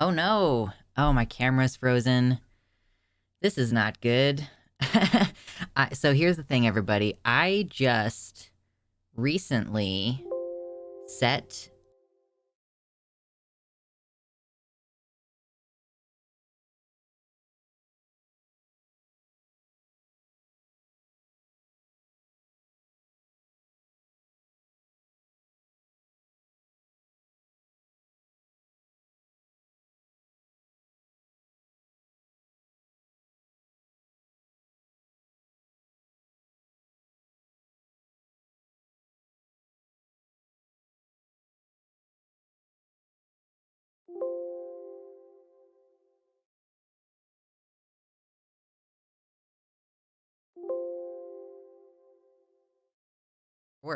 Oh no! Oh, my camera's frozen. This is not good. So here's the thing, everybody. I just recently set...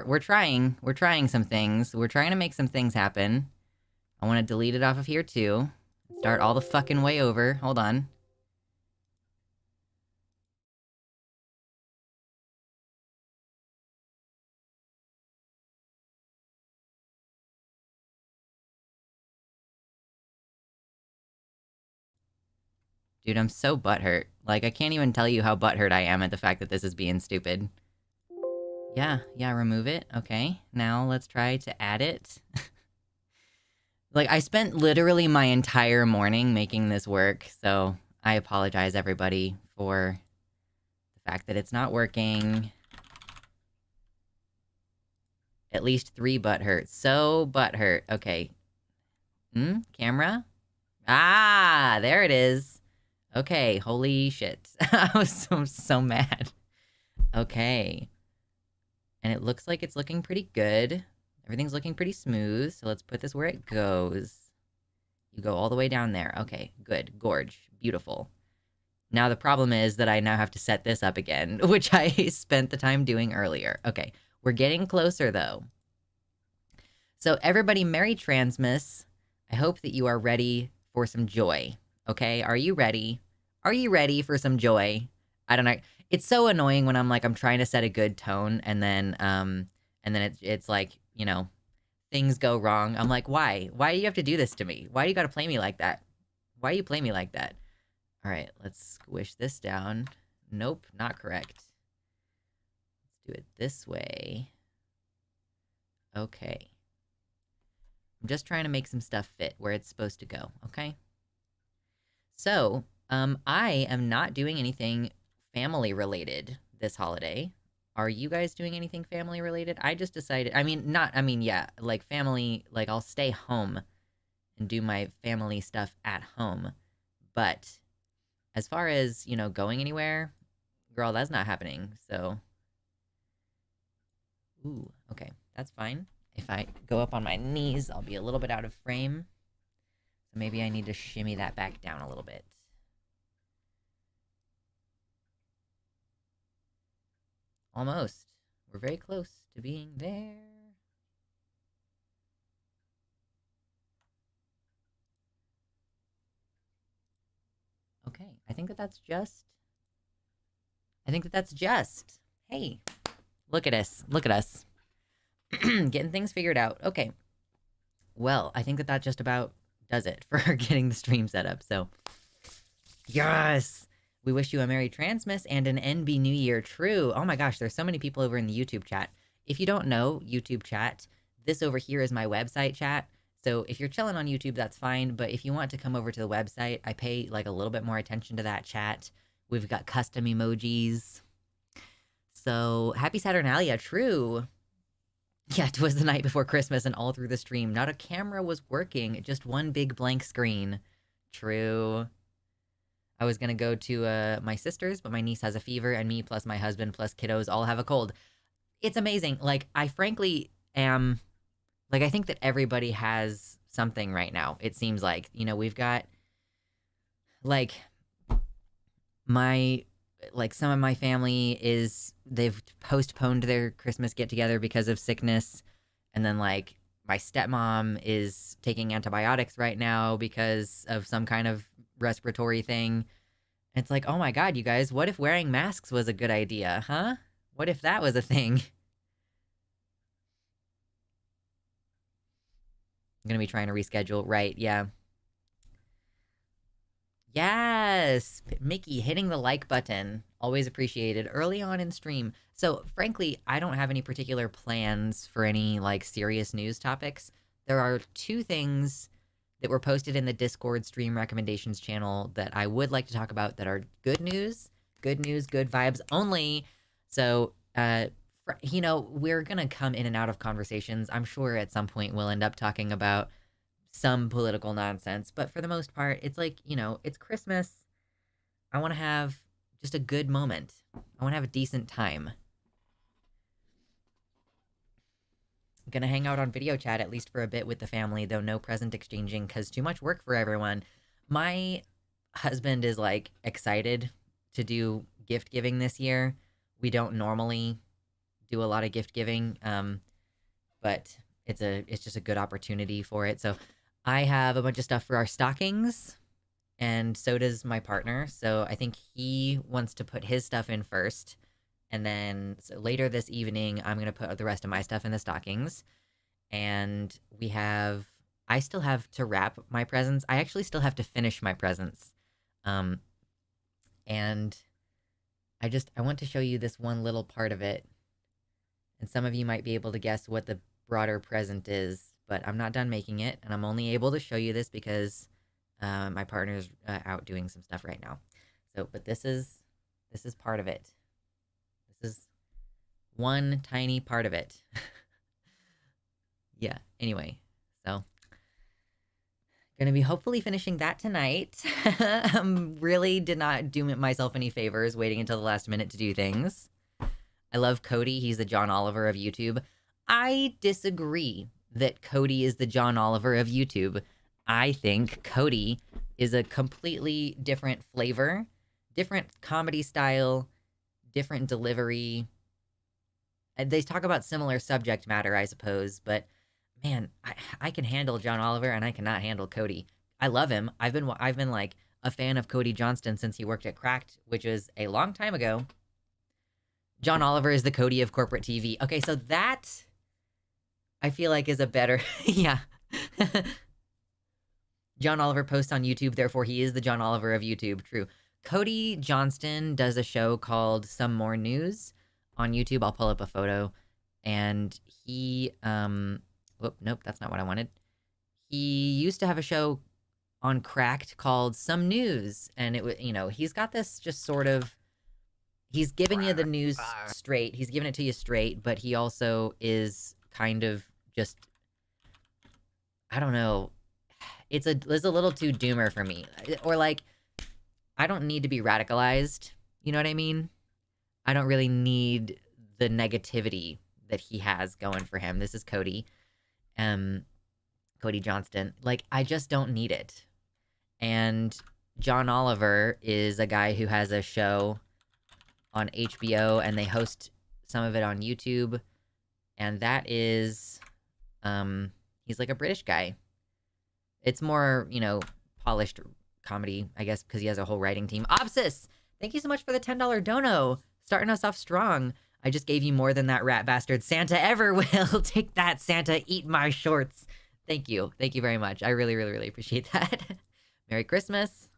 We're trying. We're trying some things. We're trying to make some things happen. I want to delete it off of here, too. Start all the fucking way over. Hold on. Dude, I'm so butthurt. Like, I can't even tell you how butthurt I am at the fact that this is being stupid. Yeah, remove it. Okay, now let's try to add it. Like, I spent literally my entire morning making this work, so I apologize, everybody, for the fact that it's not working. At least 3 butthurt. So butthurt. Okay. Camera? Ah, there it is. Okay, holy shit. I was so mad. Okay. And it looks like it's looking pretty good. Everything's looking pretty smooth, so let's put this where it goes. You go all the way down there. Okay, good. Gorge. Beautiful. Now the problem is that I now have to set this up again, which I spent the time doing earlier. Okay, we're getting closer, though. So everybody, Merry Transmas. I hope that you are ready for some joy. Okay, are you ready? Are you ready for some joy? I don't know. It's so annoying when I'm trying to set a good tone and then it's like, you know, things go wrong. I'm like, why? Why do you have to do this to me? Why do you gotta play me like that? Why do you play me like that? All right, let's squish this down. Nope, not correct. Let's do it this way. Okay. I'm just trying to make some stuff fit where it's supposed to go, okay? So, I am not doing anything family related this holiday. Are you guys doing anything family related? I just decided, yeah, like family, like I'll stay home and do my family stuff at home. But as far as, you know, going anywhere, girl, that's not happening. So, ooh, okay, that's fine. If I go up on my knees, I'll be a little bit out of frame. So maybe I need to shimmy that back down a little bit. Almost. We're very close to being there. Okay, I think that that's just... Hey, look at us. Look at us. Getting things figured out. Okay. Well, I think that that just about does it for getting the stream set up. So, yes! We wish you a Merry Transmas and an NB New Year. True. Oh my gosh, there's so many people over in the YouTube chat. If you don't know YouTube chat, this over here is my website chat. So if you're chilling on YouTube, that's fine. But if you want to come over to the website, I pay like a little bit more attention to that chat. We've got custom emojis. So happy Saturnalia. True. Yeah, it was the night before Christmas and all through the stream. Not a camera was working, just one big blank screen. True. I was gonna go to my sister's, but my niece has a fever, and me plus my husband plus kiddos all have a cold. It's amazing. Like, I frankly am... Like, I think that everybody has something right now, it seems like. You know, we've got... Like, some of my family is... They've postponed their Christmas get-together because of sickness. And then, like, my stepmom is taking antibiotics right now because of some kind of respiratory thing. It's like, oh my god, you guys, what if wearing masks was a good idea, huh? What if that was a thing? I'm gonna be trying to reschedule, right, yeah. Yes, Mickey hitting the like button. Always appreciated early on in stream. So, frankly, I don't have any particular plans for any like serious news topics. There are two things that were posted in the Discord stream recommendations channel that I would like to talk about that are good news, good vibes only. So, you know, we're gonna come in and out of conversations. I'm sure at some point we'll end up talking about some political nonsense, but for the most part, it's like, you know, it's Christmas. I want to have just a good moment. I want to have a decent time. I'm gonna hang out on video chat at least for a bit with the family, though no present exchanging because too much work for everyone. My husband is like excited to do gift giving this year. We don't normally do a lot of gift giving, but it's just a good opportunity for it. So I have a bunch of stuff for our stockings, and so does my partner. So I think he wants to put his stuff in first. And then so later this evening, I'm going to put the rest of my stuff in the stockings. And I still have to wrap my presents. I actually still have to finish my presents. And I want to show you this one little part of it. And some of you might be able to guess what the broader present is, but I'm not done making it, and I'm only able to show you this because my partner's out doing some stuff right now. So, but this is part of it. This is one tiny part of it. Yeah, anyway, so gonna be hopefully finishing that tonight. Really did not do myself any favors waiting until the last minute to do things. I love Cody. He's the John Oliver of YouTube. I disagree that Cody is the John Oliver of YouTube. I think Cody is a completely different flavor, different comedy style, different delivery. They talk about similar subject matter, I suppose, but man, I can handle John Oliver and I cannot handle Cody. I love him. I've been like a fan of Cody Johnston since he worked at Cracked, which was a long time ago. John Oliver is the Cody of corporate TV. Okay, so that I feel like is a better, yeah. John Oliver posts on YouTube, therefore he is the John Oliver of YouTube. True. Cody Johnston does a show called Some More News on YouTube. I'll pull up a photo. And he, nope, that's not what I wanted. He used to have a show on Cracked called Some News. And it was, you know, he's got this just sort of, he's giving you the news straight. He's giving it to you straight, but he also is kind of just, I don't know. It's a little too doomer for me. Or like, I don't need to be radicalized. You know what I mean? I don't really need the negativity that he has going for him. This is Cody. Cody Johnston. Like, I just don't need it. And John Oliver is a guy who has a show on HBO, and they host some of it on YouTube. And that is, he's like a British guy. It's more, you know, polished comedy, I guess, because he has a whole writing team. Opsis, thank you so much for the $10 dono. Starting us off strong. I just gave you more than that rat bastard Santa ever will. Take that, Santa. Eat my shorts. Thank you. Thank you very much. I really, really, really appreciate that. Merry Christmas.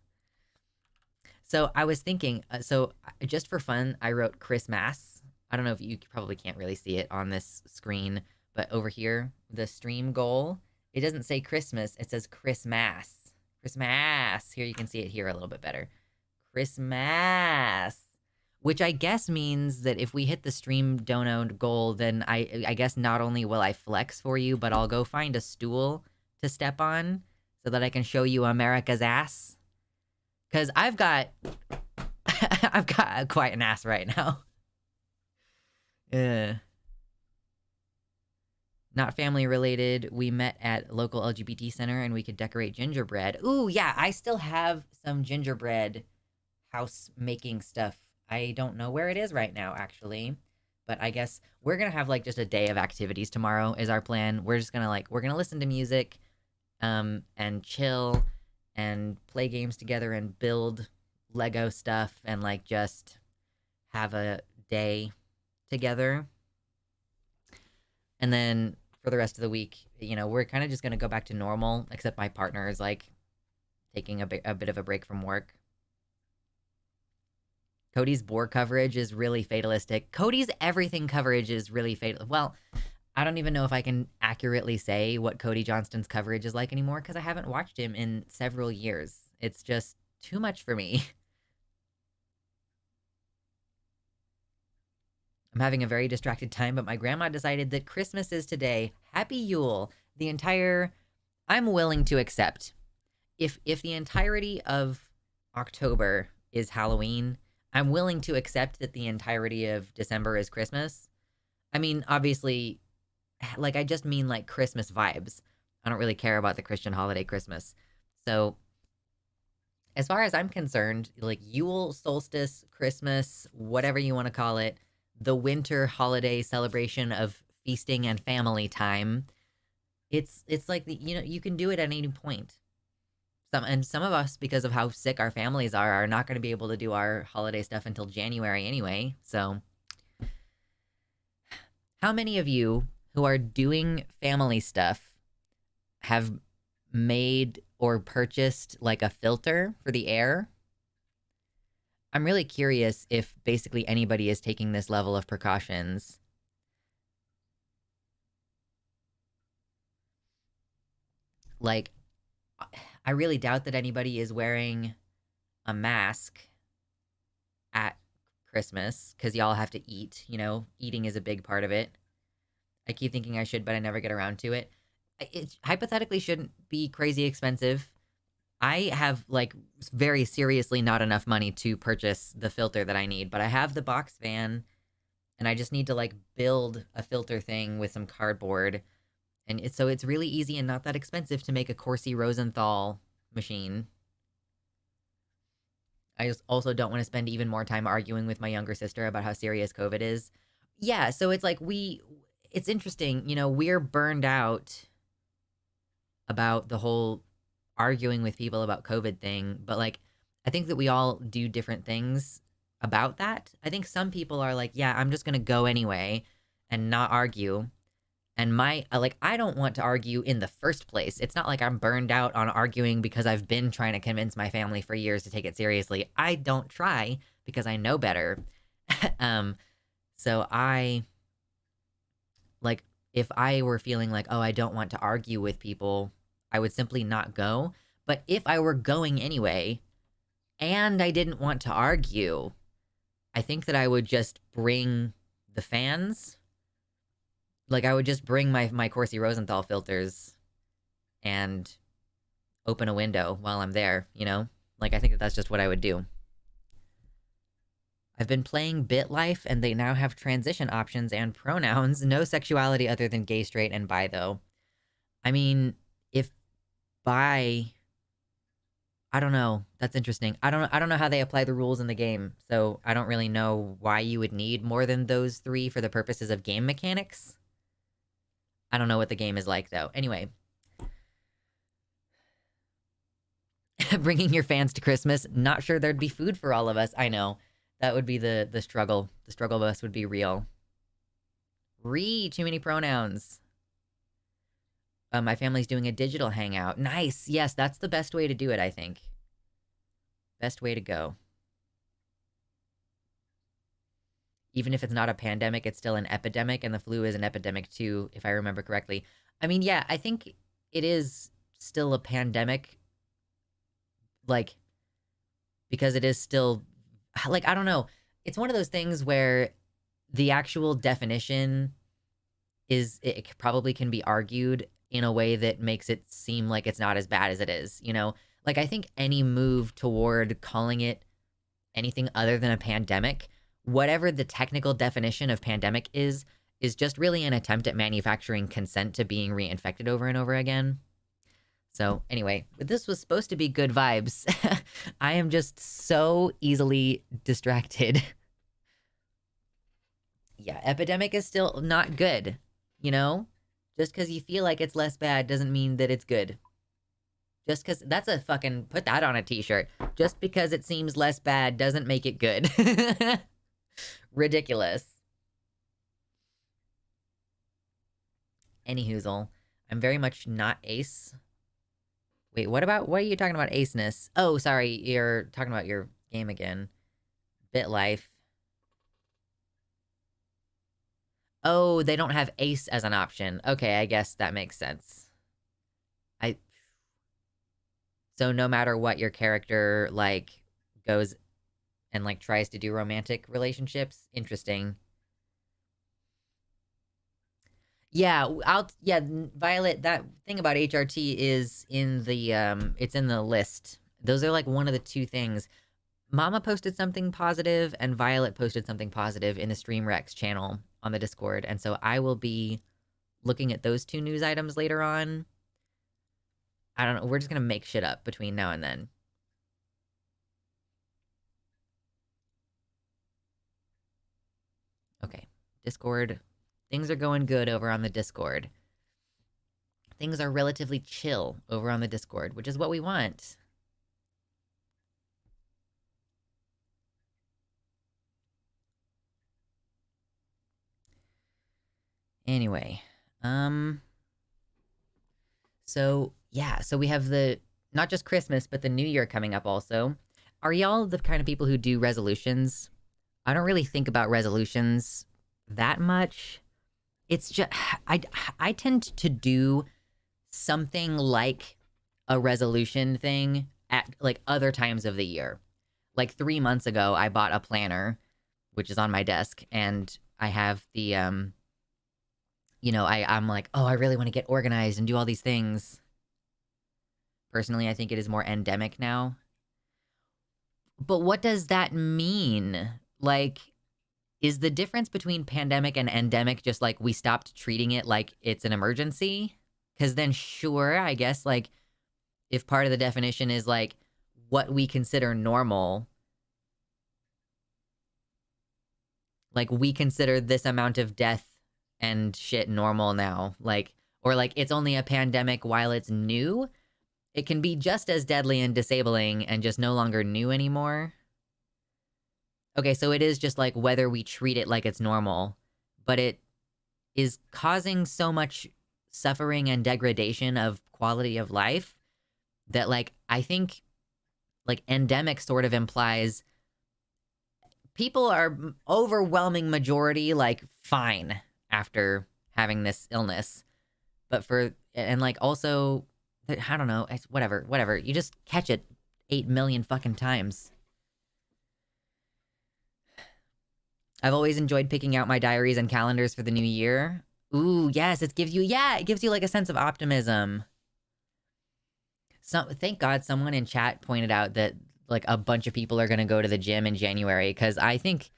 So I was thinking, so just for fun, I wrote Christmas. I don't know if you probably can't really see it on this screen, but over here, the stream goal, it doesn't say Christmas, it says Christmas. Christmas. Here, you can see it here a little bit better. Christmas. Which I guess means that if we hit the stream dono goal, then I guess not only will I flex for you, but I'll go find a stool to step on so that I can show you America's ass. Because I've got quite an ass right now. Not family related. We met at local LGBT center and we could decorate gingerbread. Ooh, yeah, I still have some gingerbread house making stuff. I don't know where it is right now, actually. But I guess we're going to have like just a day of activities tomorrow is our plan. We're just going to we're going to listen to music and chill and play games together and build Lego stuff and like just have a day together. And then for the rest of the week, you know, we're kind of just going to go back to normal, except my partner is like taking a bit of a break from work. Cody's Boar coverage is really fatalistic. Cody's everything coverage is really fatal. Well, I don't even know if I can accurately say what Cody Johnston's coverage is like anymore because I haven't watched him in several years. It's just too much for me. I'm having a very distracted time, but my grandma decided that Christmas is today. Happy Yule. I'm willing to accept. If the entirety of October is Halloween, I'm willing to accept that the entirety of December is Christmas. I mean, obviously, like, I just mean, like, Christmas vibes. I don't really care about the Christian holiday Christmas. So, as far as I'm concerned, like, Yule, solstice, Christmas, whatever you want to call it, the winter holiday celebration of feasting and family time, it's like, you can do it at any point. Some of us, because of how sick our families are not going to be able to do our holiday stuff until January anyway. So, how many of you who are doing family stuff have made or purchased like a filter for the air? I'm really curious if basically anybody is taking this level of precautions. Like, I really doubt that anybody is wearing a mask at Christmas because y'all have to eat, eating is a big part of it. I keep thinking I should, but I never get around to it. It hypothetically shouldn't be crazy expensive. I have, like, very seriously not enough money to purchase the filter that I need, but I have the box fan, and I just need to, like, build a filter thing with some cardboard. And it's really easy and not that expensive to make a Corsi Rosenthal machine. I just also don't want to spend even more time arguing with my younger sister about how serious COVID is. Yeah, so it's like it's interesting, we're burned out about the whole arguing with people about COVID thing, but like, I think that we all do different things about that. I think some people are like, yeah, I'm just gonna go anyway and not argue. And I don't want to argue in the first place. It's not like I'm burned out on arguing because I've been trying to convince my family for years to take it seriously. I don't try because I know better. So like, if I were feeling like, oh, I don't want to argue with people, I would simply not go. But if I were going anyway, and I didn't want to argue, I think that I would just bring the fans. Like, I would just bring my Corsi Rosenthal filters and open a window while I'm there, Like, I think that's just what I would do. I've been playing BitLife, and they now have transition options and pronouns. No sexuality other than gay, straight, and bi, though. I mean, if bi... I don't know. That's interesting. I don't know how they apply the rules in the game, so I don't really know why you would need more than those three for the purposes of game mechanics. I don't know what the game is like, though. Anyway. Bringing your fans to Christmas. Not sure there'd be food for all of us. I know. That would be the struggle. The struggle bus would be real. Too many pronouns. My family's doing a digital hangout. Nice. Yes, that's the best way to do it, I think. Best way to go. Even if it's not a pandemic, it's still an epidemic, and the flu is an epidemic too, if I remember correctly. I mean, yeah, I think it is still a pandemic, like, because it is still, like, I don't know. It's one of those things where the actual definition it probably can be argued in a way that makes it seem like it's not as bad as it is, Like, I think any move toward calling it anything other than a pandemic, whatever the technical definition of pandemic is just really an attempt at manufacturing consent to being reinfected over and over again. So anyway, this was supposed to be good vibes. I am just so easily distracted. Yeah, epidemic is still not good, Just because you feel like it's less bad doesn't mean that it's good. Just because, that's a fucking, put that on a t-shirt. Just because it seems less bad doesn't make it good. Ridiculous. Anyhoozle, I'm very much not ace Wait, what are you talking about aceness? Oh, sorry, you're talking about your game again. BitLife. Oh, they don't have ace as an option. Okay, I guess that makes sense. So no matter what your character, like, goes and, like, tries to do romantic relationships? Interesting. Yeah, Violet, that thing about HRT is in the, it's in the list. Those are, like, one of the two things. Mama posted something positive, and Violet posted something positive in the Streamrex channel on the Discord, and so I will be looking at those two news items later on. I don't know, we're just gonna make shit up between now and then. Okay, Discord. Things are going good over on the Discord. Things are relatively chill over on the Discord, which is what we want. Anyway, so yeah, so we have the, not just Christmas, but the New Year coming up also. Are y'all the kind of people who do resolutions? I don't really think about resolutions that much. It's just, I tend to do something like a resolution thing at, like, other times of the year. Like 3 months ago, I bought a planner, which is on my desk, and I have the, I'm like, oh, I really want to get organized and do all these things. Personally, I think it is more endemic now. But what does that mean? Like, is the difference between pandemic and endemic just like we stopped treating it like it's an emergency? Because then, sure, I guess, like, if part of the definition is, like, what we consider normal, like, we consider this amount of death and shit normal now, like, or, like, it's only a pandemic while it's new, it can be just as deadly and disabling and just no longer new anymore. Okay, so it is just, like, whether we treat it like it's normal, but it is causing so much suffering and degradation of quality of life that, like, I think, like, endemic sort of implies people are overwhelming majority, like, fine after having this illness. But and, like, also, I don't know, it's whatever. You just catch it 8 million fucking times. I've always enjoyed picking out my diaries and calendars for the new year. Ooh, yes, it gives you, like, a sense of optimism. So, thank God someone in chat pointed out that, like, a bunch of people are gonna go to the gym in January, because I think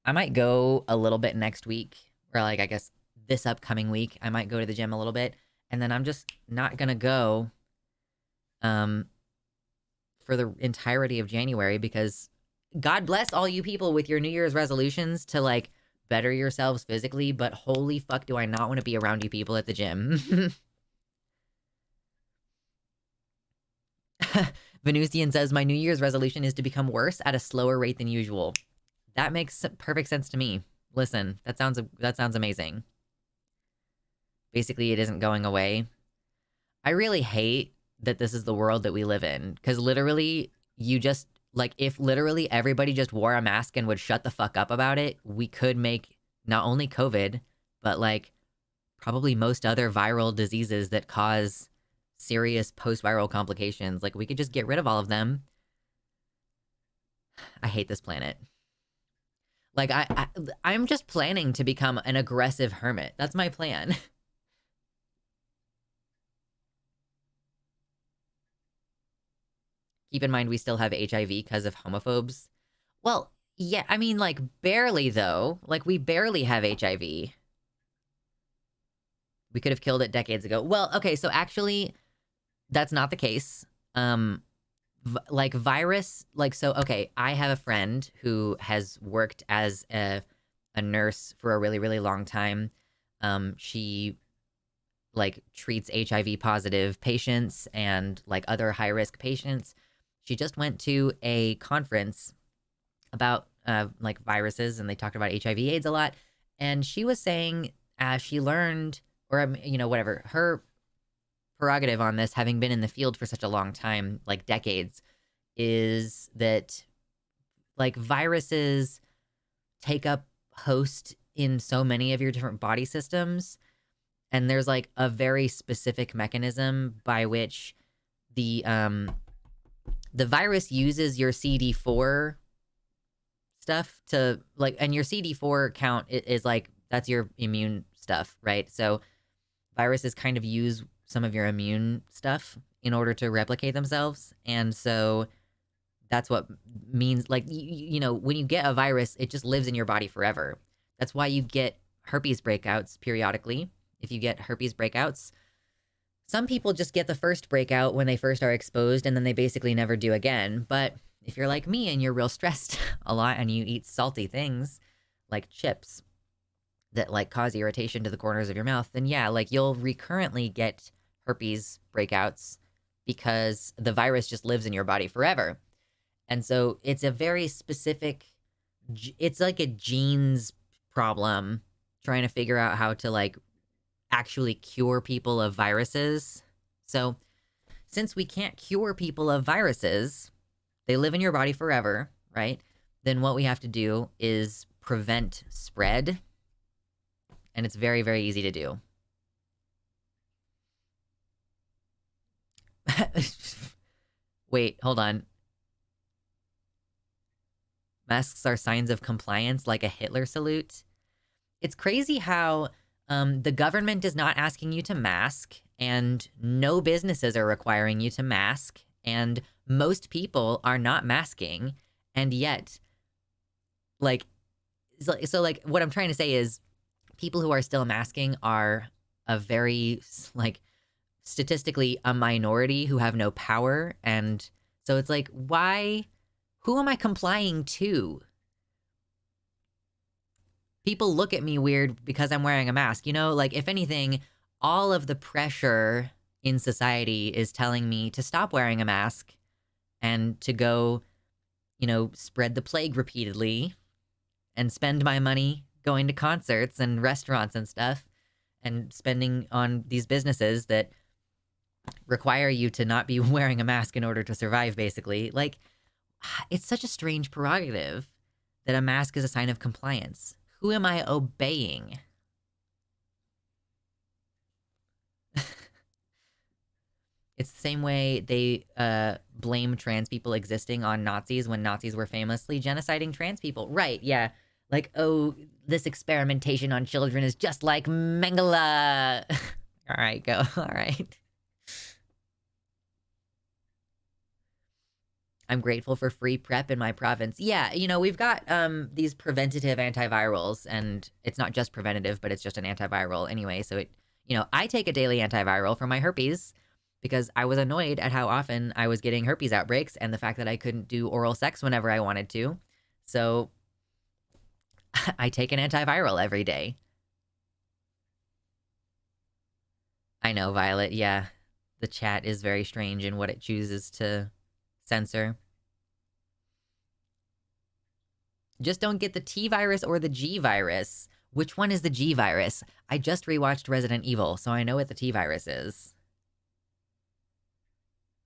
I might go a little bit next week, or, like, I guess this upcoming week, I might go to the gym a little bit, and then I'm just not gonna go for the entirety of January, because God bless all you people with your New Year's resolutions to, like, better yourselves physically, but holy fuck do I not want to be around you people at the gym. Venusian says, my New Year's resolution is to become worse at a slower rate than usual. That makes perfect sense to me. Listen, that sounds amazing. Basically, it isn't going away. I really hate that this is the world that we live in, because literally, you just, like, if literally everybody just wore a mask and would shut the fuck up about it, we could make not only COVID, but, like, probably most other viral diseases that cause serious post-viral complications. Like, we could just get rid of all of them. I hate this planet. Like, I'm just planning to become an aggressive hermit. That's my plan. Keep in mind, we still have HIV because of homophobes. Well, yeah, I mean, like, barely, though. Like, we barely have HIV. We could have killed it decades ago. Well, okay, so actually, that's not the case. Like, virus, like, so, okay, I have a friend who has worked as a nurse for a really, really long time. She, like, treats HIV positive patients and, like, other high-risk patients. She just went to a conference about, like, viruses, and they talked about HIV/AIDS a lot, and she was saying, she learned, or, whatever, her prerogative on this, having been in the field for such a long time, like decades, is that like viruses take up host in so many of your different body systems, and there's like a very specific mechanism by which the virus uses your CD4 stuff to like, and your CD4 count is like, that's your immune stuff, right? So viruses kind of use some of your immune stuff in order to replicate themselves. And so that's what means, like, you know, when you get a virus, it just lives in your body forever. That's why you get herpes breakouts periodically. If you get herpes breakouts, some people just get the first breakout when they first are exposed and then they basically never do again. But if you're like me and you're real stressed a lot and you eat salty things like chips that like cause irritation to the corners of your mouth, then yeah, like you'll recurrently get herpes breakouts because the virus just lives in your body forever. And so it's a very specific, it's like a genes problem trying to figure out how to like actually cure people of viruses. So since we can't cure people of viruses, they live in your body forever, right? Then what we have to do is prevent spread. And it's very, very easy to do. Wait, hold on. Masks are signs of compliance, like a Hitler salute. It's crazy how the government is not asking you to mask, and no businesses are requiring you to mask, and most people are not masking, and yet, like, so like, what I'm trying to say is, people who are still masking are a very, like, statistically a minority who have no power, and so it's like, why, who am I complying to? People look at me weird because I'm wearing a mask, you know? Like, if anything, all of the pressure in society is telling me to stop wearing a mask and to go, you know, spread the plague repeatedly and spend my money going to concerts and restaurants and stuff and spending on these businesses that require you to not be wearing a mask in order to survive, basically. Like, it's such a strange prerogative that a mask is a sign of compliance. Who am I obeying? It's the same way they blame trans people existing on Nazis when Nazis were famously genociding trans people. Right, yeah. Like, oh, this experimentation on children is just like Mengele. All right, go. All right. I'm grateful for free PrEP in my province. Yeah, you know, we've got these preventative antivirals, and it's not just preventative, but it's just an antiviral anyway. So it, you know, I take a daily antiviral for my herpes because I was annoyed at how often I was getting herpes outbreaks and the fact that I couldn't do oral sex whenever I wanted to. So I take an antiviral every day. I know, Violet. Yeah, the chat is very strange in what it chooses to censor. Just don't get the T virus or the G virus. Which one is the G virus? I just rewatched Resident Evil, so I know what the T virus is.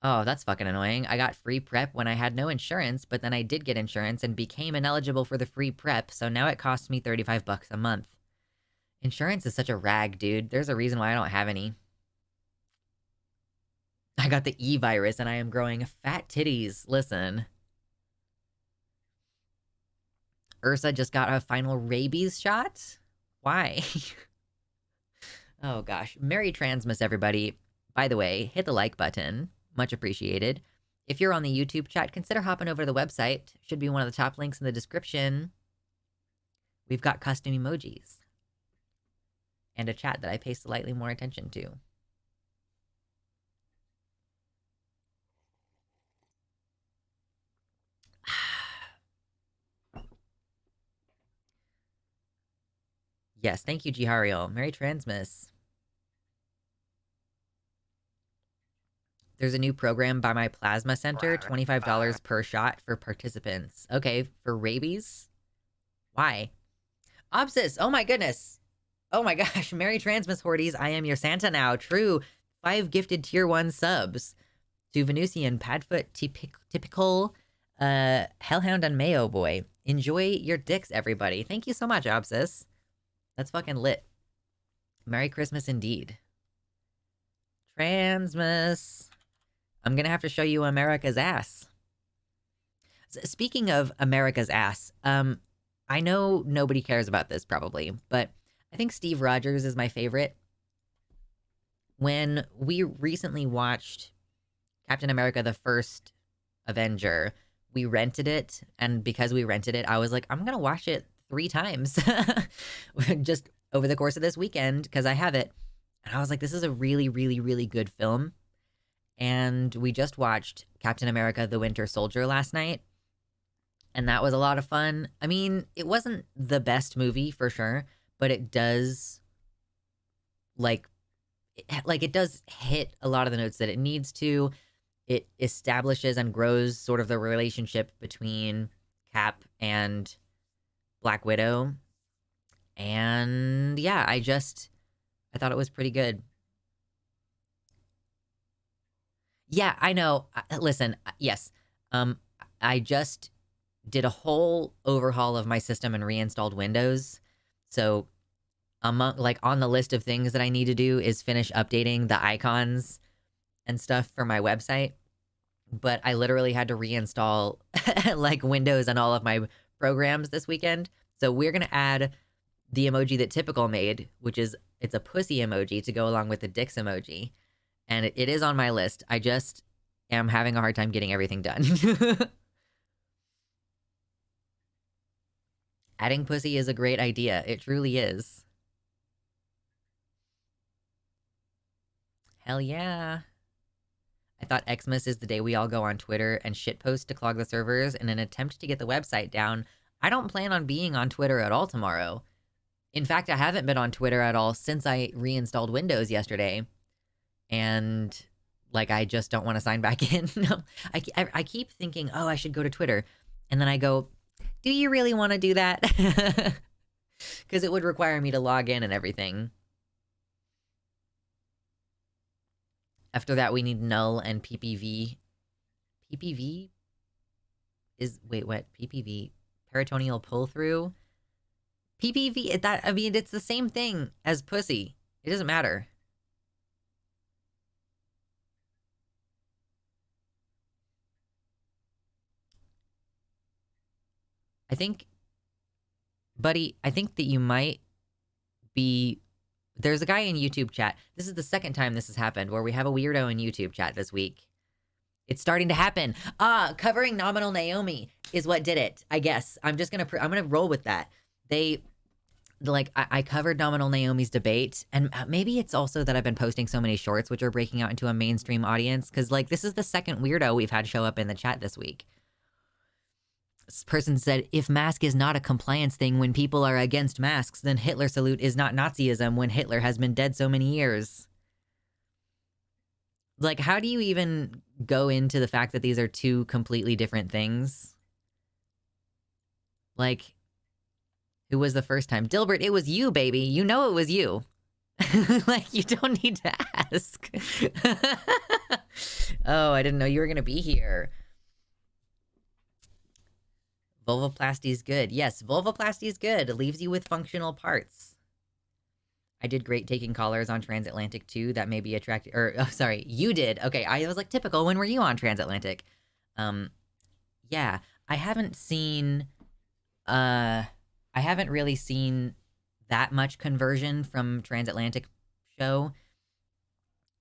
Oh, that's fucking annoying. I got free PrEP when I had no insurance, but then I did get insurance and became ineligible for the free PrEP, so now it costs me $35 a month. Insurance is such a rag, dude. There's a reason why I don't have any. I got the E virus and I am growing fat titties. Listen. Ursa just got a final rabies shot? Why? Oh gosh. Merry Transmas, everybody. By the way, hit the like button. Much appreciated. If you're on the YouTube chat, consider hopping over to the website. Should be one of the top links in the description. We've got custom emojis. And a chat that I pay slightly more attention to. Yes, thank you, Jihariel. Merry Transmas. There's a new program by my plasma center, $25 per shot for participants. Okay, for rabies? Why? Obsis, oh my goodness. Oh my gosh, Merry Transmas, Horties. I am your Santa now. True. 5 gifted tier 1 subs to Venusian, Padfoot, Typical, Hellhound, and Mayo Boy. Enjoy your dicks, everybody. Thank you so much, Obsis. That's fucking lit. Merry Christmas indeed. Transmas. I'm gonna have to show you America's ass. Speaking of America's ass, I know nobody cares about this probably, but I think Steve Rogers is my favorite. When we recently watched Captain America, the First Avenger, we rented it, and because we rented it, I was like, I'm gonna watch it 3 times just over the course of this weekend, because I have it. And I was like, this is a really, really, really good film. And we just watched Captain America, the Winter Soldier last night, and that was a lot of fun. I mean, it wasn't the best movie for sure, but it does, it does hit a lot of the notes that it needs to. It establishes and grows sort of the relationship between Cap and Black Widow. And yeah, I thought it was pretty good. Yeah, I know. Listen, yes. I just did a whole overhaul of my system and reinstalled Windows. So on the list of things that I need to do is finish updating the icons and stuff for my website. But I literally had to reinstall Windows and all of my programs this weekend. So we're going to add the emoji that Typical made, which is, it's a pussy emoji to go along with the dicks emoji. And it is on my list. I just am having a hard time getting everything done. Adding pussy is a great idea. It truly is. Hell yeah. I thought Xmas is the day we all go on Twitter and shitpost to clog the servers in an attempt to get the website down. I don't plan on being on Twitter at all tomorrow. In fact, I haven't been on Twitter at all since I reinstalled Windows yesterday. And, I just don't want to sign back in. No, I keep thinking, oh, I should go to Twitter. And then I go, do you really want to do that? Because it would require me to log in and everything. After that, we need null and PPV. PPV is, wait, what? PPV? Peritoneal pull-through? PPV, it's the same thing as pussy. It doesn't matter. I think, buddy, I think that you might be... There's a guy in YouTube chat. This is the second time this has happened, where we have a weirdo in YouTube chat this week. It's starting to happen. Covering Nominal Naomi is what did it, I guess. I'm gonna roll with that. I covered Nominal Naomi's debate, and maybe it's also that I've been posting so many shorts, which are breaking out into a mainstream audience, because, this is the second weirdo we've had show up in the chat this week. This person said, if mask is not a compliance thing when people are against masks, then Hitler salute is not Nazism when Hitler has been dead so many years. How do you even go into the fact that these are 2 completely different things? Who was the first time? Dilbert, it was you, baby. You know it was you. You don't need to ask. Oh, I didn't know you were going to be here. Vulvoplasty is good. Yes, vulvoplasty is good. It leaves you with functional parts. I did great taking callers on Transatlantic too. That may be attractive. Sorry, you did. Okay, I was Typical. When were you on Transatlantic? Yeah, I haven't really seen that much conversion from Transatlantic show.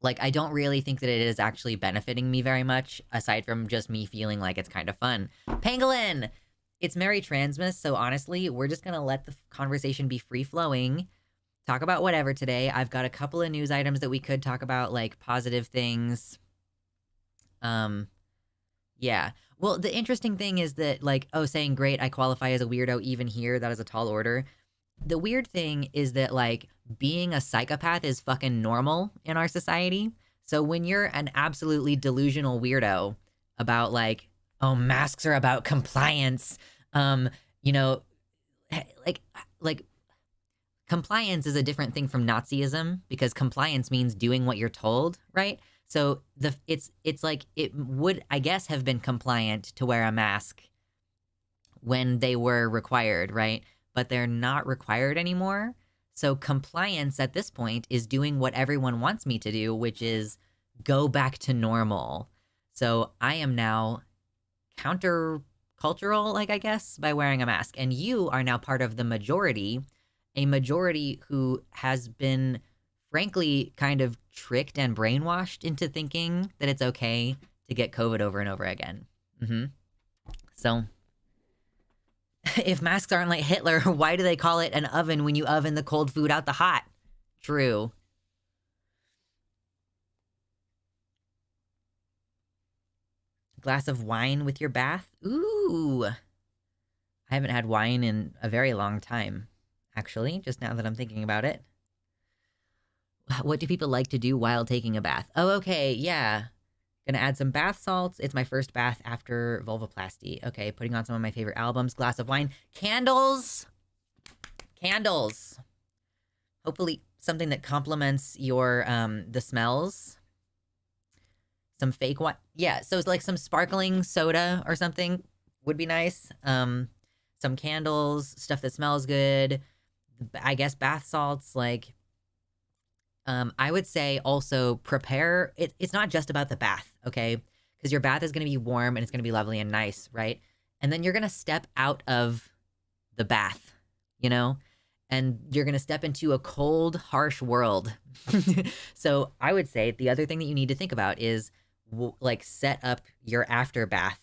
I don't really think that it is actually benefiting me very much, aside from just me feeling like it's kind of fun. Pangolin! It's Merry Transmas, so honestly, we're just gonna let the conversation be free-flowing. Talk about whatever today. I've got a couple of news items that we could talk about, positive things. Yeah. Well, the interesting thing is that, saying, great, I qualify as a weirdo even here, that is a tall order. The weird thing is that, being a psychopath is fucking normal in our society. So when you're an absolutely delusional weirdo about, oh, masks are about compliance, compliance is a different thing from Nazism, because compliance means doing what you're told, right? So it's like it would, I guess, have been compliant to wear a mask when they were required, right? But they're not required anymore. So compliance at this point is doing what everyone wants me to do, which is go back to normal. So I am now countercultural, like, I guess, by wearing a mask. And you are now part of the majority, a majority who has been, frankly, kind of tricked and brainwashed into thinking that it's okay to get COVID over and over again. So if masks aren't like Hitler, why do they call it an oven when you oven the cold food out the hot? True. Glass of wine with your bath? Ooh. I haven't had wine in a very long time, actually, just now that I'm thinking about it. What do people like to do while taking a bath? Oh, okay, yeah. Gonna add some bath salts. It's my first bath after vulvoplasty. Okay, putting on some of my favorite albums. Glass of wine. Candles! Candles! Hopefully something that complements your, the smells. Some fake wine. Yeah, so it's like some sparkling soda or something would be nice. Some candles, stuff that smells good. I guess bath salts, like... I would say also prepare. It's not just about the bath, okay? Because your bath is going to be warm and it's going to be lovely and nice, right? And then you're going to step out of the bath, you know? And you're going to step into a cold, harsh world. So I would say the other thing that you need to think about is like set up your after bath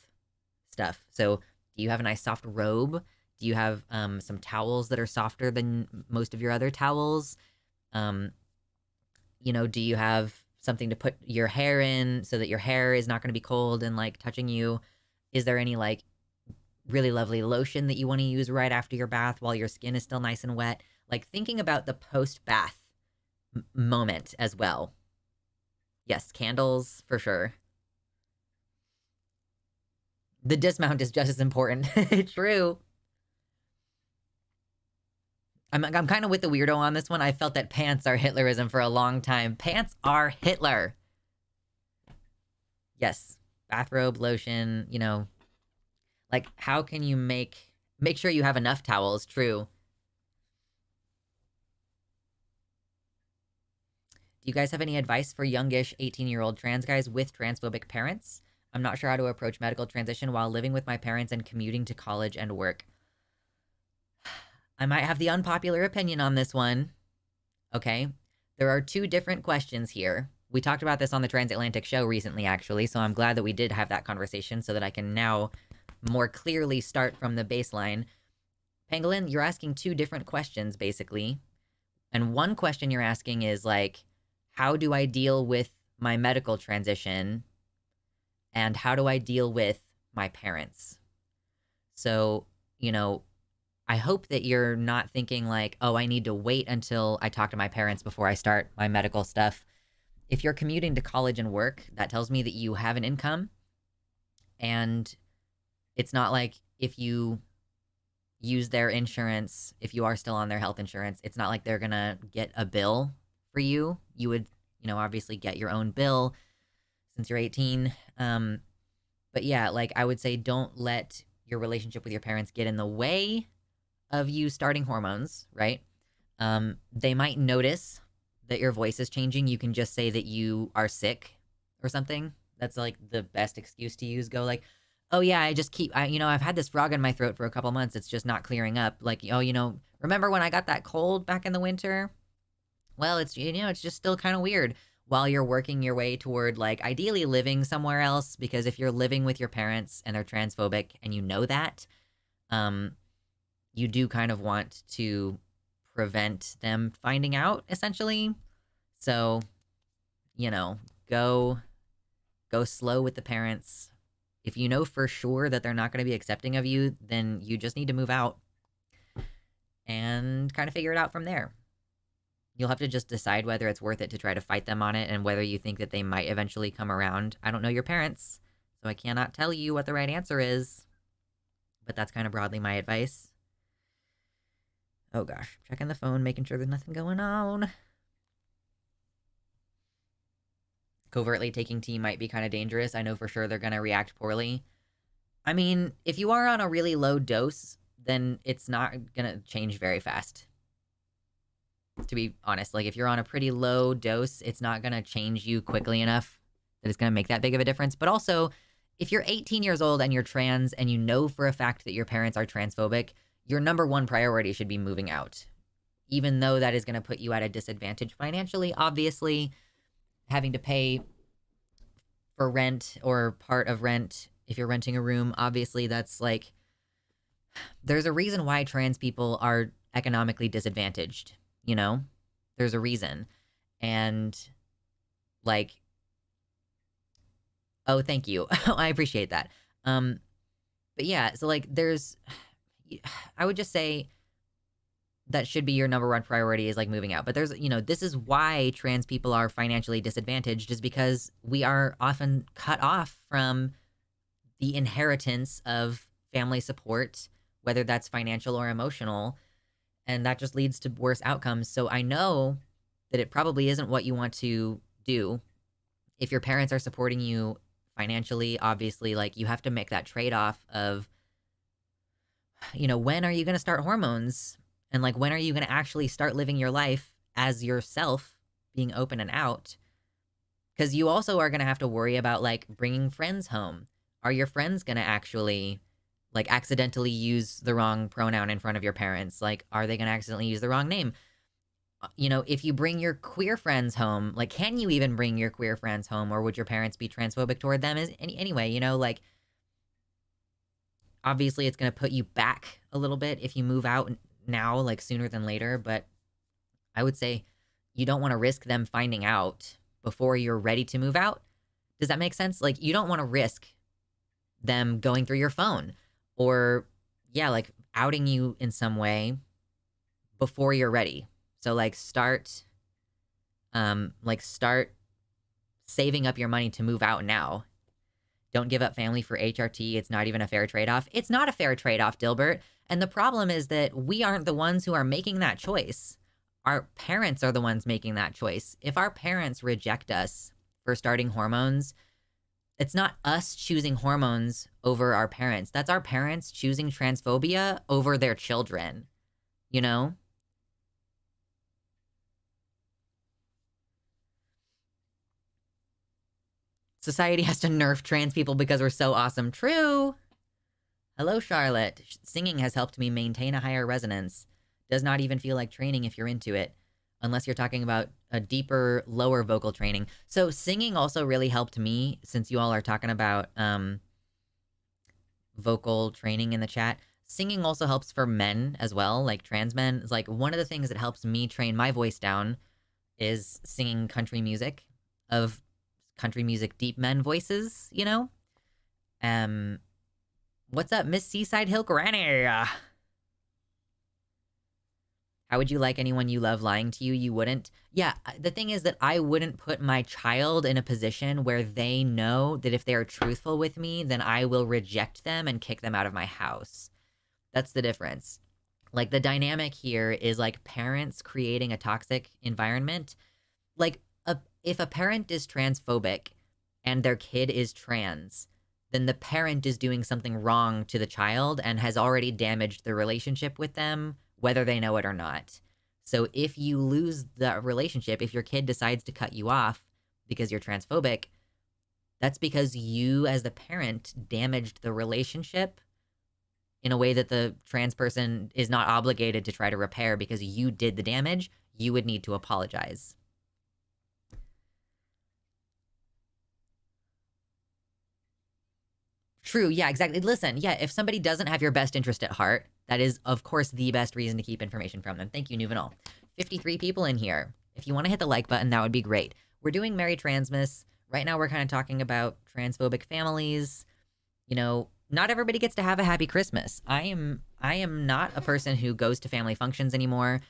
stuff. So do you have a nice soft robe? Do you have some towels that are softer than most of your other towels? You know, do you have something to put your hair in so that your hair is not going to be cold and like touching you? Is there any like really lovely lotion that you want to use right after your bath while your skin is still nice and wet? Like thinking about the post-bath moment as well. Yes, candles for sure. The dismount is just as important. True. I'm kind of with the weirdo on this one. I felt that pants are Hitlerism for a long time. Pants are Hitler. Yes. Bathrobe, lotion, you know. Like, how can you make sure you have enough towels? True. Do you guys have any advice for youngish 18-year-old trans guys with transphobic parents? I'm not sure how to approach medical transition while living with my parents and commuting to college and work. I might have the unpopular opinion on this one. Okay. There are two different questions here. We talked about this on the Transatlantic show recently, actually, so I'm glad that we did have that conversation so that I can now more clearly start from the baseline. Pangolin, you're asking two different questions, basically. And one question you're asking is, like, how do I deal with my medical transition? And how do I deal with my parents? So, you know, I hope that you're not thinking like, oh, I need to wait until I talk to my parents before I start my medical stuff. If you're commuting to college and work, that tells me that you have an income. And it's not like if you use their insurance, if you are still on their health insurance, it's not like they're going to get a bill for you. You would, you know, obviously get your own bill since you're 18. But yeah, like I would say don't let your relationship with your parents get in the way of you starting hormones, right? They might notice that your voice is changing. You can just say that you are sick or something. That's like the best excuse to use. Go like, oh yeah, I've had this frog in my throat for a couple months. It's just not clearing up. Like, oh, you know, remember when I got that cold back in the winter? Well, it's, you know, it's just still kind of weird while you're working your way toward like ideally living somewhere else. Because if you're living with your parents and they're transphobic and you know that, you do kind of want to prevent them finding out, essentially. So, you know, go slow with the parents. If you know for sure that they're not going to be accepting of you, then you just need to move out and kind of figure it out from there. You'll have to just decide whether it's worth it to try to fight them on it and whether you think that they might eventually come around. I don't know your parents, so I cannot tell you what the right answer is, but that's kind of broadly my advice. Oh gosh, checking the phone, making sure there's nothing going on. Covertly taking tea might be kind of dangerous. I know for sure they're going to react poorly. I mean, if you are on a really low dose, then it's not going to change very fast. To be honest, like if you're on a pretty low dose, it's not going to change you quickly enough that it's going to make that big of a difference. But also, if you're 18 years old and you're trans and you know for a fact that your parents are transphobic, your number one priority should be moving out. Even though that is going to put you at a disadvantage financially, obviously, having to pay for rent or part of rent if you're renting a room, obviously that's like, there's a reason why trans people are economically disadvantaged, you know? There's a reason. And like, oh, thank you. I appreciate that. But yeah, so like I would just say that should be your number one priority is like moving out. But there's, this is why trans people are financially disadvantaged, is because we are often cut off from the inheritance of family support, whether that's financial or emotional. And that just leads to worse outcomes. So I know that it probably isn't what you want to do. If your parents are supporting you financially, obviously, like you have to make that trade-off of, when are you going to start hormones? And like, when are you going to actually start living your life as yourself, being open and out? Because you also are going to have to worry about like bringing friends home. Are your friends going to actually like accidentally use the wrong pronoun in front of your parents? Like, are they going to accidentally use the wrong name? If you bring your queer friends home, like, can you even bring your queer friends home? Or would your parents be transphobic toward them? Anyway, like, obviously it's going to put you back a little bit if you move out now, like sooner than later. But I would say you don't want to risk them finding out before you're ready to move out. Does that make sense? Like, you don't want to risk them going through your phone or, yeah, like outing you in some way before you're ready. So like start saving up your money to move out now. Don't give up family for HRT. It's not even a fair trade-off. It's not a fair trade-off, Dilbert. And the problem is that we aren't the ones who are making that choice. Our parents are the ones making that choice. If our parents reject us for starting hormones, it's not us choosing hormones over our parents. That's our parents choosing transphobia over their children, Society has to nerf trans people because we're so awesome. True. Hello, Charlotte. Singing has helped me maintain a higher resonance. Does not even feel like training if you're into it, unless you're talking about a deeper, lower vocal training. So singing also really helped me, since you all are talking about vocal training in the chat. Singing also helps for men as well, like trans men. It's like one of the things that helps me train my voice down is singing country music deep men voices, What's up, Miss Seaside Hill Granny? How would you like anyone you love lying to you? You wouldn't? Yeah, the thing is that I wouldn't put my child in a position where they know that if they are truthful with me, then I will reject them and kick them out of my house. That's the difference. Like, the dynamic here is like parents creating a toxic environment. Like, if a parent is transphobic and their kid is trans, then the parent is doing something wrong to the child and has already damaged the relationship with them, whether they know it or not. So if you lose the relationship, if your kid decides to cut you off because you're transphobic, that's because you as the parent damaged the relationship in a way that the trans person is not obligated to try to repair because you did the damage. You would need to apologize. True. Yeah, exactly. Listen, yeah, if somebody doesn't have your best interest at heart, that is, of course, the best reason to keep information from them. Thank you, Nuvenal. 53 people in here. If you want to hit the like button, that would be great. We're doing Merry Transmas. Right now, we're kind of talking about transphobic families. Not everybody gets to have a happy Christmas. I am not a person who goes to family functions anymore.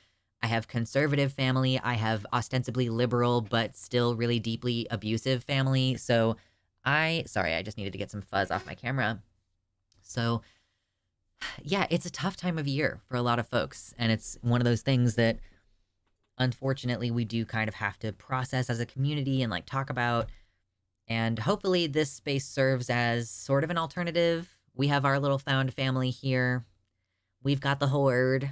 I have conservative family. I have ostensibly liberal, but still really deeply abusive family. So sorry, I just needed to get some fuzz off my camera. So yeah, it's a tough time of year for a lot of folks. And it's one of those things that unfortunately we do kind of have to process as a community and like talk about. And hopefully this space serves as sort of an alternative. We have our little found family here. We've got the horde.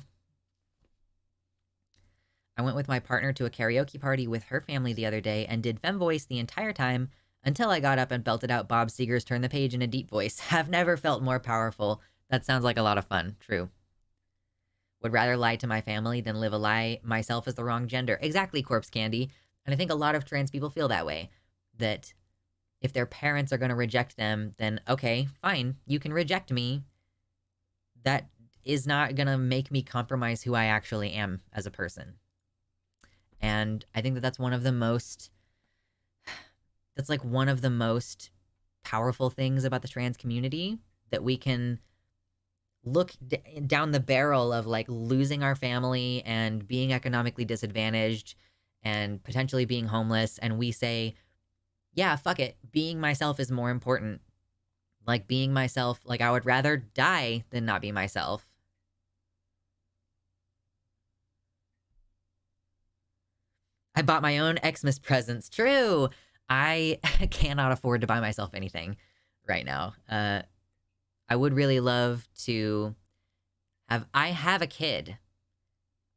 I went with my partner to a karaoke party with her family the other day and did femme voice the entire time until I got up and belted out Bob Seger's Turn the Page in a deep voice. Have never felt more powerful. That sounds like a lot of fun. True. Would rather lie to my family than live a lie myself as the wrong gender. Exactly, Corpse Candy. And I think a lot of trans people feel that way. That if their parents are going to reject them, then okay, fine, you can reject me. That is not going to make me compromise who I actually am as a person. And I think that that's one of the most, that's like one of the most powerful things about the trans community, that we can look down the barrel of like losing our family and being economically disadvantaged and potentially being homeless. And we say, yeah, fuck it. Being myself is more important. Like being myself, like I would rather die than not be myself. I bought my own Xmas presents. True. I cannot afford to buy myself anything right now. I would really love to I have a kid.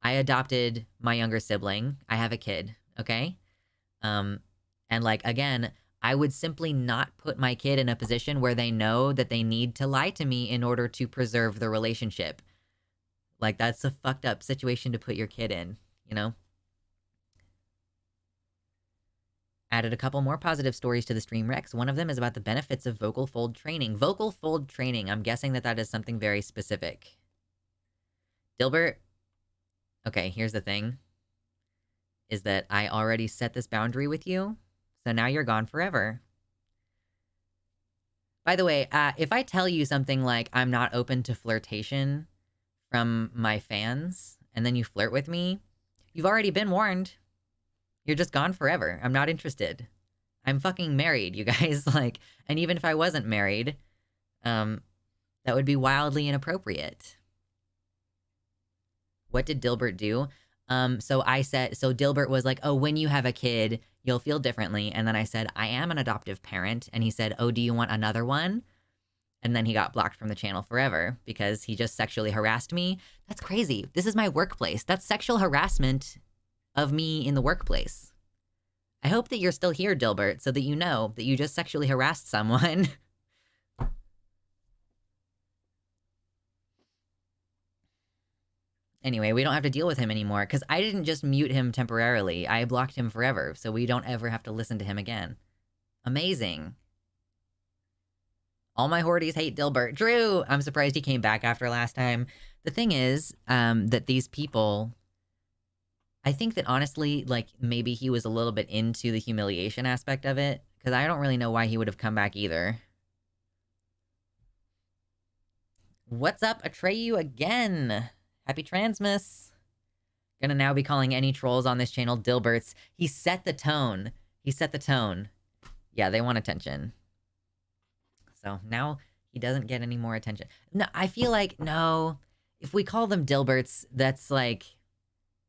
I adopted my younger sibling. I have a kid, okay? And like, again, I would simply not put my kid in a position where they know that they need to lie to me in order to preserve the relationship. Like, that's a fucked up situation to put your kid in, you know? Added a couple more positive stories to the stream, Rex. One of them is about the benefits of vocal fold training. Vocal fold training. I'm guessing that that is something very specific. Dilbert. Okay, here's the thing. Is that I already set this boundary with you, so now you're gone forever. By the way, if I tell you something like I'm not open to flirtation from my fans, and then you flirt with me, you've already been warned. You're just gone forever. I'm not interested. I'm fucking married, you guys. Like, and even if I wasn't married, that would be wildly inappropriate. What did Dilbert do? So Dilbert was like, oh, when you have a kid, you'll feel differently. And then I said, I am an adoptive parent. And he said, oh, do you want another one? And then he got blocked from the channel forever because he just sexually harassed me. That's crazy. This is my workplace. That's sexual harassment of me in the workplace. I hope that you're still here, Dilbert, so that you know that you just sexually harassed someone. Anyway, we don't have to deal with him anymore, because I didn't just mute him temporarily. I blocked him forever, so we don't ever have to listen to him again. Amazing. All my hordes hate Dilbert. Drew! I'm surprised he came back after last time. The thing is, that these people... I think that honestly, like, maybe he was a little bit into the humiliation aspect of it, because I don't really know why he would have come back either. What's up, Atreyu again? Happy Transmas. Gonna now be calling any trolls on this channel Dilberts. He set the tone. He set the tone. Yeah, they want attention. So now he doesn't get any more attention. No, I feel like, no, if we call them Dilberts, that's like...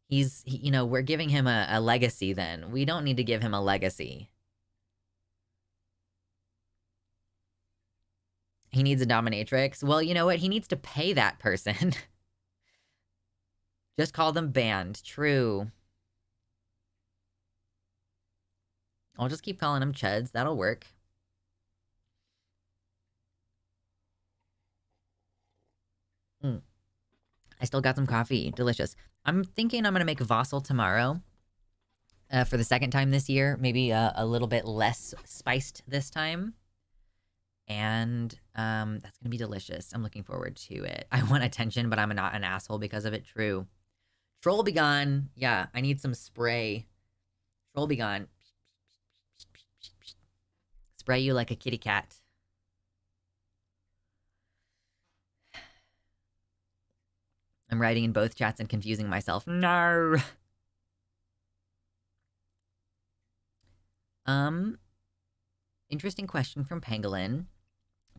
you know, we're giving him a legacy then. We don't need to give him a legacy. He needs a dominatrix. Well, you know what? He needs to pay that person. Just call them banned. True. I'll just keep calling them chuds. That'll work. I still got some coffee. Delicious. I'm thinking I'm going to make Vossel tomorrow for the second time this year. Maybe a little bit less spiced this time. And that's going to be delicious. I'm looking forward to it. I want attention, but I'm not an asshole because of it. True. Troll be gone. Yeah, I need some spray. Troll be gone. Spray you like a kitty cat. I'm writing in both chats and confusing myself. No. Interesting question from Pangolin.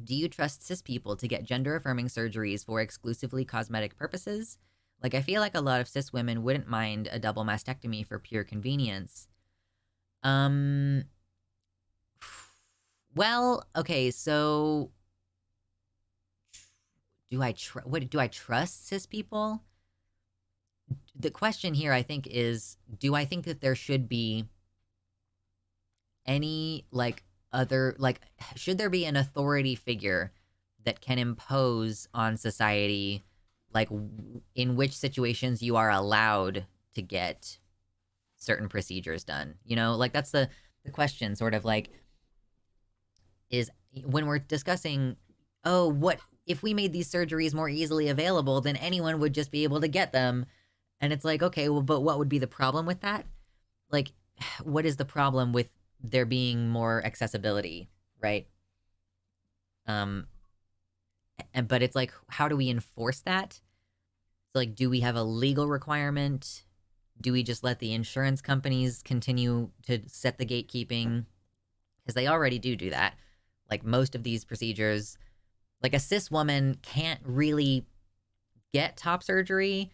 Do you trust cis people to get gender-affirming surgeries for exclusively cosmetic purposes? Like, I feel like a lot of cis women wouldn't mind a double mastectomy for pure convenience. Um, well, okay, so do I trust cis people? The question here, I think, is do I think that there should be any should there be an authority figure that can impose on society like in which situations you are allowed to get certain procedures done? You know, like that's the question, sort of like, is when we're discussing, oh, what if we made these surgeries more easily available, then anyone would just be able to get them. And it's like, okay, well, but what would be the problem with that? Like, what is the problem with there being more accessibility, right? But it's like, how do we enforce that? So like, do we have a legal requirement? Do we just let the insurance companies continue to set the gatekeeping? Because they already do that. Like most of these procedures, like a cis woman can't really get top surgery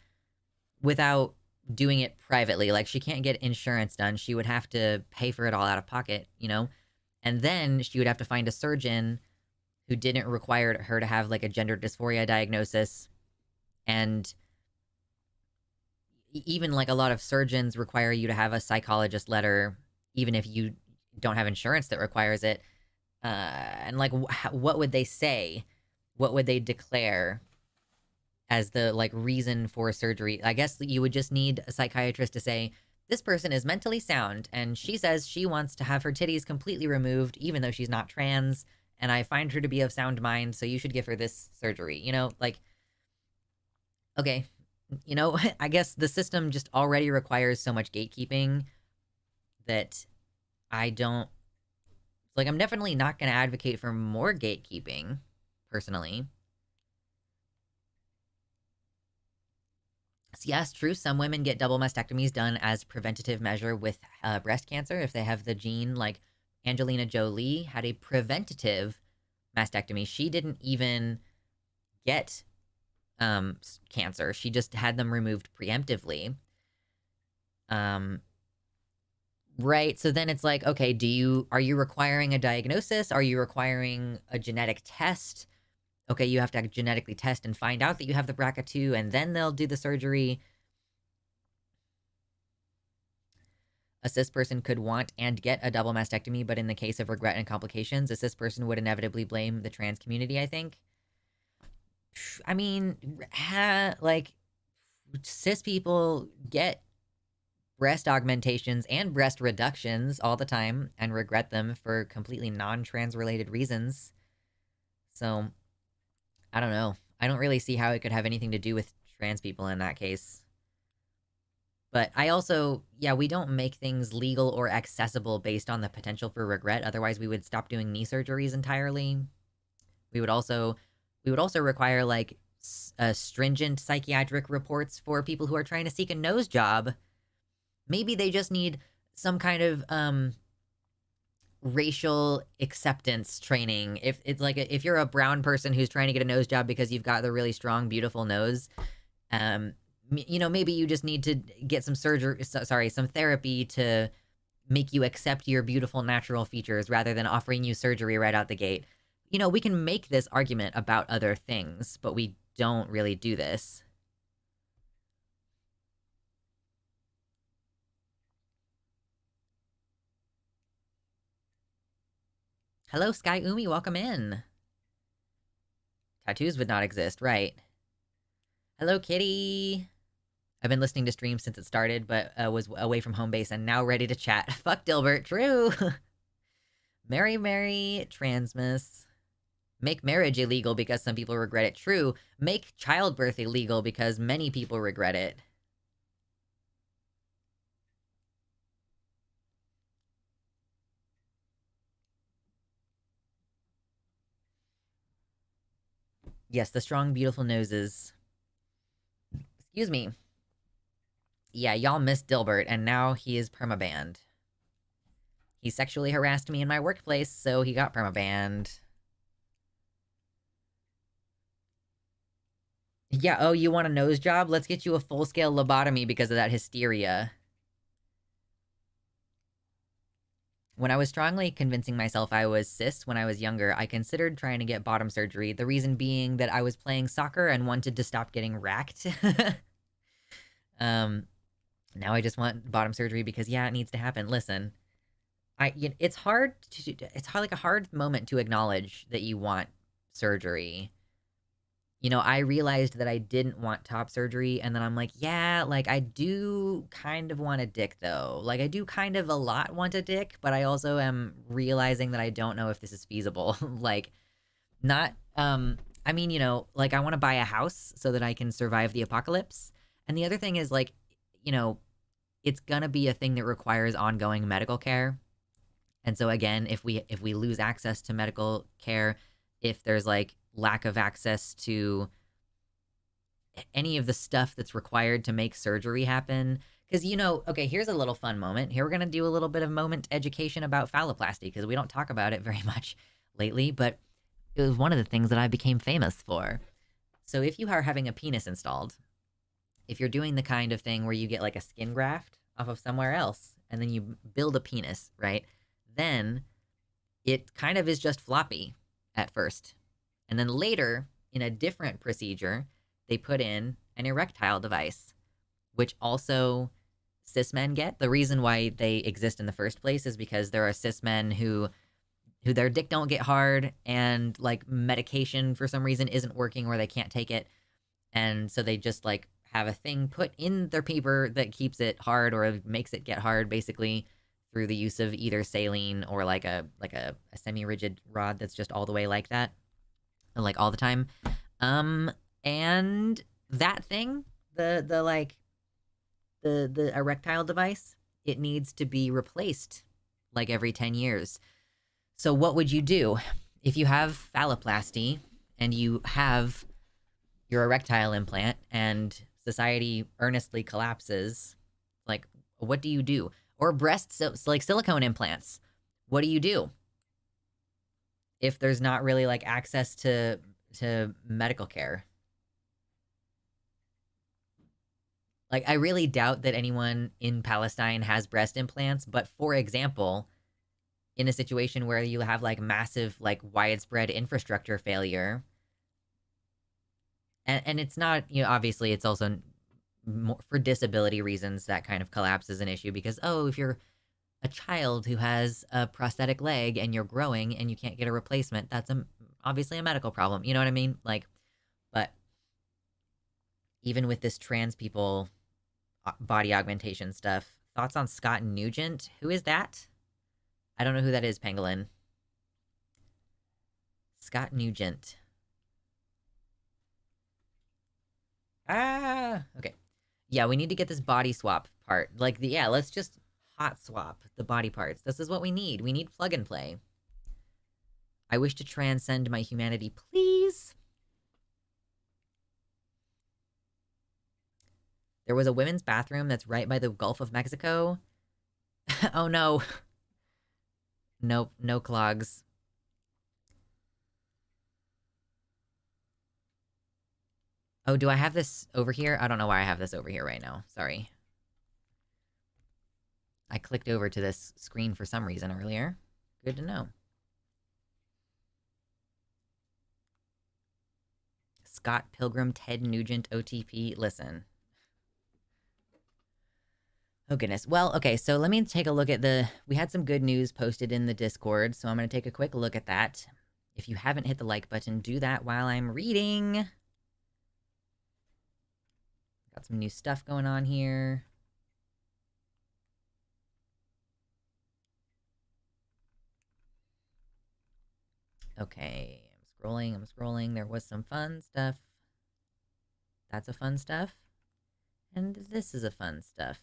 without doing it privately. Like she can't get insurance done. She would have to pay for it all out of pocket, you know? And then she would have to find a surgeon who didn't require her to have like a gender dysphoria diagnosis. And even like a lot of surgeons require you to have a psychologist letter, even if you don't have insurance that requires it. And like, what would they say? What would they declare as the like reason for surgery? I guess you would just need a psychiatrist to say, this person is mentally sound and she says she wants to have her titties completely removed, even though she's not trans. And I find her to be of sound mind, so you should give her this surgery. You know, like, okay, you know, I guess the system just already requires so much gatekeeping that I don't, like, I'm definitely not going to advocate for more gatekeeping, personally. So yes, true, some women get double mastectomies done as preventative measure with breast cancer if they have the gene. Like Angelina Jolie had a preventative mastectomy. She didn't even get cancer. She just had them removed preemptively. Right. So then it's like, okay, are you requiring a diagnosis? Are you requiring a genetic test? Okay, you have to genetically test and find out that you have the BRCA2, and then they'll do the surgery. A cis person could want and get a double mastectomy, but in the case of regret and complications, a cis person would inevitably blame the trans community, I think. I mean, like, cis people get breast augmentations and breast reductions all the time and regret them for completely non-trans related reasons. So, I don't know. I don't really see how it could have anything to do with trans people in that case. But I also, yeah, we don't make things legal or accessible based on the potential for regret. Otherwise, we would stop doing knee surgeries entirely. We would also require like stringent psychiatric reports for people who are trying to seek a nose job. Maybe they just need some kind of racial acceptance training. If it's like if you're a brown person who's trying to get a nose job because you've got the really strong, beautiful nose, you know, maybe you just need to get some some therapy to make you accept your beautiful natural features rather than offering you surgery right out the gate. You know, we can make this argument about other things, but we don't really do this. Hello, Sky Umi, welcome in. Tattoos would not exist, right? Hello, Kitty. I've been listening to streams since it started, but was away from home base and now ready to chat. Fuck Dilbert, true. Mary, Transmas. Make marriage illegal because some people regret it, true. Make childbirth illegal because many people regret it. Yes, the strong, beautiful noses. Excuse me. Yeah, y'all missed Dilbert, and now he is permabanned. He sexually harassed me in my workplace, so he got permabanned. Yeah, oh, you want a nose job? Let's get you a full-scale lobotomy because of that hysteria. When I was strongly convincing myself I was cis when I was younger, I considered trying to get bottom surgery, the reason being that I was playing soccer and wanted to stop getting racked. um, now I just want bottom surgery because, yeah, it needs to happen. Listen, it's hard like a hard moment to acknowledge that you want surgery. I realized that I didn't want top surgery, and then I'm like, yeah, like, I do kind of want a dick, though. Like, I do kind of a lot want a dick, but I also am realizing that I don't know if this is feasible. Like, not, I mean, like, I want to buy a house so that I can survive the apocalypse. And the other thing is, like, you know, it's gonna be a thing that requires ongoing medical care. And so again, if we lose access to medical care, if there's like lack of access to any of the stuff that's required to make surgery happen, because okay, here's a little fun moment. Here we're gonna do a little bit of moment education about phalloplasty because we don't talk about it very much lately, but it was one of the things that I became famous for. So if you are having a penis installed, if you're doing the kind of thing where you get like a skin graft off of somewhere else and then you build a penis, right? Then it kind of is just floppy at first. And then later, in a different procedure, they put in an erectile device, which also cis men get. The reason why they exist in the first place is because there are cis men who their dick don't get hard and like medication for some reason isn't working or they can't take it. And so they just like have a thing put in their paper that keeps it hard or makes it get hard basically through the use of either saline or like a semi-rigid rod that's just all the way like that, like all the time. And that thing, the erectile device, it needs to be replaced like every 10 years. So what would you do if you have phalloplasty and you have your erectile implant and society earnestly collapses? Like, what do you do? Or breasts, like silicone implants. What do you do if there's not really like access to medical care? Like, I really doubt that anyone in Palestine has breast implants, but for example, in a situation where you have like massive, like widespread infrastructure failure, and it's not, obviously it's also more for disability reasons that kind of collapse is an issue because, oh, if you're a child who has a prosthetic leg and you're growing and you can't get a replacement, that's obviously a medical problem. You know what I mean? Like, but even with this trans people body augmentation stuff, thoughts on Scott Nugent? Who is that? I don't know who that is, Pangolin. Scott Nugent. Okay. Yeah, we need to get this body swap part. Like, yeah, let's just hot swap the body parts. This is what we need. We need plug and play. I wish to transcend my humanity, please. There was a women's bathroom that's right by the Gulf of Mexico. Oh no. Nope, no clogs. Oh, do I have this over here? I don't know why I have this over here right now. Sorry. I clicked over to this screen for some reason earlier. Good to know. Scott Pilgrim, Ted Nugent, OTP. Listen. Oh, goodness. Well, okay, so let me take a look at we had some good news posted in the Discord, so I'm going to take a quick look at that. If you haven't hit the like button, do that while I'm reading. Got some new stuff going on here. Okay, I'm scrolling. There was some fun stuff. That's a fun stuff. And this is a fun stuff.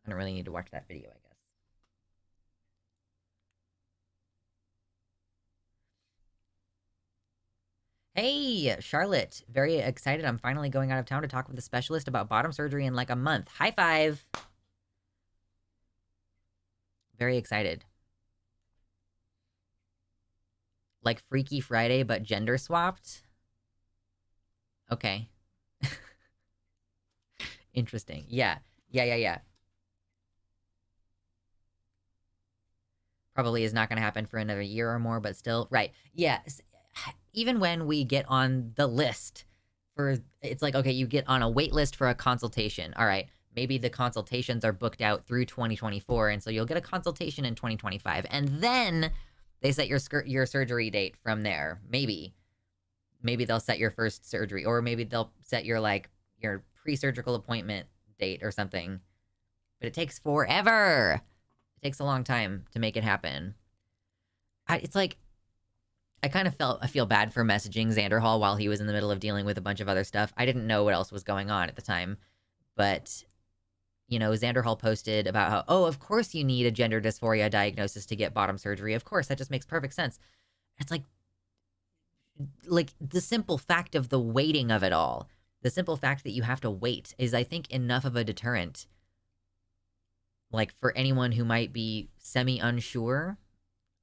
I don't really need to watch that video, I guess. Hey, Charlotte. Very excited. I'm finally going out of town to talk with a specialist about bottom surgery in like a month. High five. Very excited. Like Freaky Friday, but gender swapped. Okay. Interesting. Yeah. Yeah. Probably is not going to happen for another year or more, but still. Right. Yeah. Even when we get on the list for, it's like, okay, you get on a wait list for a consultation. All right. Maybe the consultations are booked out through 2024. And so you'll get a consultation in 2025. And then they set your surgery date from there. Maybe they'll set your first surgery, or maybe they'll set your pre-surgical appointment date or something. But it takes forever. It takes a long time to make it happen. It's like, I feel bad for messaging Xander Hall while he was in the middle of dealing with a bunch of other stuff. I didn't know what else was going on at the time, but Xander Hall posted about how, oh, of course you need a gender dysphoria diagnosis to get bottom surgery. Of course, that just makes perfect sense. It's like the simple fact of the waiting of it all, the simple fact that you have to wait is, I think, enough of a deterrent. Like, for anyone who might be semi-unsure,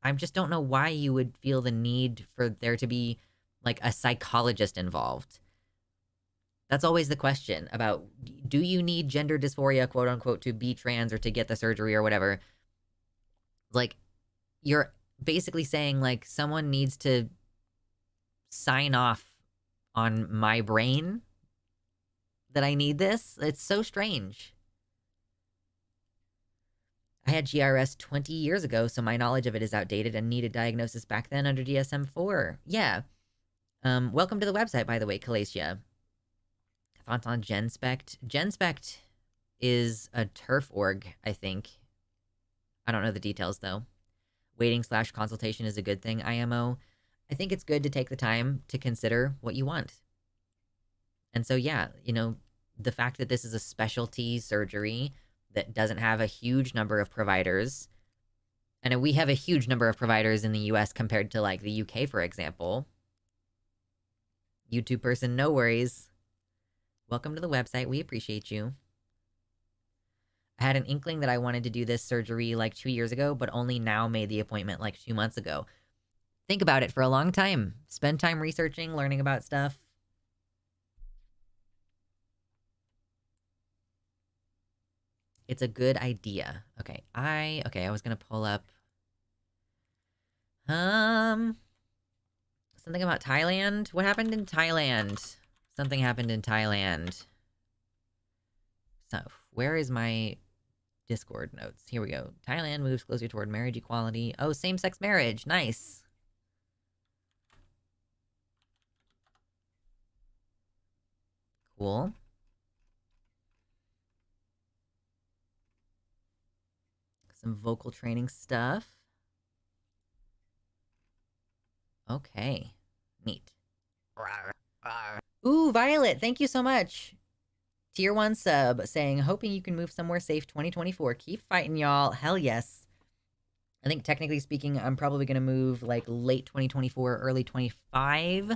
I just don't know why you would feel the need for there to be, like, a psychologist involved. That's always the question about, do you need gender dysphoria, quote unquote, to be trans or to get the surgery or whatever? Like, you're basically saying, like, someone needs to sign off on my brain that I need this. It's so strange. I had GRS 20 years ago, so my knowledge of it is outdated and needed diagnosis back then under DSM-4. Yeah. Welcome to the website, by the way, Calacia. Thoughts on GenSpect? GenSpect is a turf org, I think. I don't know the details, though. Waiting/consultation is a good thing, IMO. I think it's good to take the time to consider what you want. And so, yeah, the fact that this is a specialty surgery that doesn't have a huge number of providers, and we have a huge number of providers in the US compared to, like, the UK, for example. YouTube person, no worries. Welcome to the website. We appreciate you. I had an inkling that I wanted to do this surgery like 2 years ago, but only now made the appointment like 2 months ago. Think about it for a long time. Spend time researching, learning about stuff. It's a good idea. Okay, I was gonna pull up something about Thailand. What happened in Thailand? Something happened in Thailand. So, where is my Discord notes? Here we go. Thailand moves closer toward marriage equality. Oh, same-sex marriage. Nice. Cool. Some vocal training stuff. Okay. Neat. Ooh, Violet, thank you so much. Tier 1 sub saying, hoping you can move somewhere safe 2024. Keep fighting, y'all. Hell yes. I think technically speaking, I'm probably going to move like late 2024, early 25.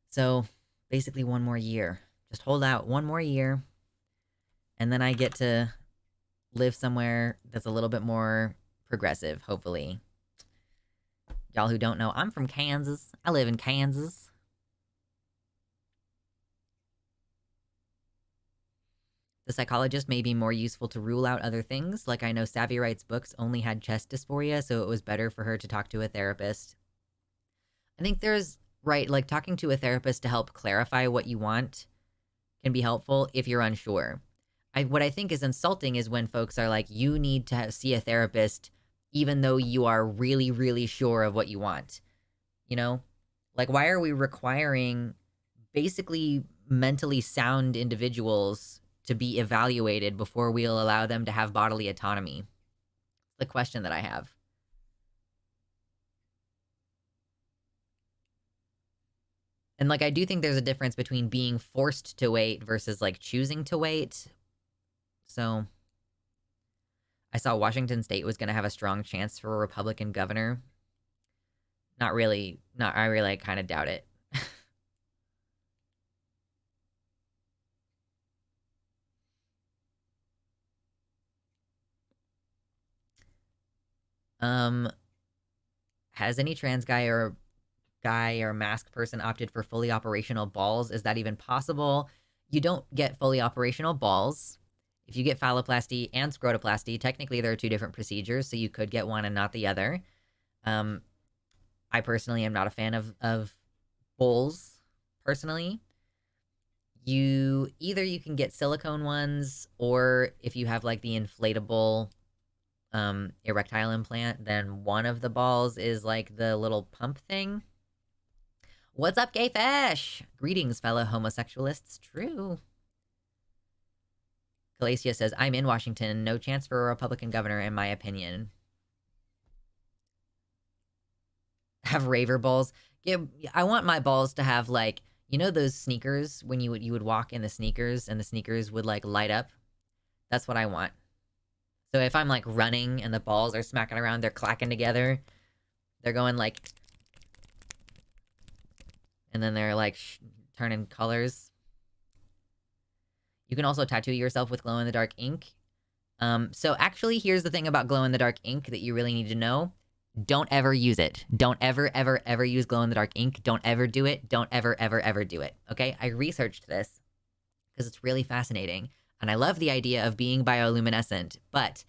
So basically 1 more year. Just hold out 1 more year. And then I get to live somewhere that's a little bit more progressive, hopefully. Y'all who don't know, I'm from Kansas. I live in Kansas. The psychologist may be more useful to rule out other things. Like, I know Savvy Wright's books only had chest dysphoria, so it was better for her to talk to a therapist. I think there's, right, like, talking to a therapist to help clarify what you want can be helpful if you're unsure. What I think is insulting is when folks are like, you need to see a therapist even though you are really, really sure of what you want. Like, why are we requiring basically mentally sound individuals to be evaluated before we'll allow them to have bodily autonomy? The question that I have. And, like, I do think there's a difference between being forced to wait versus, like, choosing to wait. So, I saw Washington State was going to have a strong chance for a Republican governor. I really kind of doubt it. Has any trans guy or guy or masked person opted for fully operational balls. Is that even possible? You don't get fully operational balls. If you get phalloplasty and scrotoplasty, technically there are two different procedures, so you could get one and not the other. I personally am not a fan of bowls, personally. You can get silicone ones, or if you have like the inflatable erectile implant, then one of the balls is like the little pump thing. What's up, gay fish? Greetings, fellow homosexualists. True. Calacia says, I'm in Washington. No chance for a Republican governor, in my opinion. Have raver balls. Yeah, I want my balls to have, like, you know those sneakers when you would walk in the sneakers and the sneakers would like light up? That's what I want. So if I'm like running and the balls are smacking around, they're clacking together. They're going like, and then they're like turning colors. You can also tattoo yourself with glow-in-the-dark ink. So actually, here's the thing about glow-in-the-dark ink that you really need to know. Don't ever use it. Don't ever, ever, ever use glow-in-the-dark ink. Don't ever do it. Don't ever, ever, ever do it. Okay? I researched this because it's really fascinating. And I love the idea of being bioluminescent. But,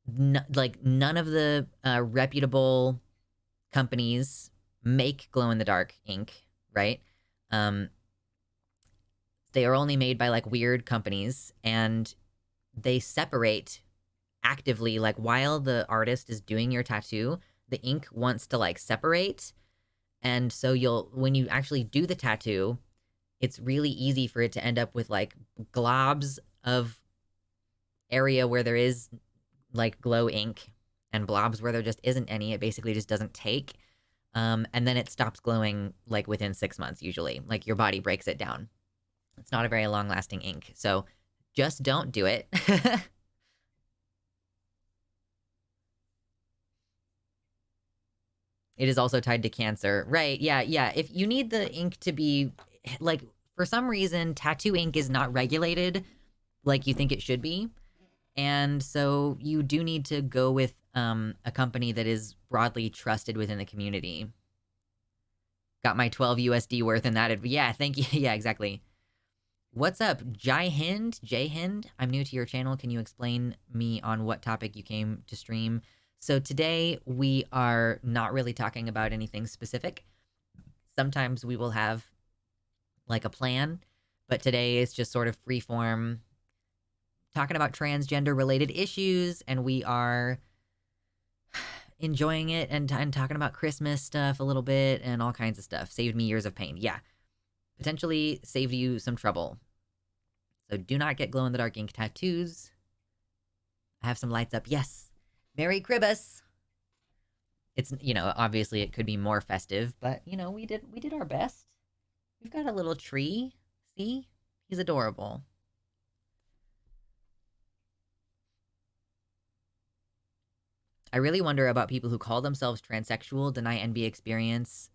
none of the reputable companies make glow-in-the-dark ink, right? They are only made by, like, weird companies. And they separate actively, like, while the artist is doing your tattoo, the ink wants to like separate, and so when you actually do the tattoo, it's really easy for it to end up with like globs of area where there is like glow ink and blobs where there just isn't any. It basically just doesn't take, and then it stops glowing like within 6 months usually. Like your body breaks it down. It's not a very long lasting ink, so just don't do it. It is also tied to cancer. Right, yeah. If you need the ink to be, like, for some reason, tattoo ink is not regulated like you think it should be. And so you do need to go with a company that is broadly trusted within the community. Got my 12 USD worth in that. Yeah, thank you. Yeah, exactly. What's up, Jai Hind? I'm new to your channel. Can you explain me on what topic you came to stream? So today we are not really talking about anything specific. Sometimes we will have like a plan, but today is just sort of free form talking about transgender related issues, and we are enjoying it and talking about Christmas stuff a little bit and all kinds of stuff. Saved me years of pain. Yeah. Potentially saved you some trouble. So do not get glow-in-the-dark ink tattoos. I have some lights up. Yes. Merry Christmas. It's, obviously it could be more festive, but, we did our best. We've got a little tree. See? He's adorable. I really wonder about people who call themselves transsexual, deny NB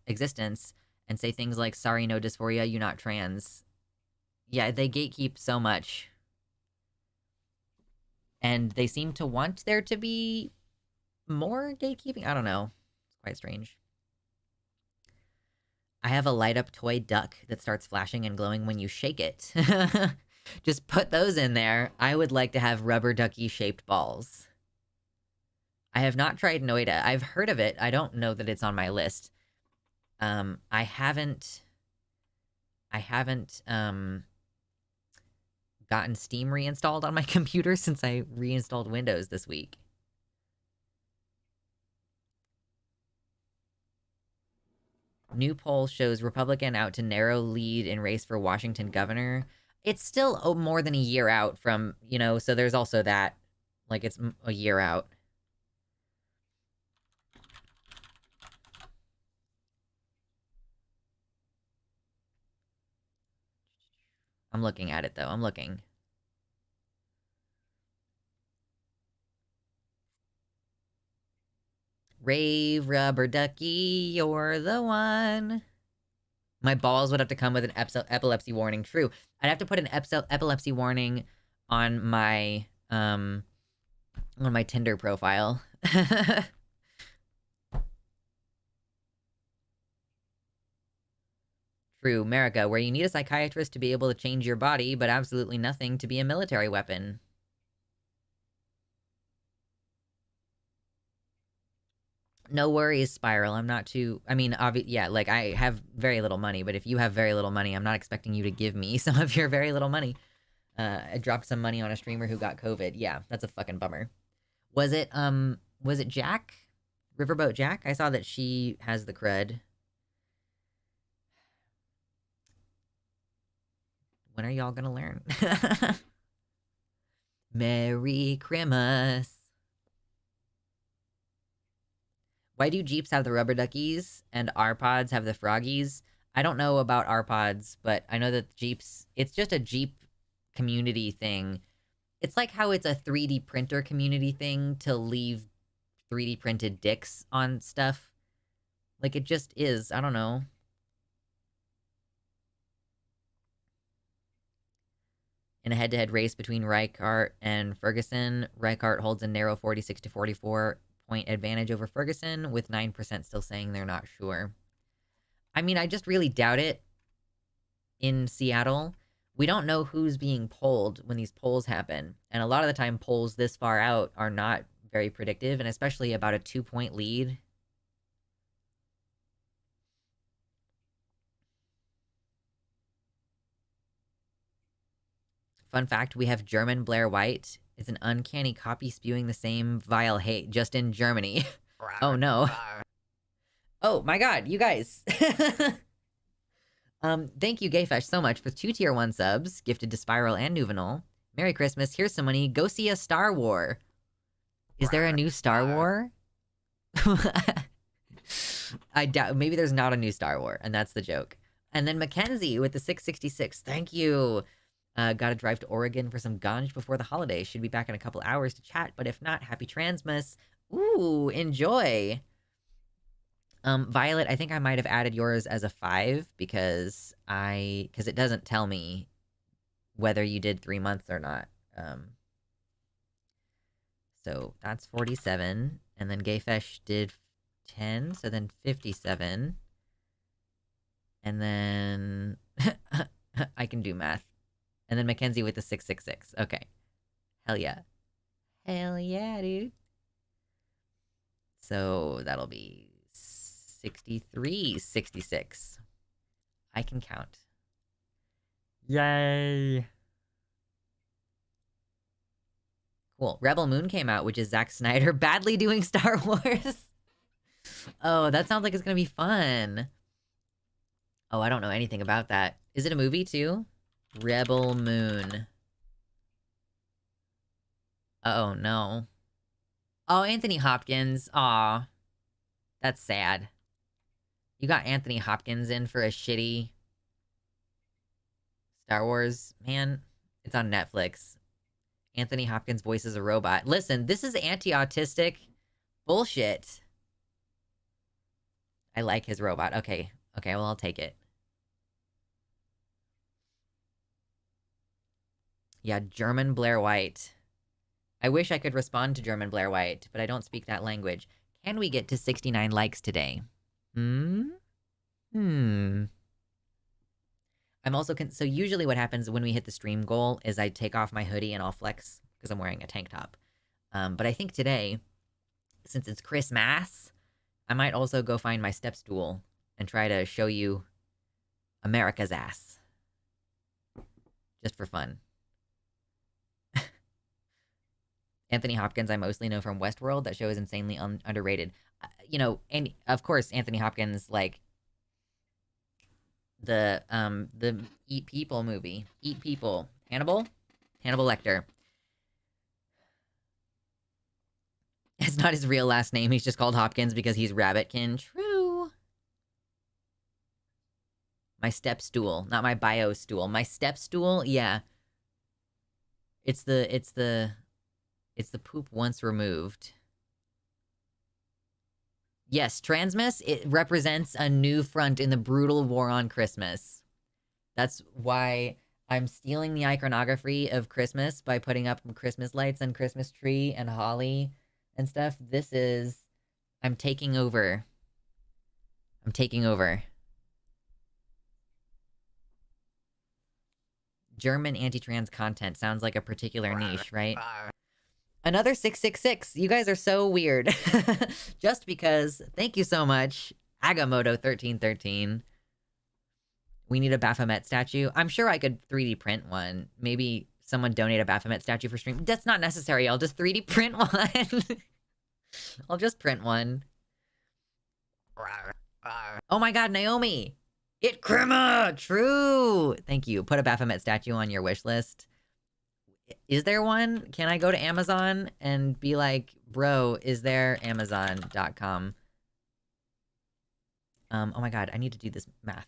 existence, and say things like, sorry, no dysphoria, you're not trans. Yeah, they gatekeep so much. And they seem to want there to be more gatekeeping. I don't know. It's quite strange. I have a light-up toy duck that starts flashing and glowing when you shake it. Just put those in there. I would like to have rubber ducky-shaped balls. I have not tried Noida. I've heard of it. I don't know that it's on my list. I haven't gotten Steam reinstalled on my computer since I reinstalled Windows this week. New poll shows Republican out to narrow lead in race for Washington governor. It's still more than a year out from, so there's also that. Like, it's a year out. I'm looking at it, though. I'm looking. Rave, rubber ducky, you're the one. My balls would have to come with an epilepsy warning. True. I'd have to put an epilepsy warning on my Tinder profile. True, America, where you need a psychiatrist to be able to change your body, but absolutely nothing to be a military weapon. No worries, Spiral. I'm not too... I mean, yeah, like, I have very little money, but if you have very little money, I'm not expecting you to give me some of your very little money. I dropped some money on a streamer who got COVID. Yeah, that's a fucking bummer. Was it Jack? Riverboat Jack? I saw that she has the crud. When are y'all gonna learn? Merry Christmas. Why do Jeeps have the rubber duckies and our pods have the froggies? I don't know about our pods, but I know that Jeeps... It's just a Jeep community thing. It's like how it's a 3D printer community thing to leave 3D printed dicks on stuff. Like, it just is. I don't know. In a head-to-head race between Rijkaard and Ferguson, Rijkaard holds a narrow 46 to 44 point advantage over Ferguson, with 9% still saying they're not sure. I mean, I just really doubt it. In Seattle, we don't know who's being polled when these polls happen. And a lot of the time, polls this far out are not very predictive, and especially about a 2-point lead. Fun fact, we have German Blair White. It's an uncanny copy spewing the same vile hate, just in Germany. Oh no. Oh my god, you guys. Thank you, Gayfesh, so much for 2 tier 1 subs, gifted to Spiral and Nuvenal. Merry Christmas, here's some money, go see a Star War. Is there a new Star War? I doubt, maybe there's not a new Star War, and that's the joke. And then Mackenzie with the 666, thank you. Gotta drive to Oregon for some ganj before the holiday. Should be back in a couple hours to chat, but if not, happy Transmas. Ooh, enjoy. Violet, I think I might have added yours as a 5 because it doesn't tell me whether you did 3 months or not. So that's 47, and then Gayfesh did 10, so then 57, and then I can do math. And then Mackenzie with the 666. Okay. Hell yeah. Hell yeah, dude. So that'll be 63, 66. I can count. Yay. Cool. Rebel Moon came out, which is Zack Snyder badly doing Star Wars. Oh, that sounds like it's gonna be fun. Oh, I don't know anything about that. Is it a movie too? Rebel Moon. Oh, no. Oh, Anthony Hopkins. Aw. That's sad. You got Anthony Hopkins in for a shitty Star Wars? Man, it's on Netflix. Anthony Hopkins voices a robot. Listen, this is anti-autistic bullshit. I like his robot. Okay. Okay, well, I'll take it. Yeah, German Blair White. I wish I could respond to German Blair White, but I don't speak that language. Can we get to 69 likes today? I'm also... So usually what happens when we hit the stream goal is I take off my hoodie and I'll flex because I'm wearing a tank top. But I think today, since it's Christmas, I might also go find my step stool and try to show you America's ass. Just for fun. Anthony Hopkins I mostly know from Westworld. That show is insanely underrated. You know, and of course Anthony Hopkins, like the Eat People movie. Eat People. Hannibal Lecter. It's not his real last name. He's just called Hopkins because he's Rabbitkin. True. My step stool, not my bio stool. My step stool, yeah. It's the poop once removed. Yes, Transmas, it represents a new front in the brutal war on Christmas. That's why I'm stealing the iconography of Christmas by putting up Christmas lights and Christmas tree and holly and stuff. This is... I'm taking over. I'm taking over. German anti-trans content sounds like a particular niche, right? Another 666. You guys are so weird. Just because. Thank you so much, Agamotto1313. We need a Baphomet statue. I'm sure I could 3D print one. Maybe someone donate a Baphomet statue for stream. That's not necessary. I'll just 3D print one. I'll just print one. Oh my god, Naomi! It Krima! True! Thank you. Put a Baphomet statue on your wish list. Is there one? Can I go to Amazon and be like, bro, is there Amazon.com? Oh my god, I need to do this math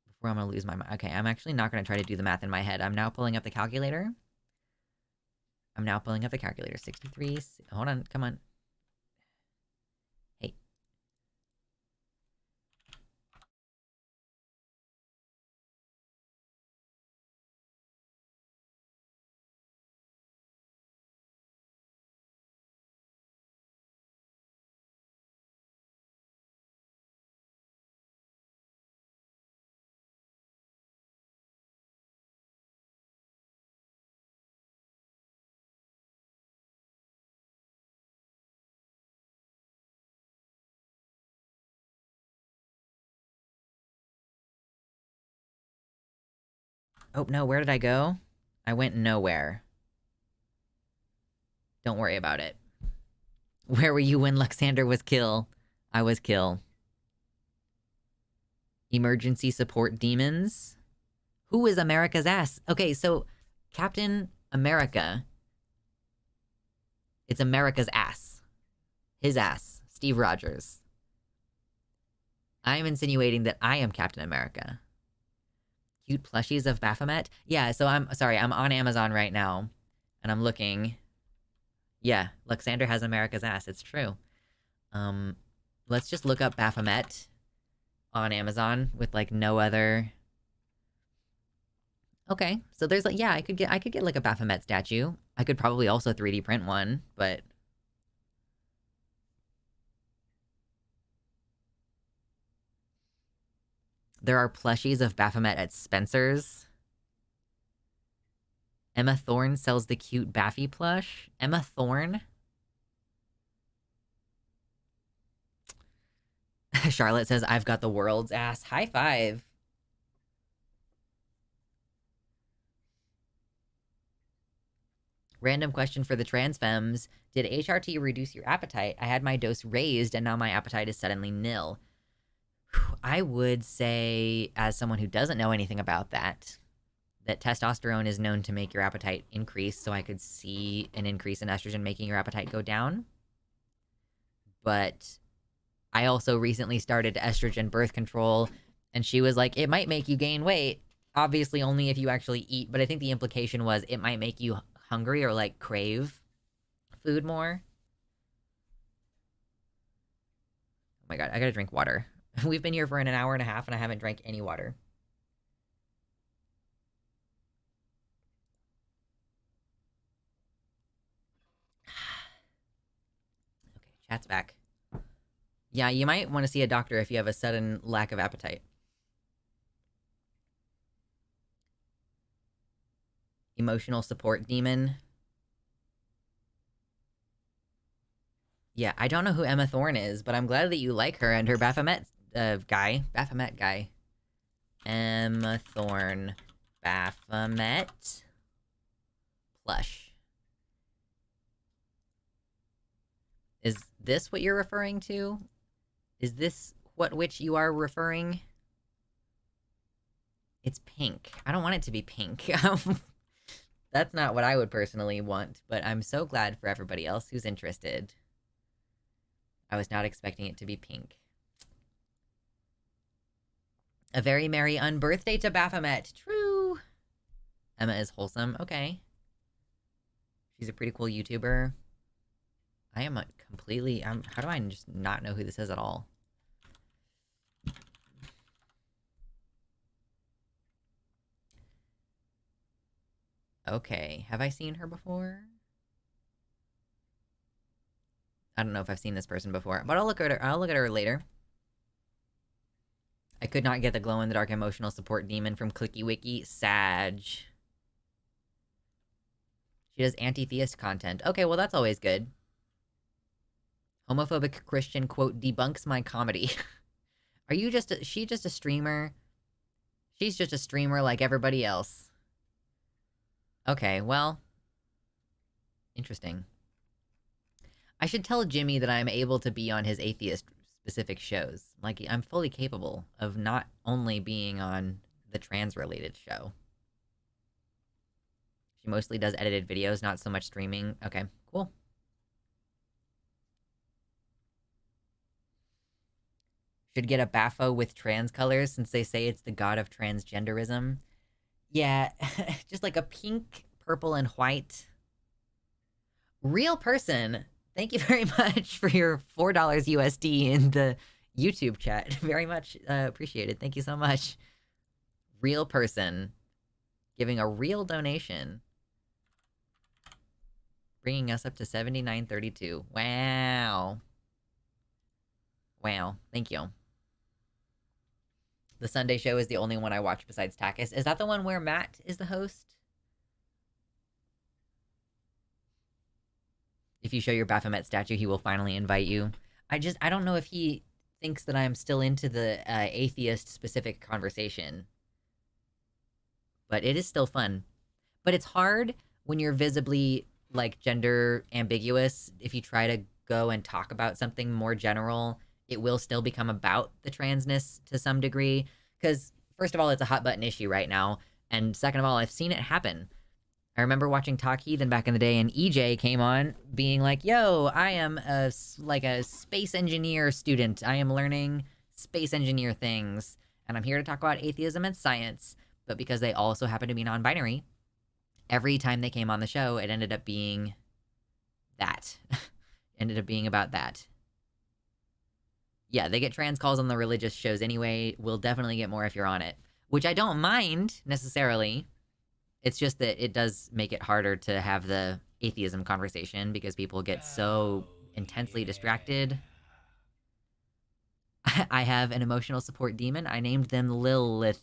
before I'm gonna lose my mind. Okay, I'm actually not gonna try to do the math in my head. I'm now pulling up the calculator. 63. Hold on, come on. Hey. Oh, no, where did I go? I went nowhere. Don't worry about it. Where were you when Luxander was kill? I was kill. Emergency support demons? Who is America's ass? Okay, so Captain America. It's America's ass. His ass. Steve Rogers. I am insinuating that I am Captain America. Cute plushies of Baphomet? Yeah, so I'm on Amazon right now. And I'm looking. Yeah, Luxander has America's ass. It's true. Let's just look up Baphomet on Amazon with like no other. Okay, so there's like, yeah, I could get like a Baphomet statue. I could probably also 3D print one, but there are plushies of Baphomet at Spencer's. Emma Thorne sells the cute Baffy plush. Emma Thorne? Charlotte says, I've got the world's ass. High five. Random question for the trans femmes. Did HRT reduce your appetite? I had my dose raised and now my appetite is suddenly nil. I would say, as someone who doesn't know anything about that testosterone is known to make your appetite increase, so I could see an increase in estrogen making your appetite go down. But I also recently started estrogen birth control, and she was like, it might make you gain weight. Obviously only if you actually eat, but I think the implication was it might make you hungry or like crave food more. Oh my god, I gotta drink water. We've been here for an hour and a half and I haven't drank any water. Okay, chat's back. Yeah, you might want to see a doctor if you have a sudden lack of appetite. Emotional support demon. Yeah, I don't know who Emma Thorne is, but I'm glad that you like her and her Baphomet guy. Baphomet guy. Emma Thorne. Baphomet. Plush. Is this what you're referring to? Is this which you are referring? It's pink. I don't want it to be pink. That's not what I would personally want, but I'm so glad for everybody else who's interested. I was not expecting it to be pink. A very merry unbirthday to Baphomet. True. Emma is wholesome. Okay. She's a pretty cool YouTuber. I am completely... how do I just not know who this is at all? Okay. Have I seen her before? I don't know if I've seen this person before, but I'll look at her. I'll look at her later. I could not get the glow-in-the-dark emotional support demon from Clicky Wiki. Sag. She does anti-theist content. Okay, well, that's always good. Homophobic Christian, quote, debunks my comedy. Are you just she just a streamer? She's just a streamer like everybody else. Okay, well, interesting. I should tell Jimmy that I'm able to be on his atheist-specific shows. Like, I'm fully capable of not only being on the trans-related show. She mostly does edited videos, not so much streaming. Okay, cool. Should get a baffo with trans colors since they say it's the god of transgenderism. Yeah, just like a pink, purple, and white. Real person. Thank you very much for your $4 USD in the YouTube chat. Very much appreciated. Thank you so much. Real person. Giving a real donation. Bringing us up to $79.32. Wow. Wow. Thank you. The Sunday show is the only one I watch besides Takis. Is that the one where Matt is the host? If you show your Baphomet statue, he will finally invite you. I don't know if he thinks that I'm still into the atheist-specific conversation. But it is still fun. But it's hard when you're visibly, like, gender ambiguous. If you try to go and talk about something more general, it will still become about the transness to some degree. Because, first of all, it's a hot-button issue right now. And second of all, I've seen it happen. I remember watching Talk Heathen back in the day, and EJ came on being like, yo, I am a space engineer student. I am learning space engineer things, and I'm here to talk about atheism and science. But because they also happen to be non-binary, every time they came on the show, it ended up being that. Ended up being about that. Yeah, they get trans calls on the religious shows anyway. We'll definitely get more if you're on it. Which I don't mind, necessarily. It's just that it does make it harder to have the atheism conversation because people get so intensely distracted. I have an emotional support demon. I named them Lilith.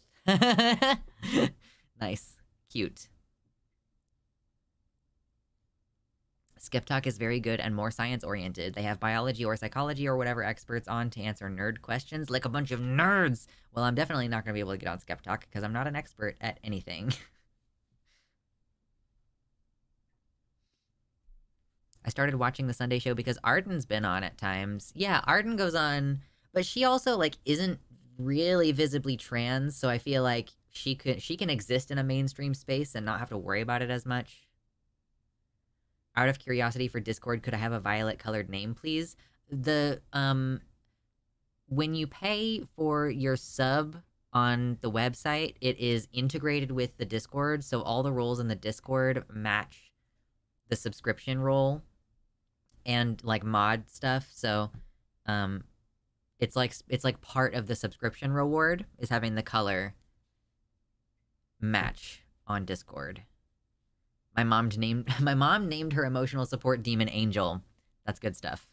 Nice. Cute. Skeptalk is very good and more science-oriented. They have biology or psychology or whatever experts on to answer nerd questions like a bunch of nerds. Well, I'm definitely not going to be able to get on Skeptalk because I'm not an expert at anything. I started watching the Sunday show because Arden's been on at times. Yeah, Arden goes on, but she also, like, isn't really visibly trans, so I feel like she can exist in a mainstream space and not have to worry about it as much. Out of curiosity for Discord, could I have a violet-colored name, please? The, when you pay for your sub on the website, it is integrated with the Discord, so all the roles in the Discord match the subscription role and, like, mod stuff, so, it's like part of the subscription reward is having the color match on Discord. My mom named her emotional support demon Angel. That's good stuff.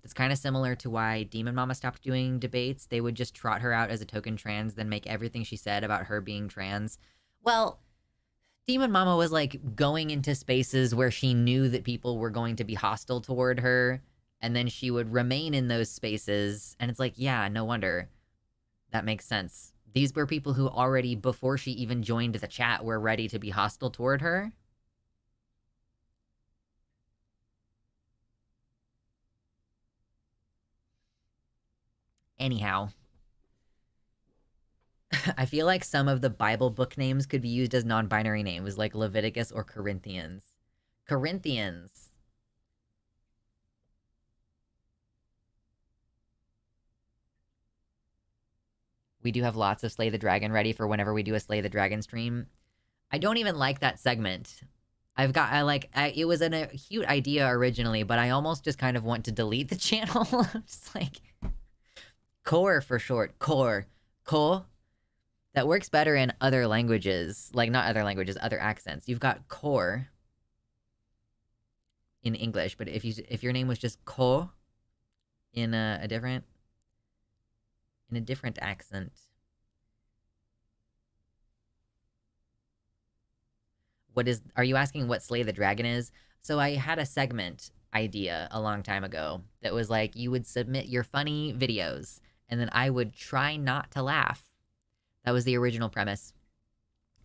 It's kind of similar to why Demon Mama stopped doing debates. They would just trot her out as a token trans, then make everything she said about her being trans. Well, Demon Mama was, like, going into spaces where she knew that people were going to be hostile toward her, and then she would remain in those spaces, and it's like, yeah, no wonder. That makes sense. These were people who already, before she even joined the chat, were ready to be hostile toward her. Anyhow. I feel like some of the Bible book names could be used as non-binary names, like Leviticus or Corinthians. Corinthians. We do have lots of Slay the Dragon ready for whenever we do a Slay the Dragon stream. I don't even like that segment. It was a cute idea originally, but I almost just kind of want to delete the channel. Just like, core for short, core. Ko. That works better in other languages. Like, not other languages, other accents. You've got core in English, but if your name was just Ko in a different accent, are you asking what Slay the Dragon is? So I had a segment idea a long time ago that was like, you would submit your funny videos and then I would try not to laugh. That was the original premise.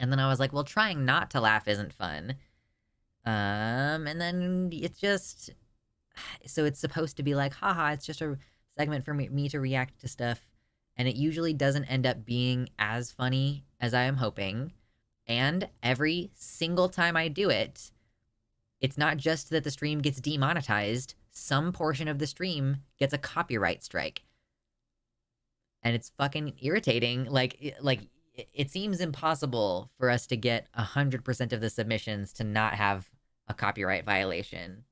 And then I was like, well, trying not to laugh isn't fun. And then it's just, so it's supposed to be like, haha, it's just a segment for me to react to stuff. And it usually doesn't end up being as funny as I am hoping. And every single time I do it, it's not just that the stream gets demonetized, some portion of the stream gets a copyright strike. And it's fucking irritating. Like it seems impossible for us to get 100% of the submissions to not have a copyright violation.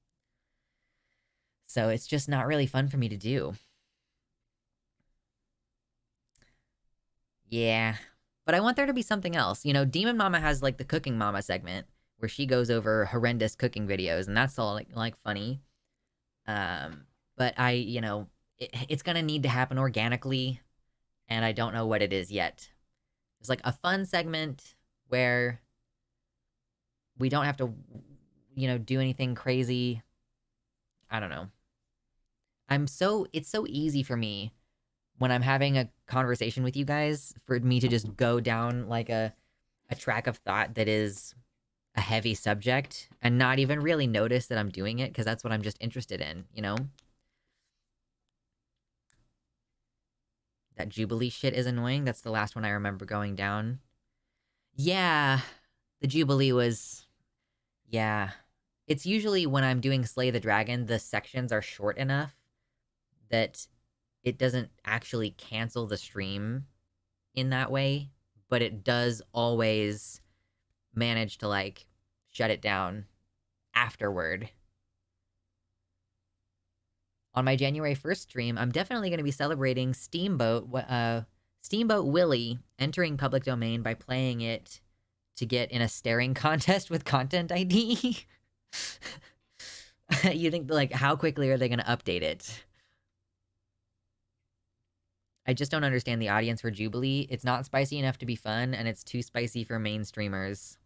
So it's just not really fun for me to do. Yeah. But I want there to be something else. You know, Demon Mama has like the Cooking Mama segment where she goes over horrendous cooking videos, and that's all like funny. But it's gonna need to happen organically, and I don't know what it is yet. It's like a fun segment where we don't have to, do anything crazy. I don't know. It's so easy for me when I'm having a conversation with you guys for me to just go down like a track of thought that is a heavy subject and not even really notice that I'm doing it because that's what I'm just interested in, That Jubilee shit is annoying. That's the last one I remember going down. Yeah, the Jubilee was... Yeah. It's usually when I'm doing Slay the Dragon, the sections are short enough that it doesn't actually cancel the stream in that way, but it does always manage to, like, shut it down afterward. On my January 1st stream, I'm definitely going to be celebrating Steamboat Willie entering public domain by playing it to get in a staring contest with Content ID. You think, like, how quickly are they going to update it? I just don't understand the audience for Jubilee. It's not spicy enough to be fun, and it's too spicy for mainstreamers.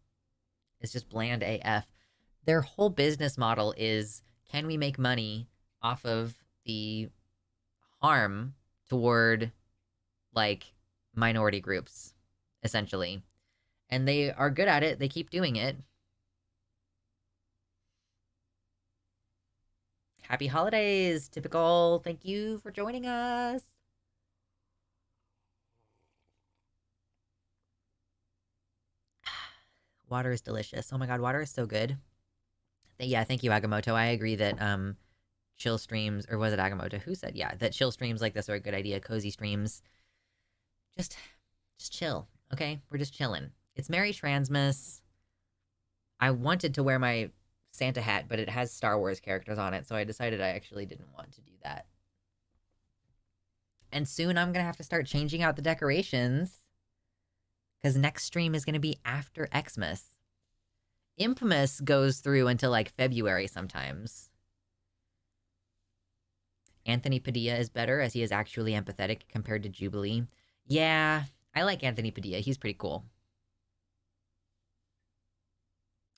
It's just bland AF. Their whole business model is, can we make money off of the harm toward, like, minority groups, essentially. And they are good at it. They keep doing it. Happy holidays, Typical. Thank you for joining us. Water is delicious. Oh my god, water is so good. Yeah, thank you, Agamotto. I agree that chill streams, or was it Agamotto who said, yeah, that chill streams like this are a good idea. Cozy streams. Just chill, okay? We're just chilling. It's Merry Transmas. I wanted to wear my Santa hat, but it has Star Wars characters on it, so I decided I actually didn't want to do that. And soon I'm gonna have to start changing out the decorations, because next stream is gonna be after Xmas. Infamous goes through until, like, February sometimes. Anthony Padilla is better, as he is actually empathetic compared to Jubilee. Yeah, I like Anthony Padilla. He's pretty cool.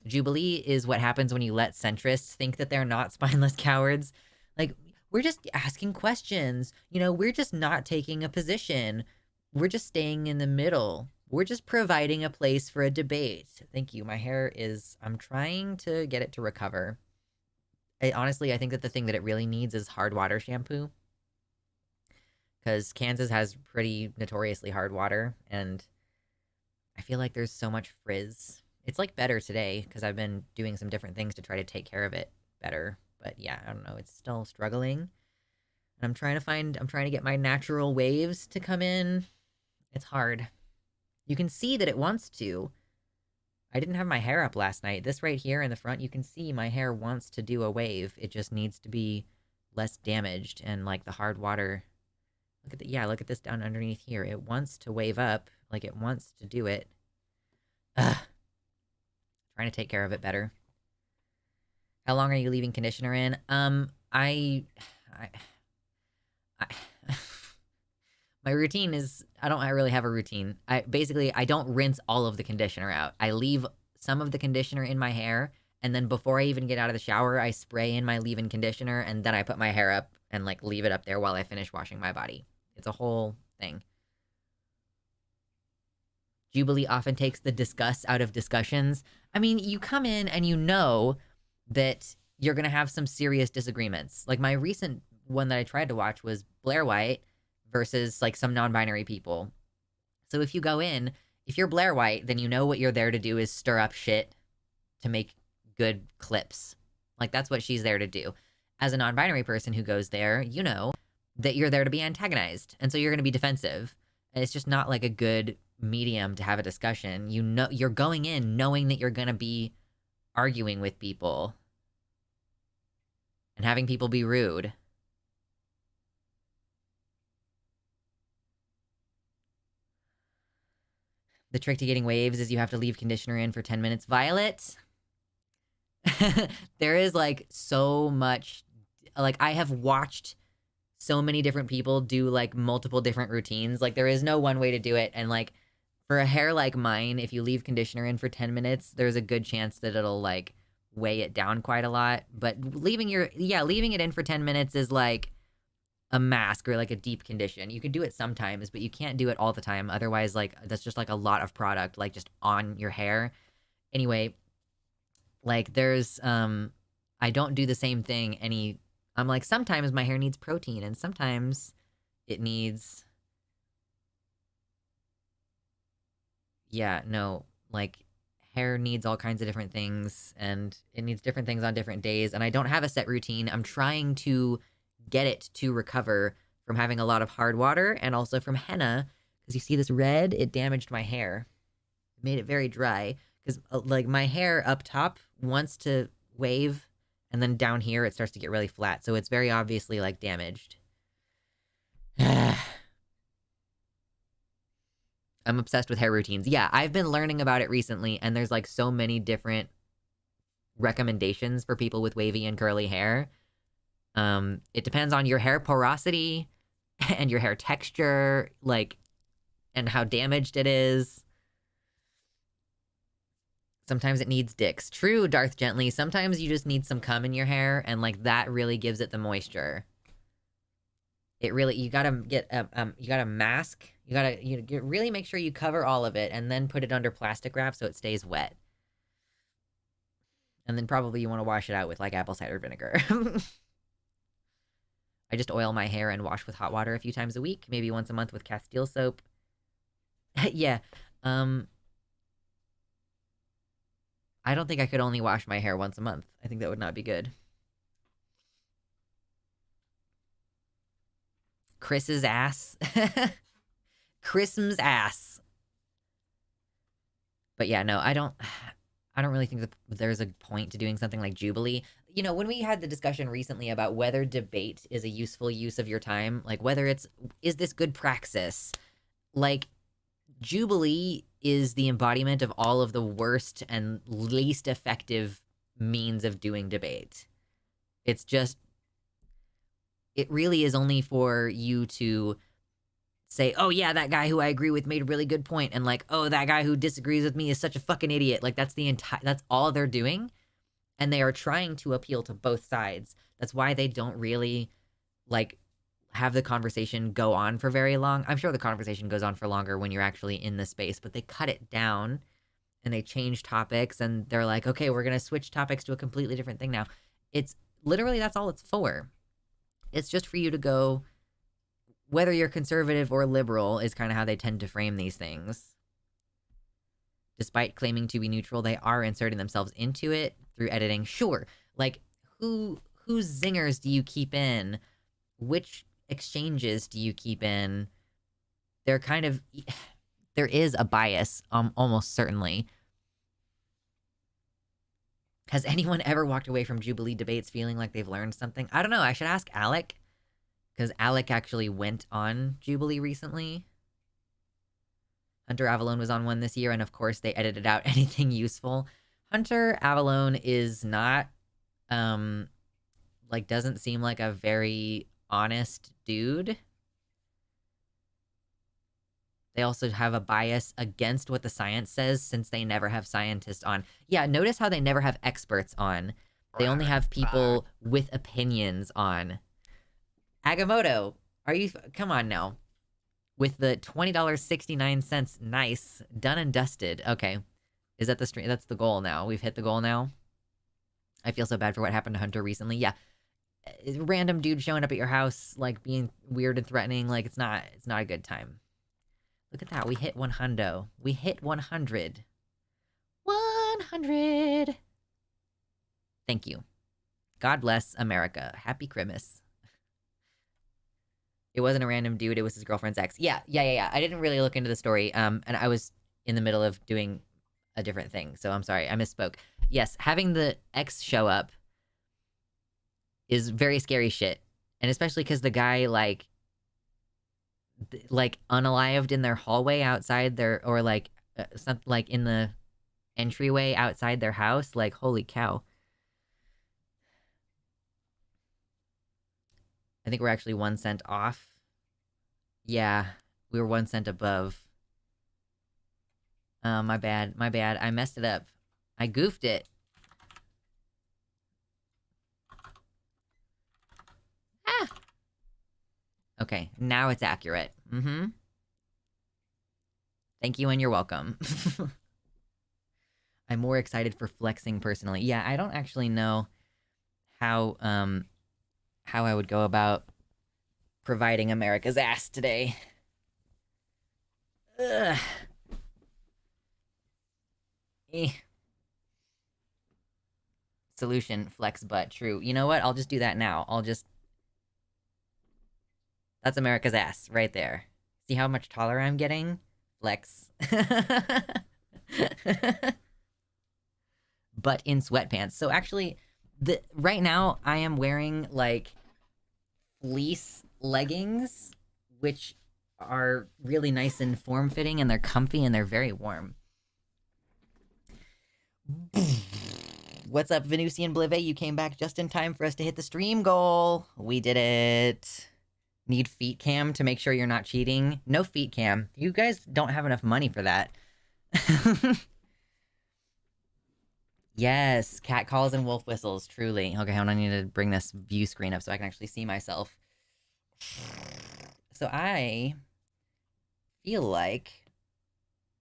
Jubilee is what happens when you let centrists think that they're not spineless cowards. Like, we're just asking questions. We're just not taking a position. We're just staying in the middle. We're just providing a place for a debate. Thank you. My hair is... I'm trying to get it to recover. Honestly, I think that the thing that it really needs is hard water shampoo. Because Kansas has pretty notoriously hard water, and I feel like there's so much frizz. It's, like, better today, because I've been doing some different things to try to take care of it better. But yeah, I don't know, it's still struggling. And I'm trying to get my natural waves to come in. It's hard. You can see that it wants to. I didn't have my hair up last night. This right here in the front, you can see my hair wants to do a wave. It just needs to be less damaged, and, like, the hard water... Look at this down underneath here. It wants to wave up. Like, it wants to do it. Ugh. Trying to take care of it better. How long are you leaving conditioner in? My routine is... I don't really have a routine. I don't rinse all of the conditioner out. I leave some of the conditioner in my hair, and then before I even get out of the shower, I spray in my leave-in conditioner, and then I put my hair up and like leave it up there while I finish washing my body. It's a whole thing. Jubilee often takes the discuss out of discussions. I mean, you come in and you know that you're going to have some serious disagreements. Like my recent one that I tried to watch was Blair White versus like some non-binary people. So if you go in, if you're Blair White, then you know what you're there to do is stir up shit to make good clips. Like that's what she's there to do. As a non-binary person who goes there, you know that you're there to be antagonized. And so you're going to be defensive. And it's just not like a good medium to have a discussion. You know, you're going in knowing that you're going to be arguing with people and having people be rude. The trick to getting waves is you have to leave conditioner in for 10 minutes. Violet, there is like so much, like I have watched so many different people do like multiple different routines. Like there is no one way to do it. And like for a hair like mine, if you leave conditioner in for 10 minutes, there's a good chance that it'll like weigh it down quite a lot. But leaving it in for 10 minutes is like a mask or like a deep condition. You can do it sometimes, but you can't do it all the time. Otherwise, like that's just like a lot of product like just on your hair. Anyway, like there's I don't do the same thing I'm like sometimes my hair needs protein and sometimes it needs like hair needs all kinds of different things and it needs different things on different days and I don't have a set routine. I'm trying to get it to recover from having a lot of hard water and also from henna because you see this red, it damaged my hair. It made it very dry because like my hair up top wants to wave and then down here it starts to get really flat. So it's very obviously like damaged. I'm obsessed with hair routines. Yeah, I've been learning about it recently, and there's like so many different recommendations for people with wavy and curly hair. It depends on your hair porosity and your hair texture, like, and how damaged it is. Sometimes it needs dicks. True, Darth Gently. Sometimes you just need some cum in your hair, and like that really gives it the moisture. It really, you gotta get you gotta mask. You really make sure you cover all of it and then put it under plastic wrap so it stays wet. And then probably you want to wash it out with like apple cider vinegar. I just oil my hair and wash with hot water a few times a week, maybe once a month with Castile soap. Yeah. I don't think I could only wash my hair once a month. I think that would not be good. Chris's ass. Chrism's ass. But yeah, no, I don't really think that there's a point to doing something like Jubilee. You know, when we had the discussion recently about whether debate is a useful use of your time, like whether is this good praxis? Like, Jubilee is the embodiment of all of the worst and least effective means of doing debate. It's just, it really is only for you to say, oh yeah, that guy who I agree with made a really good point, and like, oh, that guy who disagrees with me is such a fucking idiot. Like that's all they're doing. And they are trying to appeal to both sides. That's why they don't really like have the conversation go on for very long. I'm sure the conversation goes on for longer when you're actually in the space, but they cut it down and they change topics and they're like, okay, we're going to switch topics to a completely different thing now. It's literally, that's all it's for. It's just for you to go, whether you're conservative or liberal is kind of how they tend to frame these things. Despite claiming to be neutral, they are inserting themselves into it through editing. Sure, like whose zingers do you keep in? Which exchanges do you keep in? There is a bias, almost certainly. Has anyone ever walked away from Jubilee debates feeling like they've learned something? I don't know. I should ask Alec, because Alec actually went on Jubilee recently. Hunter Avalone was on one this year, and of course they edited out anything useful. Hunter Avalone is not, like, doesn't seem like a very honest dude. They also have a bias against what the science says since they never have scientists on. Yeah, notice how they never have experts on. They only have people with opinions on. Agamotto, are you... Come on now. With the $20.69. Nice. Done and dusted. Okay. Is that the stream? That's the goal now. We've hit the goal now. I feel so bad for what happened to Hunter recently. Yeah. Random dude showing up at your house, like, being weird and threatening. Like, it's not a good time. Look at that. We hit 100. We hit 100. 100. Thank you. God bless America. Happy Christmas. It wasn't a random dude. It was his girlfriend's ex. Yeah. I didn't really look into the story. And I was in the middle of doing a different thing. So I'm sorry. I misspoke. Yes. Having the ex show up is very scary shit. And especially because the guy, like unalived in their hallway outside their, or like something like in the entryway outside their house. Like, holy cow. I think we're actually 1 cent off. Yeah, we were 1 cent above. My bad. I messed it up. I goofed it. Ah! Okay, now it's accurate. Mm-hmm. Thank you and you're welcome. I'm more excited for flexing personally. Yeah, I don't actually know how I would go about providing America's ass today. Ugh. Solution, flex butt, true. You know what? I'll just do that now. That's America's ass, right there. See how much taller I'm getting? Flex. Butt in sweatpants. So actually, right now, I am wearing, like, fleece leggings, which are really nice and form-fitting, and they're comfy, and they're very warm. What's up, Venusian Blive? You came back just in time for us to hit the stream goal. We did it. Need feet cam to make sure you're not cheating. No feet cam. You guys don't have enough money for that. Yes, cat calls and wolf whistles, truly. Okay, hold on, I need to bring this view screen up so I can actually see myself. So I feel like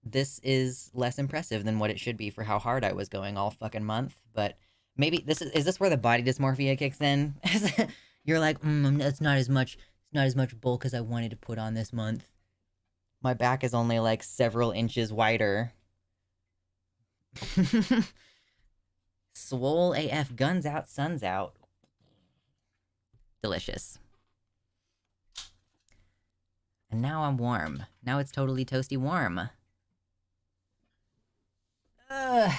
this is less impressive than what it should be for how hard I was going all fucking month, but maybe is this where the body dysmorphia kicks in? You're like, it's not as much bulk as I wanted to put on this month. My back is only like several inches wider. Swole AF, guns out, sun's out. Delicious. And now I'm warm. Now it's totally toasty warm. Ugh.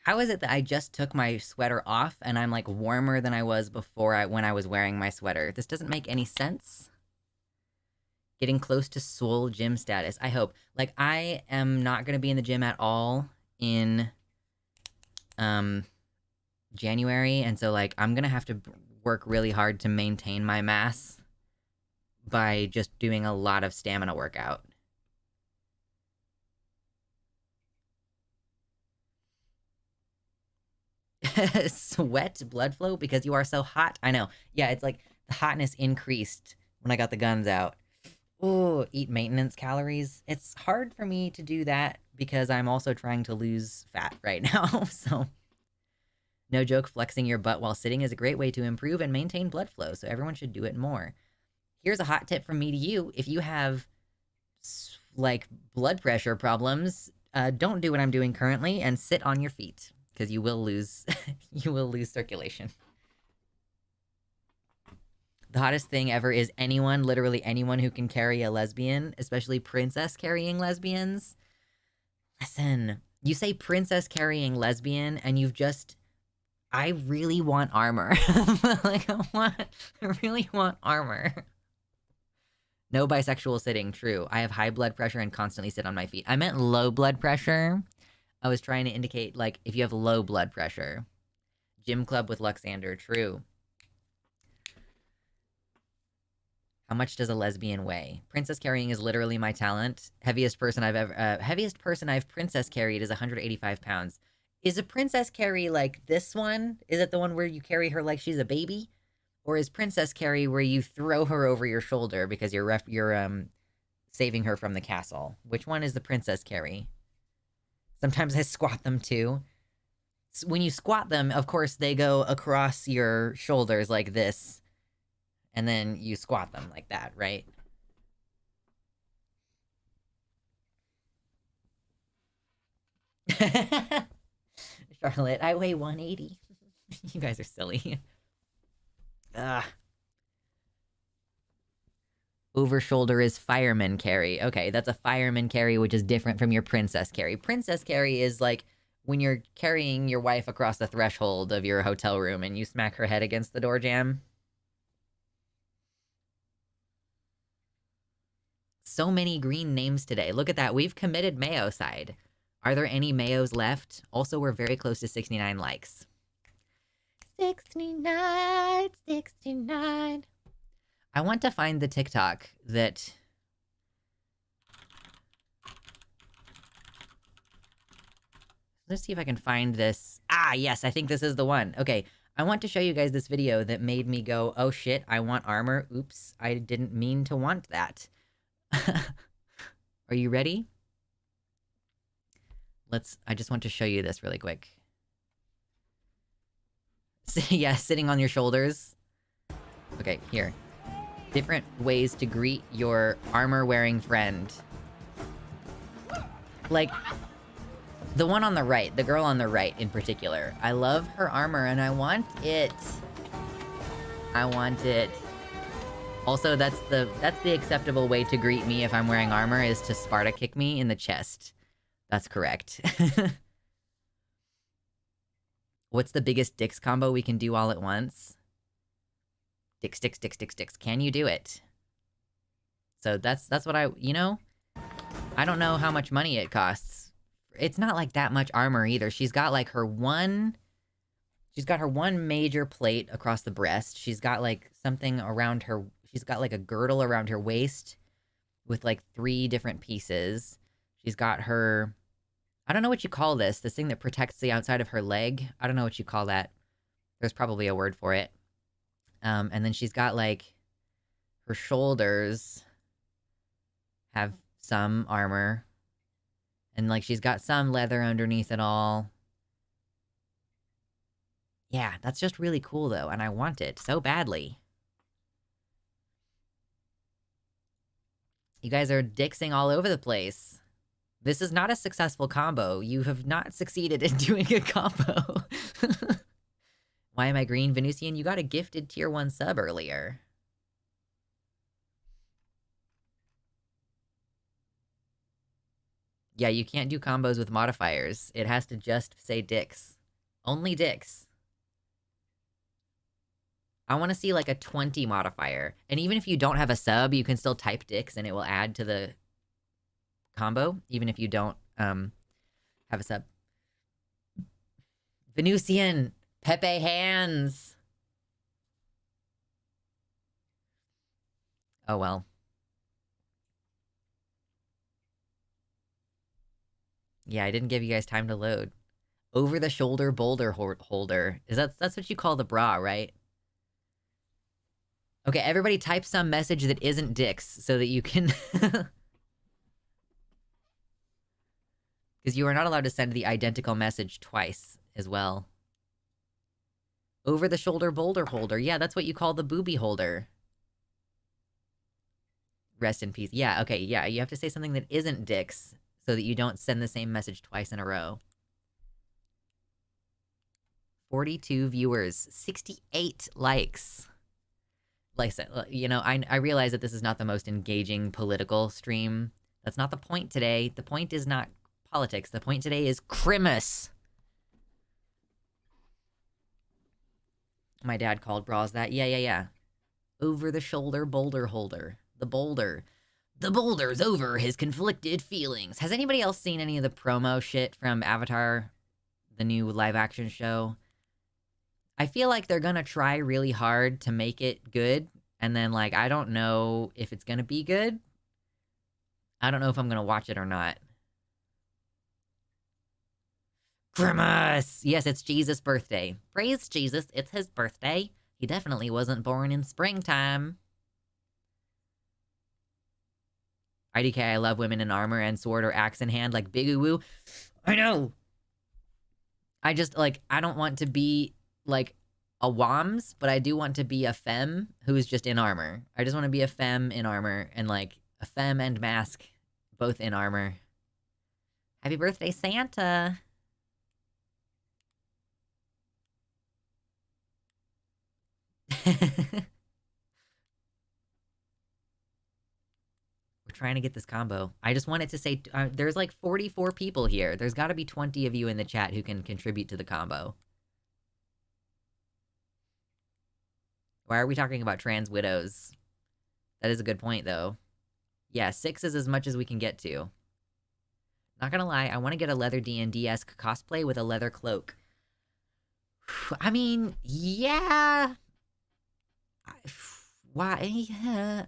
How is it that I just took my sweater off and I'm like warmer than I was before when I was wearing my sweater? This doesn't make any sense. Getting close to swole gym status. I hope. Like, I am not going to be in the gym at all in January, and so like I'm going to have to work really hard to maintain my mass by just doing a lot of stamina workout. Sweat, blood flow, because you are so hot. I know. Yeah, it's like the hotness increased when I got the guns out. Ooh, eat maintenance calories. It's hard for me to do that because I'm also trying to lose fat right now. So, no joke, flexing your butt while sitting is a great way to improve and maintain blood flow, so everyone should do it more. Here's a hot tip from me to you. If you have, like, blood pressure problems, don't do what I'm doing currently and sit on your feet, because you will lose, you will lose circulation. The hottest thing ever is anyone, literally anyone who can carry a lesbian, especially princess carrying lesbians. Listen, you say princess carrying lesbian and you've just... I really want armor. Like, I really want armor. No bisexual sitting, true. I have high blood pressure and constantly sit on my feet. I meant low blood pressure. I was trying to indicate, like, if you have low blood pressure. Gym club with Luxander, true. How much does a lesbian weigh? Princess carrying is literally my talent. Heaviest person I've princess carried is 185 pounds. Is a princess carry like this one? Is it the one where you carry her like she's a baby? Or is princess carry where you throw her over your shoulder because you're saving her from the castle? Which one is the princess carry? Sometimes I squat them too. When you squat them, of course, they go across your shoulders like this. And then you squat them like that, right? Charlotte, I weigh 180. You guys are silly. Ugh. Over shoulder is fireman carry. Okay, that's a fireman carry, which is different from your princess carry. Princess carry is like when you're carrying your wife across the threshold of your hotel room and you smack her head against the door jamb. So many green names today. Look at that. We've committed Mayo side. Are there any Mayos left? Also, we're very close to 69 likes. 69, 69. I want to find the TikTok that... Let's see if I can find this. Ah, yes, I think this is the one. Okay, I want to show you guys this video that made me go, oh shit, I want armor. Oops, I didn't mean to want that. Are you ready? I just want to show you this really quick. Yeah, sitting on your shoulders. Okay, here. Different ways to greet your armor-wearing friend. Like, the one on the right, the girl on the right in particular. I love her armor and I want it. I want it. Also, that's the acceptable way to greet me if I'm wearing armor, is to Sparta kick me in the chest. That's correct. What's the biggest dicks combo we can do all at once? Dicks, dicks, dicks, dicks, dicks. Can you do it? So that's what I don't know how much money it costs. It's not like that much armor either. She's got like her one major plate across the breast. She's got like something around her. She's got like a girdle around her waist with like 3 different pieces. She's got her, I don't know what you call this thing that protects the outside of her leg. I don't know what you call that. There's probably a word for it. And then she's got like, her shoulders have some armor. And like she's got some leather underneath it all. Yeah, that's just really cool though, and I want it so badly. You guys are dixing all over the place. This is not a successful combo. You have not succeeded in doing a combo. Why am I green? Venusian, you got a gifted tier 1 sub earlier. Yeah, you can't do combos with modifiers. It has to just say dicks. Only dicks. I want to see like a 20 modifier. And even if you don't have a sub, you can still type dicks and it will add to the combo, even if you don't have a sub. Venusian, Pepe hands. Oh well. Yeah, I didn't give you guys time to load. Over the shoulder boulder holder. That's what you call the bra, right? Okay, everybody type some message that isn't dicks so that you can... Because you are not allowed to send the identical message twice as well. Over the shoulder boulder holder. Yeah, that's what you call the booby holder. Rest in peace. Yeah, okay, yeah, you have to say something that isn't dicks so that you don't send the same message twice in a row. 42 viewers, 68 likes. Like I said, I realize that this is not the most engaging political stream. That's not the point today. The point is not politics. The point today is Christmas. My dad called bras that. Yeah. Over the shoulder boulder holder. The boulder. The boulder's over his conflicted feelings. Has anybody else seen any of the promo shit from Avatar, the new live action show? I feel like they're gonna try really hard to make it good, And then, like, I don't know if it's gonna be good. I don't know if I'm gonna watch it or not. Grimace! Yes, it's Jesus' birthday. Praise Jesus, it's his birthday. He definitely wasn't born in springtime. IDK, I love women in armor and sword or axe in hand, like Big Uwu. I know! I just, like, I don't want to be, like, a WOMS, but I do want to be a femme who's just in armor. I just want to be a femme in armor, and, like, a femme and mask, both in armor. Happy birthday, Santa! We're trying to get this combo. I just wanted to say, there's like 44 people here. There's got to be 20 of you in the chat who can contribute to the combo. Why are we talking about trans widows? That is a good point, though. Yeah, 6 is as much as we can get to. Not gonna lie, I want to get a leather D&D-esque cosplay with a leather cloak. I mean, yeah... Why?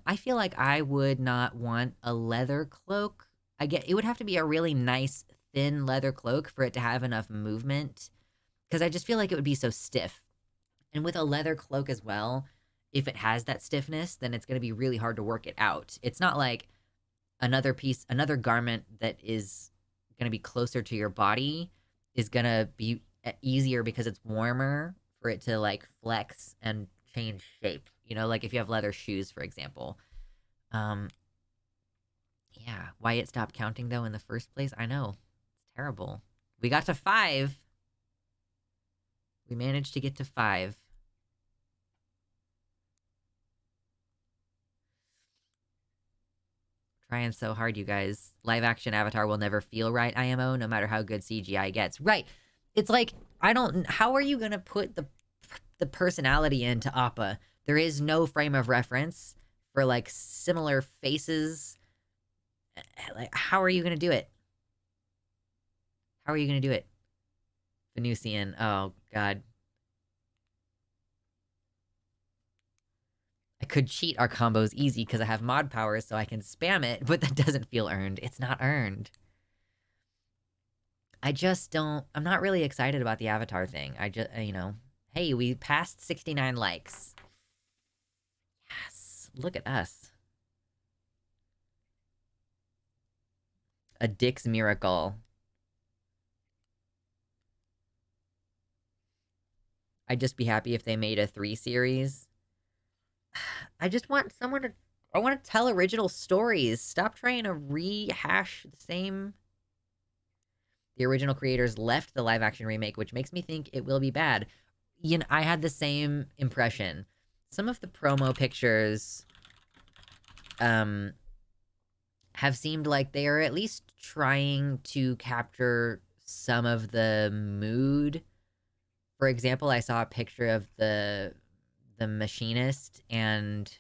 I feel like I would not want a leather cloak. It would have to be a really nice, thin leather cloak for it to have enough movement. Because I just feel like it would be so stiff. And with a leather cloak as well, if it has that stiffness, then it's going to be really hard to work it out. It's not like another garment that is going to be closer to your body is going to be easier because it's warmer for it to, like, flex and change shape. You know, like if you have leather shoes, for example. Yeah, why it stopped counting, though, in the first place? I know. It's terrible. We got to 5. We managed to get to 5. Trying so hard, you guys. Live action Avatar will never feel right, IMO, no matter how good CGI gets. Right. It's like, how are you gonna put the personality into Appa? There is no frame of reference for, like, similar faces. Like, how are you gonna do it? How are you gonna do it? Venusian. Oh, God. I could cheat our combos easy because I have mod powers so I can spam it, but that doesn't feel earned. It's not earned. I just don't... I'm not really excited about the Avatar thing. I just, you know... Hey, we passed 69 likes. Yes, look at us. A Dick's miracle. I'd just be happy if they made a 3 series. I just want someone to... I want to tell original stories. Stop trying to rehash the same... The original creators left the live-action remake, which makes me think it will be bad. You know, I had the same impression. Some of the promo pictures have seemed like they are at least trying to capture some of the mood. For example, I saw a picture of the machinist and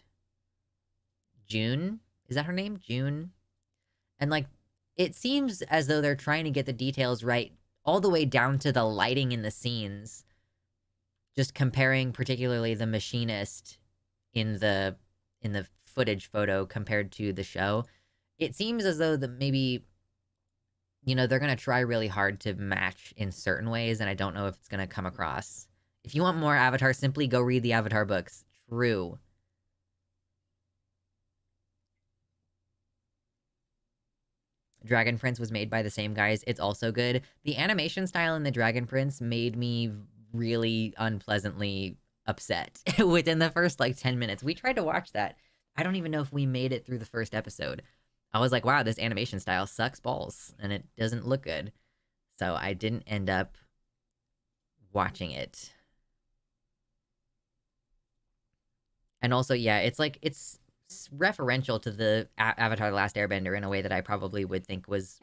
June. Is that her name? June? And, like, it seems as though they're trying to get the details right all the way down to the lighting in the scenes. Just comparing particularly the machinist in the footage photo compared to the show. It seems as though maybe, you know, they're going to try really hard to match in certain ways, and I don't know if it's going to come across. If you want more Avatar, simply go read the Avatar books. True. Dragon Prince was made by the same guys. It's also good. The animation style in the Dragon Prince made me really unpleasantly upset within the first, like, 10 minutes. We tried to watch that. I don't even know if we made it through the first episode. I was like, wow, this animation style sucks balls, and it doesn't look good. So I didn't end up watching it. And also, yeah, it's like, it's referential to the Avatar The Last Airbender in a way that I probably would think was,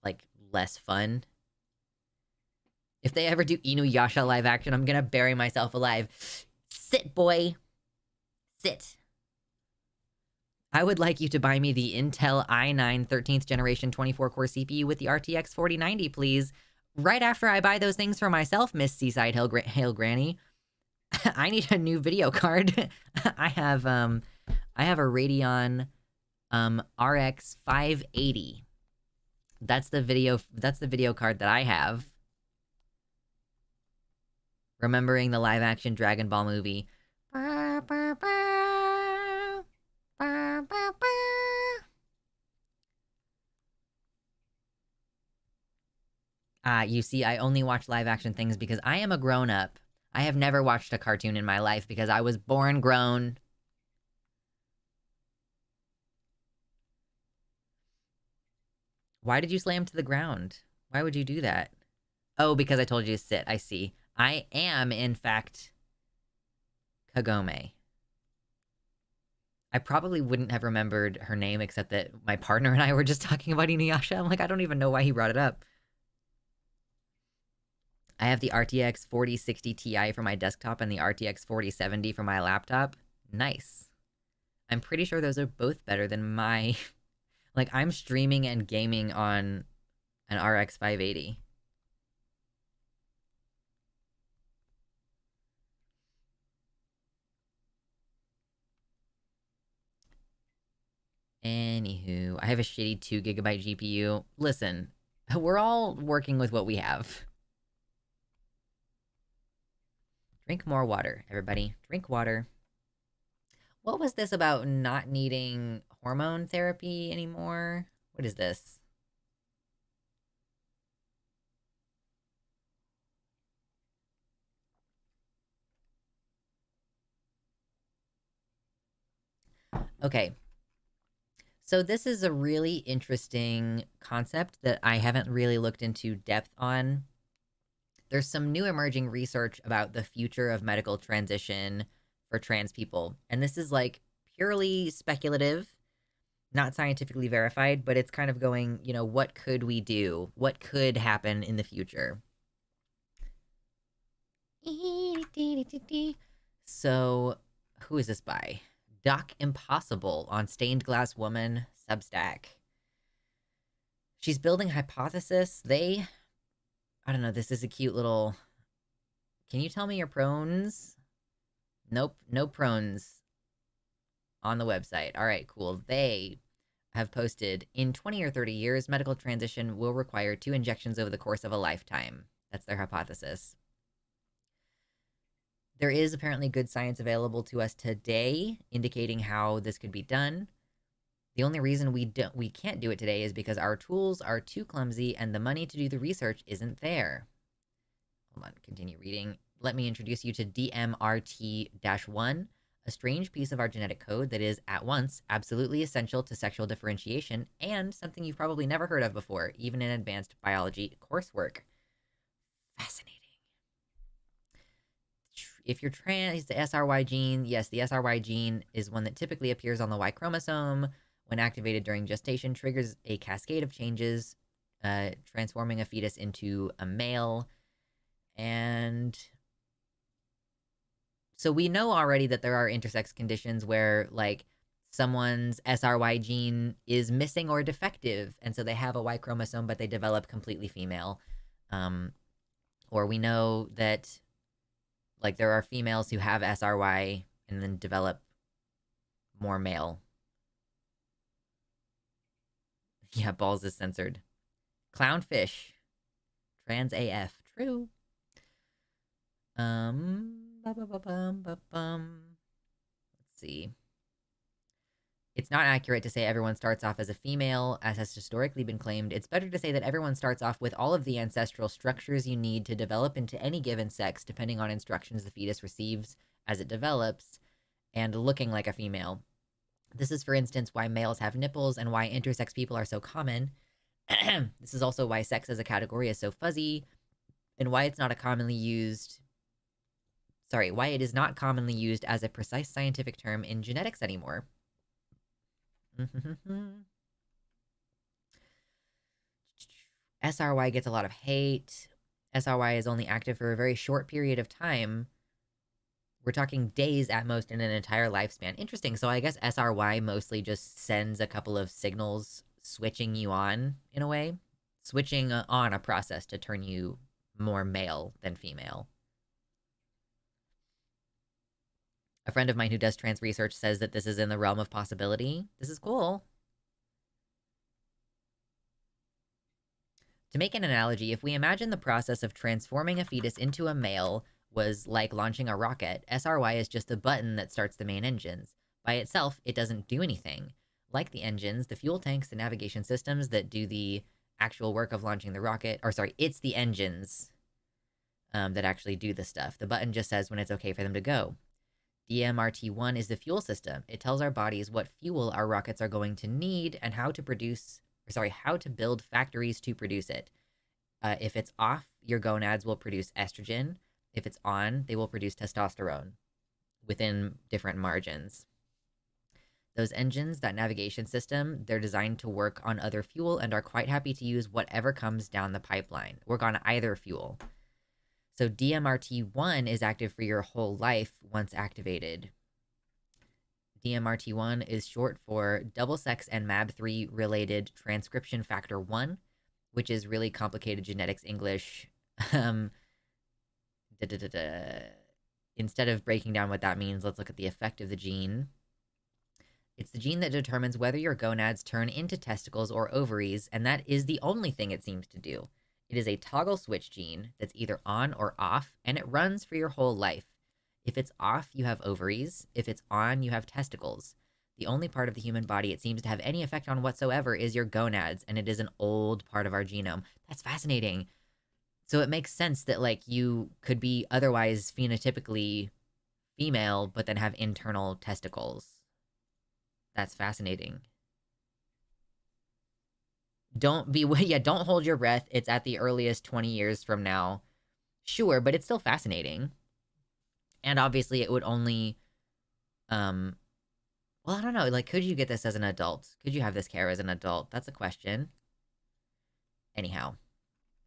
like, less fun. If they ever do Inuyasha live action, I'm gonna bury myself alive. Sit, boy. Sit. I would like you to buy me the Intel i9 13th generation 24-core CPU with the RTX 4090, please. Right after I buy those things for myself, Miss Seaside Hill Granny. I need a new video card. I have a Radeon RX 580. That's the video card that I have. Remembering the live action Dragon Ball movie. You see, I only watch live action things because I am a grown up. I have never watched a cartoon in my life because I was born grown. Why did you slam to the ground? Why would you do that? Oh, because I told you to sit. I see. I am, in fact, Kagome. I probably wouldn't have remembered her name except that my partner and I were just talking about Inuyasha. I'm like, I don't even know why he brought it up. I have the RTX 4060 Ti for my desktop and the RTX 4070 for my laptop. Nice. I'm pretty sure those are both better than my... Like, I'm streaming and gaming on an RX 580. Anywho, I have a shitty 2GB GPU. Listen, we're all working with what we have. Drink more water, everybody. Drink water. What was this about not needing hormone therapy anymore? What is this? Okay. So this is a really interesting concept that I haven't really looked into depth on. There's some new emerging research about the future of medical transition for trans people. And this is like purely speculative, not scientifically verified, but it's kind of going, you know, what could we do? What could happen in the future? So, who is this by? Doc Impossible on Stained Glass Woman Substack. She's building hypothesis. I don't know, this is a cute little... Can you tell me your pronouns? Nope, no pronouns on the website. All right, cool. They have posted, in 20 or 30 years, medical transition will require 2 injections over the course of a lifetime. That's their hypothesis. There is apparently good science available to us today indicating how this could be done. The only reason we can't do it today is because our tools are too clumsy and the money to do the research isn't there. Hold on, continue reading. Let me introduce you to DMRT-1, a strange piece of our genetic code that is, at once, absolutely essential to sexual differentiation and something you've probably never heard of before, even in advanced biology coursework. Fascinating. If you're trans, the SRY gene, yes, the SRY gene is one that typically appears on the Y chromosome. When activated during gestation, triggers a cascade of changes, transforming a fetus into a male. And so we know already that there are intersex conditions where, like, someone's SRY gene is missing or defective, and so they have a Y chromosome, but they develop completely female. Or we know that, like, there are females who have SRY and then develop more male. Yeah, balls is censored. Clownfish. Trans AF. True. Let's see. It's not accurate to say everyone starts off as a female, as has historically been claimed. It's better to say that everyone starts off with all of the ancestral structures you need to develop into any given sex, depending on instructions the fetus receives as it develops, and looking like a female. This is, for instance, why males have nipples and why intersex people are so common. This is also why sex as a category is so fuzzy, and why it's not a commonly used... Sorry, why it is not commonly used as a precise scientific term in genetics anymore. SRY gets a lot of hate. SRY is only active for a very short period of time. We're talking days at most in an entire lifespan. Interesting. So I guess SRY mostly just sends a couple of signals switching you on, in a way. Switching on a process to turn you more male than female. A friend of mine who does trans research says that this is in the realm of possibility. This is cool. To make an analogy, if we imagine the process of transforming a fetus into a male was like launching a rocket, SRY is just a button that starts the main engines. By itself, it doesn't do anything. Like the engines, the fuel tanks, the navigation systems that do the actual work of launching the rocket, or sorry, it's the engines that actually do the stuff. The button just says when it's okay for them to go. DMRT1 is the fuel system. It tells our bodies what fuel our rockets are going to need and how to build factories to produce it. If it's off, your gonads will produce estrogen. If it's on, they will produce testosterone within different margins. Those engines, that navigation system, they're designed to work on other fuel and are quite happy to use whatever comes down the pipeline, work on either fuel. So DMRT1 is active for your whole life once activated. DMRT1 is short for double sex and MAB3 related transcription factor 1, which is really complicated genetics English. Instead of breaking down what that means, let's look at the effect of the gene. It's the gene that determines whether your gonads turn into testicles or ovaries, and that is the only thing it seems to do. It is a toggle switch gene that's either on or off, and it runs for your whole life. If it's off, you have ovaries. If it's on, you have testicles. The only part of the human body it seems to have any effect on whatsoever is your gonads, and it is an old part of our genome. That's fascinating. So it makes sense that, like, you could be otherwise phenotypically female, but then have internal testicles. That's fascinating. Don't hold your breath. It's at the earliest 20 years from now. Sure, but it's still fascinating. And obviously it would only, well, I don't know, like, could you get this as an adult? Could you have this care as an adult? That's a question. Anyhow,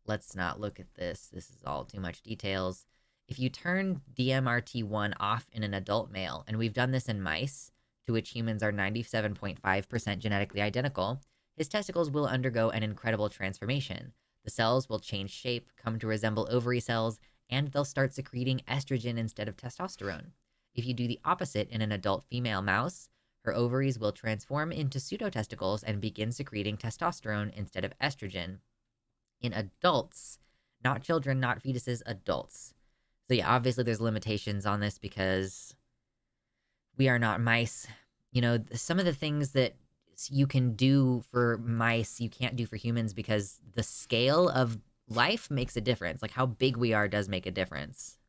let's not look at this. This is all too much details. If you turn DMRT1 off in an adult male, and we've done this in mice, to which humans are 97.5% genetically identical, his testicles will undergo an incredible transformation. The cells will change shape, come to resemble ovary cells, and they'll start secreting estrogen instead of testosterone. If you do the opposite in an adult female mouse, her ovaries will transform into pseudotesticles and begin secreting testosterone instead of estrogen. In adults, not children, not fetuses, adults. So yeah, obviously there's limitations on this because we are not mice. You know, some of the things that you can do for mice, you can't do for humans because the scale of life makes a difference. Like, how big we are does make a difference.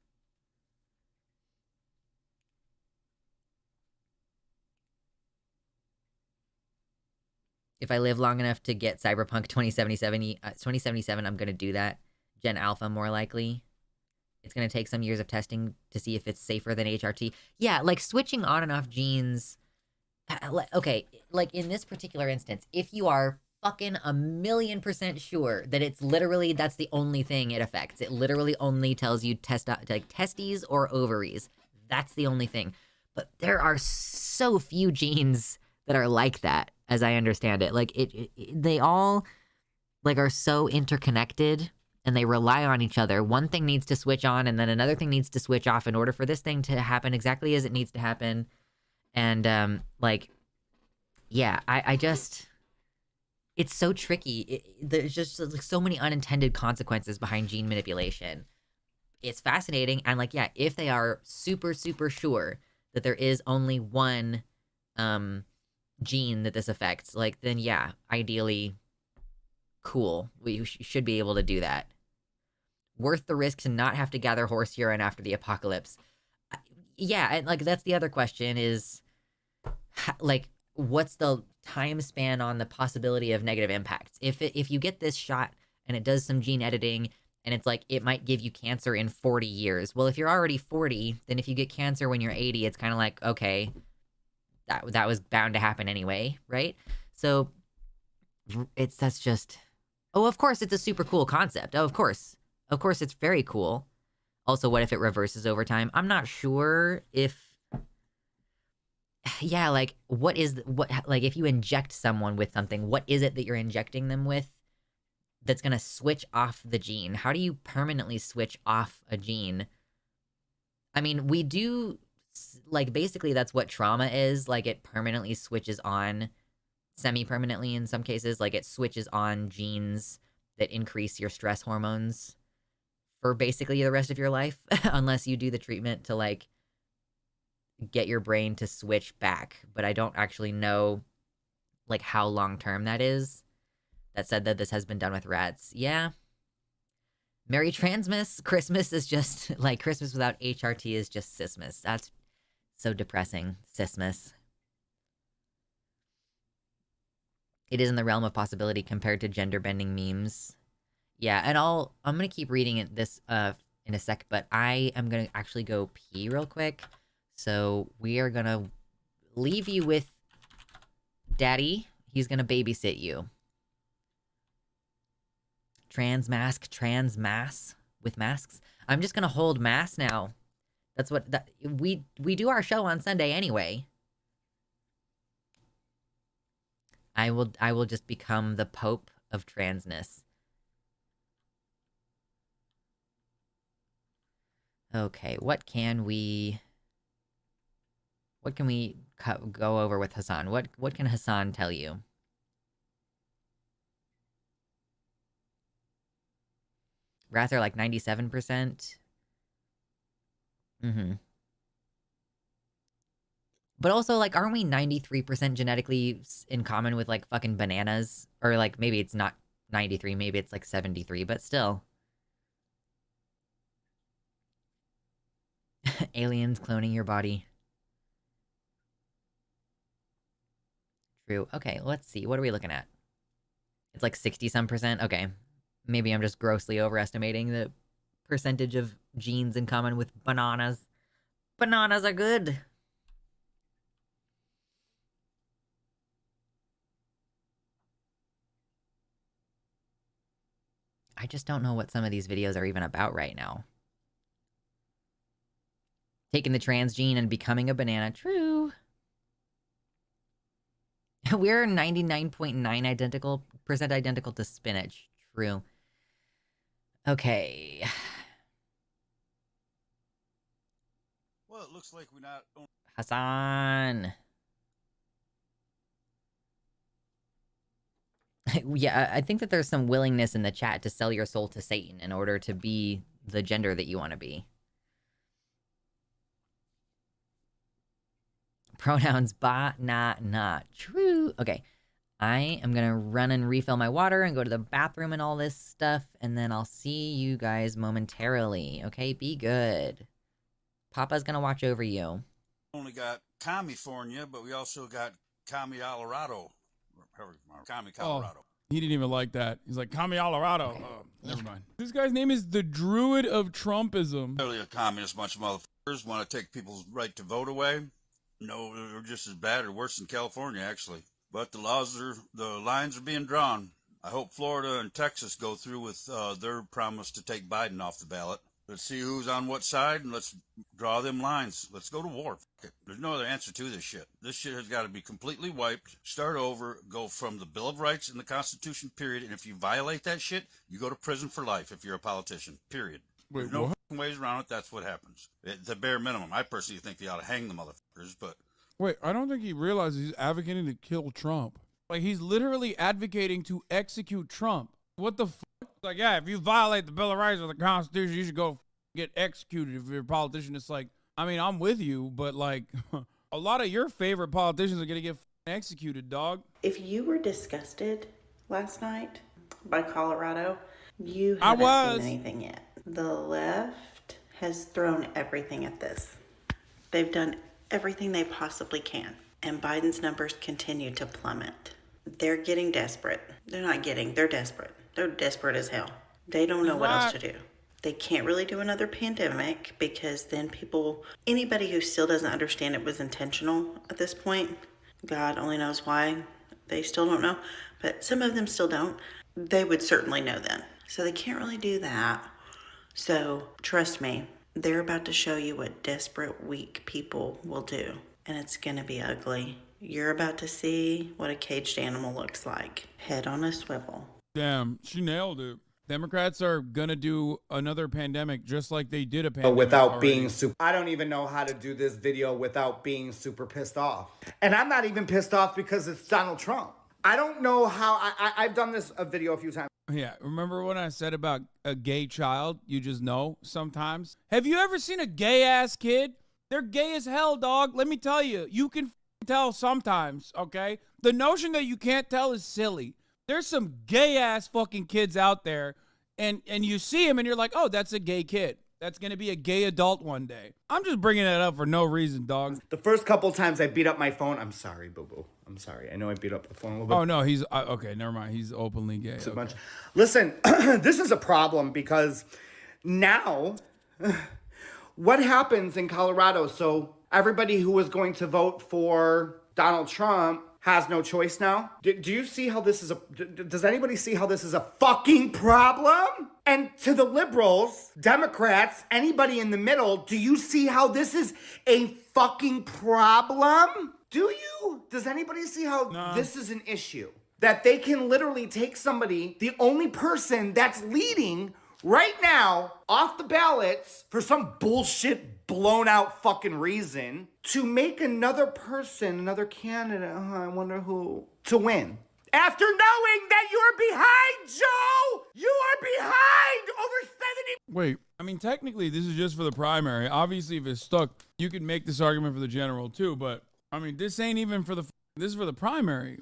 If I live long enough to get Cyberpunk 2077, I'm going to do that. Gen Alpha, more likely. It's going to take some years of testing to see if it's safer than HRT. Yeah, like, switching on and off genes. Okay, like, in this particular instance, if you are fucking 1,000,000% sure that it's literally, that's the only thing it affects. It literally only tells you testes or ovaries. That's the only thing. But there are so few genes that are like that, as I understand it. Like, they all, like, are so interconnected and they rely on each other. One thing needs to switch on and then another thing needs to switch off in order for this thing to happen exactly as it needs to happen. And, like, yeah, I just, it's so tricky. There's just, like, so many unintended consequences behind gene manipulation. It's fascinating. And, like, yeah, if they are super, super sure that there is only one, gene that this affects, like, then yeah, ideally, cool. We should be able to do that. Worth the risk to not have to gather horse urine after the apocalypse. Yeah, and, like, that's the other question is, like, what's the time span on the possibility of negative impacts? If you get this shot and it does some gene editing and it's like, it might give you cancer in 40 years. Well, if you're already 40, then if you get cancer when you're 80, it's kind of like, okay, that was bound to happen anyway, right? So that's just, oh, of course it's a super cool concept. Oh, of course it's very cool. Also, what if it reverses over time? I'm not sure if, yeah, like, what if you inject someone with something, what is it that you're injecting them with that's gonna switch off the gene? How do you permanently switch off a gene? I mean, we do Like, basically, that's what trauma is. Like, it permanently switches on, semi-permanently in some cases, like, it switches on genes that increase your stress hormones for basically the rest of your life, unless you do the treatment to, like, get your brain to switch back. But I don't actually know, like, how long-term that is. That said that this has been done with rats. Yeah. Merry Transmas. Christmas is just, like, Christmas without HRT is just Sismas. That's so depressing. Sismas. It is in the realm of possibility compared to gender-bending memes. Yeah, and I'm gonna keep reading this in a sec, but I am gonna actually go pee real quick. So we are gonna leave you with Daddy. He's gonna babysit you. Transmas with masks. I'm just gonna hold mass now. That's what we do our show on Sunday anyway. I will just become the Pope of transness. Okay, what can we go over with Hassan? What can Hassan tell you? Rats are like 97%. Mm-hmm. But also, like, aren't we 93% genetically in common with, like, fucking bananas? Or, like, maybe it's not 93, maybe it's, like, 73, but still. Aliens cloning your body. True. Okay, let's see. What are we looking at? It's like 60-some%? Okay. Maybe I'm just grossly overestimating the percentage of genes in common with bananas. Bananas are good! I just don't know what some of these videos are even about right now. Taking the trans gene and becoming a banana. True. We're 99.9% identical to spinach. True. Okay. Well, it looks like we're not... Hassan. Yeah, I think that there's some willingness in the chat to sell your soul to Satan in order to be the gender that you want to be. Pronouns ba, na, na. True. Okay. I am gonna run and refill my water and go to the bathroom and all this stuff, and then I'll see you guys momentarily. Okay, be good. Papa's gonna watch over you. Only got California, but we also got Colorado. Colorado. Oh, he didn't even like that. He's like, Colorado. Okay. Never mind. This guy's name is the Druid of Trumpism. Clearly a communist bunch of motherfuckers want to take people's right to vote away. No, they're just as bad or worse than California, actually. But the lines are being drawn. I hope Florida and Texas go through with their promise to take Biden off the ballot. Let's see who's on what side, and let's draw them lines. Let's go to war. There's no other answer to this shit. This shit has got to be completely wiped, start over, go from the Bill of Rights and the Constitution, period. And if you violate that shit, you go to prison for life if you're a politician, period. Wait, There's no ways around it. That's what happens. At the bare minimum. I personally think they ought to hang the motherfuckers, but... Wait, I don't think he realizes he's advocating to kill Trump. Like, he's literally advocating to execute Trump. What the fuck? Like, yeah, if you violate the Bill of Rights or the Constitution, you should go get executed if you're a politician. It's like, I mean, I'm with you, but like, a lot of your favorite politicians are gonna get executed, dog. If you were disgusted last night by Colorado, you haven't seen anything yet. The left has thrown everything at this. They've done everything they possibly can, and Biden's numbers continue to plummet. They're getting desperate. They're desperate. They're desperate as hell. They don't know what else to do. They can't really do another pandemic because then anybody who still doesn't understand it was intentional at this point, God only knows why, they still don't know, but some of them still don't. They would certainly know then. So they can't really do that. So trust me, they're about to show you what desperate, weak people will do. And it's going to be ugly. You're about to see what a caged animal looks like. Head on a swivel. Damn, she nailed it. Democrats are gonna do another pandemic just like they did a pandemic without already. being super. I don't even know how to do this video without being super pissed off. And I'm not even pissed off because it's Donald Trump. I don't know how. I've done this a video a few times. Yeah, remember when I said about a gay child? You just know sometimes. Have you ever seen a gay ass kid? They're gay as hell, dog. Let me tell you, you can tell sometimes, okay? The notion that you can't tell is silly. There's some gay ass fucking kids out there, and you see him and you're like, oh, that's a gay kid. That's going to be a gay adult one day. I'm just bringing that up for no reason, dog. The first couple times I beat up my phone, I'm sorry, boo-boo. I'm sorry. I know I beat up the phone a little bit. Oh, no, he's, okay, never mind. He's openly gay. A bunch. Listen, this is a problem because now, what happens in Colorado? So everybody who was going to vote for Donald Trump has no choice now. Do you see how this is does anybody see how this is a fucking problem? And to the liberals, Democrats, anybody in the middle, do you see how this is a fucking problem? Do you? Does anybody see how this is an issue? That they can literally take somebody, the only person that's leading right now off the ballots for some bullshit blown out fucking reason to make another person, another candidate, I wonder who, to win. After knowing that you're behind, Joe! You are behind over 70. Wait, I mean, technically, this is just for the primary. Obviously, if it's stuck, you could make this argument for the general, too. But, I mean, this ain't even for the... This is for the primary.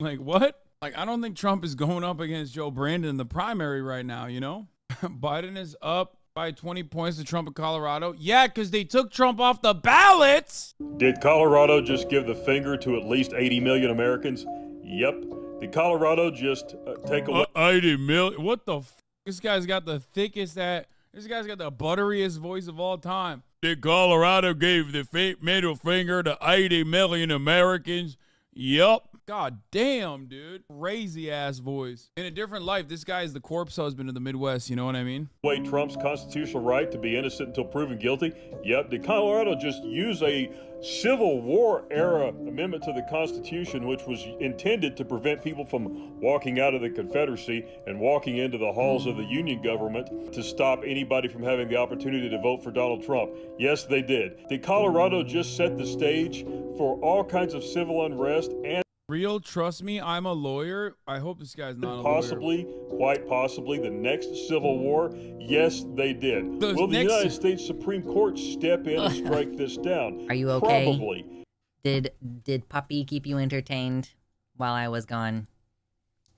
Like, what? Like, I don't think Trump is going up against Joe Brandon in the primary right now, you know? Biden is up by 20 points to Trump in Colorado. Yeah, because they took Trump off the ballots. Did Colorado just give the finger to at least 80 million Americans? Yep. Did Colorado just take away 80 million? What the f? This guy's got the thickest this guy's got the butteriest voice of all time. Did Colorado give the middle finger to 80 million Americans? Yup. God damn, dude. Crazy ass voice. In a different life, this guy is the corpse husband of the Midwest, you know what I mean? Trump's constitutional right to be innocent until proven guilty? Yep. Did Colorado just use a Civil War era amendment to the Constitution, which was intended to prevent people from walking out of the Confederacy and walking into the halls of the Union government to stop anybody from having the opportunity to vote for Donald Trump? Yes, they did. Did Colorado just set the stage for all kinds of civil unrest and Real, trust me, I'm a lawyer. I hope this guy's not a possibly, lawyer. quite possibly, the next Civil War? Yes, they did. Will the United States Supreme Court step in and strike this down? Are you okay? Probably. Did Puppy keep you entertained while I was gone?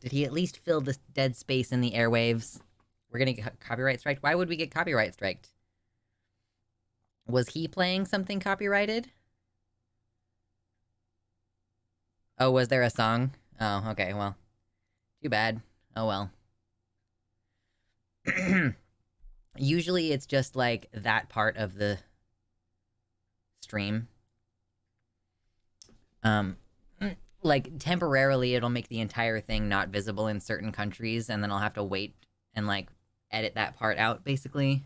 Did he at least fill this dead space in the airwaves? We're gonna get copyright striked? Why would we get copyright striked? Was he playing something copyrighted? Oh, was there a song? Oh, okay, well. Too bad. Oh, well. Usually it's just, like, that part of the stream. Like, temporarily it'll make the entire thing not visible in certain countries, and then I'll have to wait and, like, edit that part out, basically.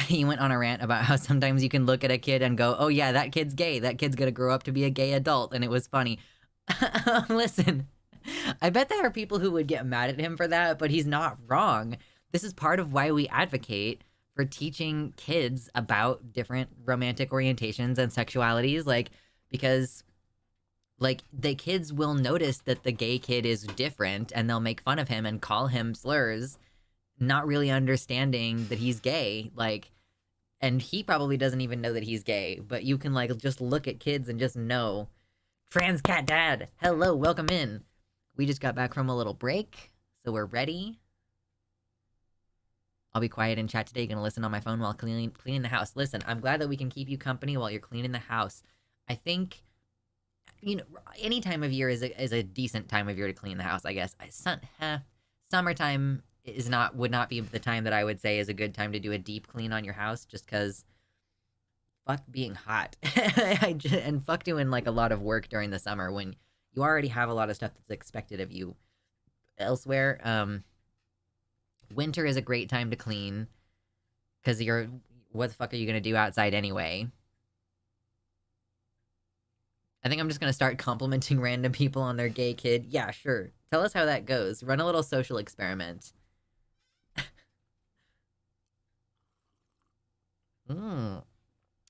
He went on a rant about how sometimes you can look at a kid and go, oh yeah, that kid's gay. That kid's gonna grow up to be a gay adult. And it was funny. Listen, I bet there are people who would get mad at him for that, but he's not wrong. This is part of why we advocate for teaching kids about different romantic orientations and sexualities. Like, because, like, the kids will notice that the gay kid is different and they'll make fun of him and call him slurs, not really understanding that he's gay, like, and he probably doesn't even know that he's gay, but you can, like, just look at kids and just know. Trans cat dad, hello, welcome in. We just got back from a little break, so we're ready. I'll be quiet in chat today, gonna listen on my phone while cleaning the house. Listen, I'm glad that we can keep you company while you're cleaning the house. I think, you know, any time of year is a decent time of year to clean the house, I guess. Summertime would not be the time that I would say is a good time to do a deep clean on your house, just because fuck being hot. And fuck doing, like, a lot of work during the summer when you already have a lot of stuff that's expected of you elsewhere. Winter is a great time to clean, because what the fuck are you gonna do outside anyway? I think I'm just gonna start complimenting random people on their gay kid. Yeah, sure. Tell us how that goes. Run a little social experiment.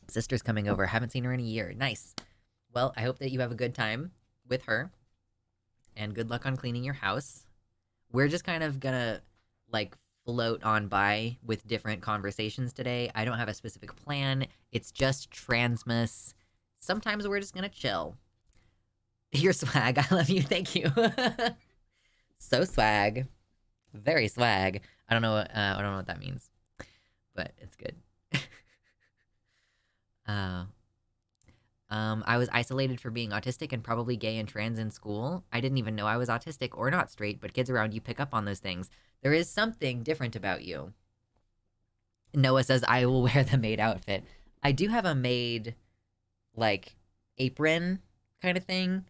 Sister's coming over. Haven't seen her in a year. Nice. Well, I hope that you have a good time with her. And good luck on cleaning your house. We're just kind of gonna, like, float on by with different conversations today. I don't have a specific plan. It's just Transmas. Sometimes we're just gonna chill. Your swag. I love you. Thank you. So swag. Very swag. I don't know what that means. But it's good. I was isolated for being autistic and probably gay and trans in school. I didn't even know I was autistic or not straight, but kids around you pick up on those things. There is something different about you. Noah says, I will wear the maid outfit. I do have a maid, like, apron kind of thing.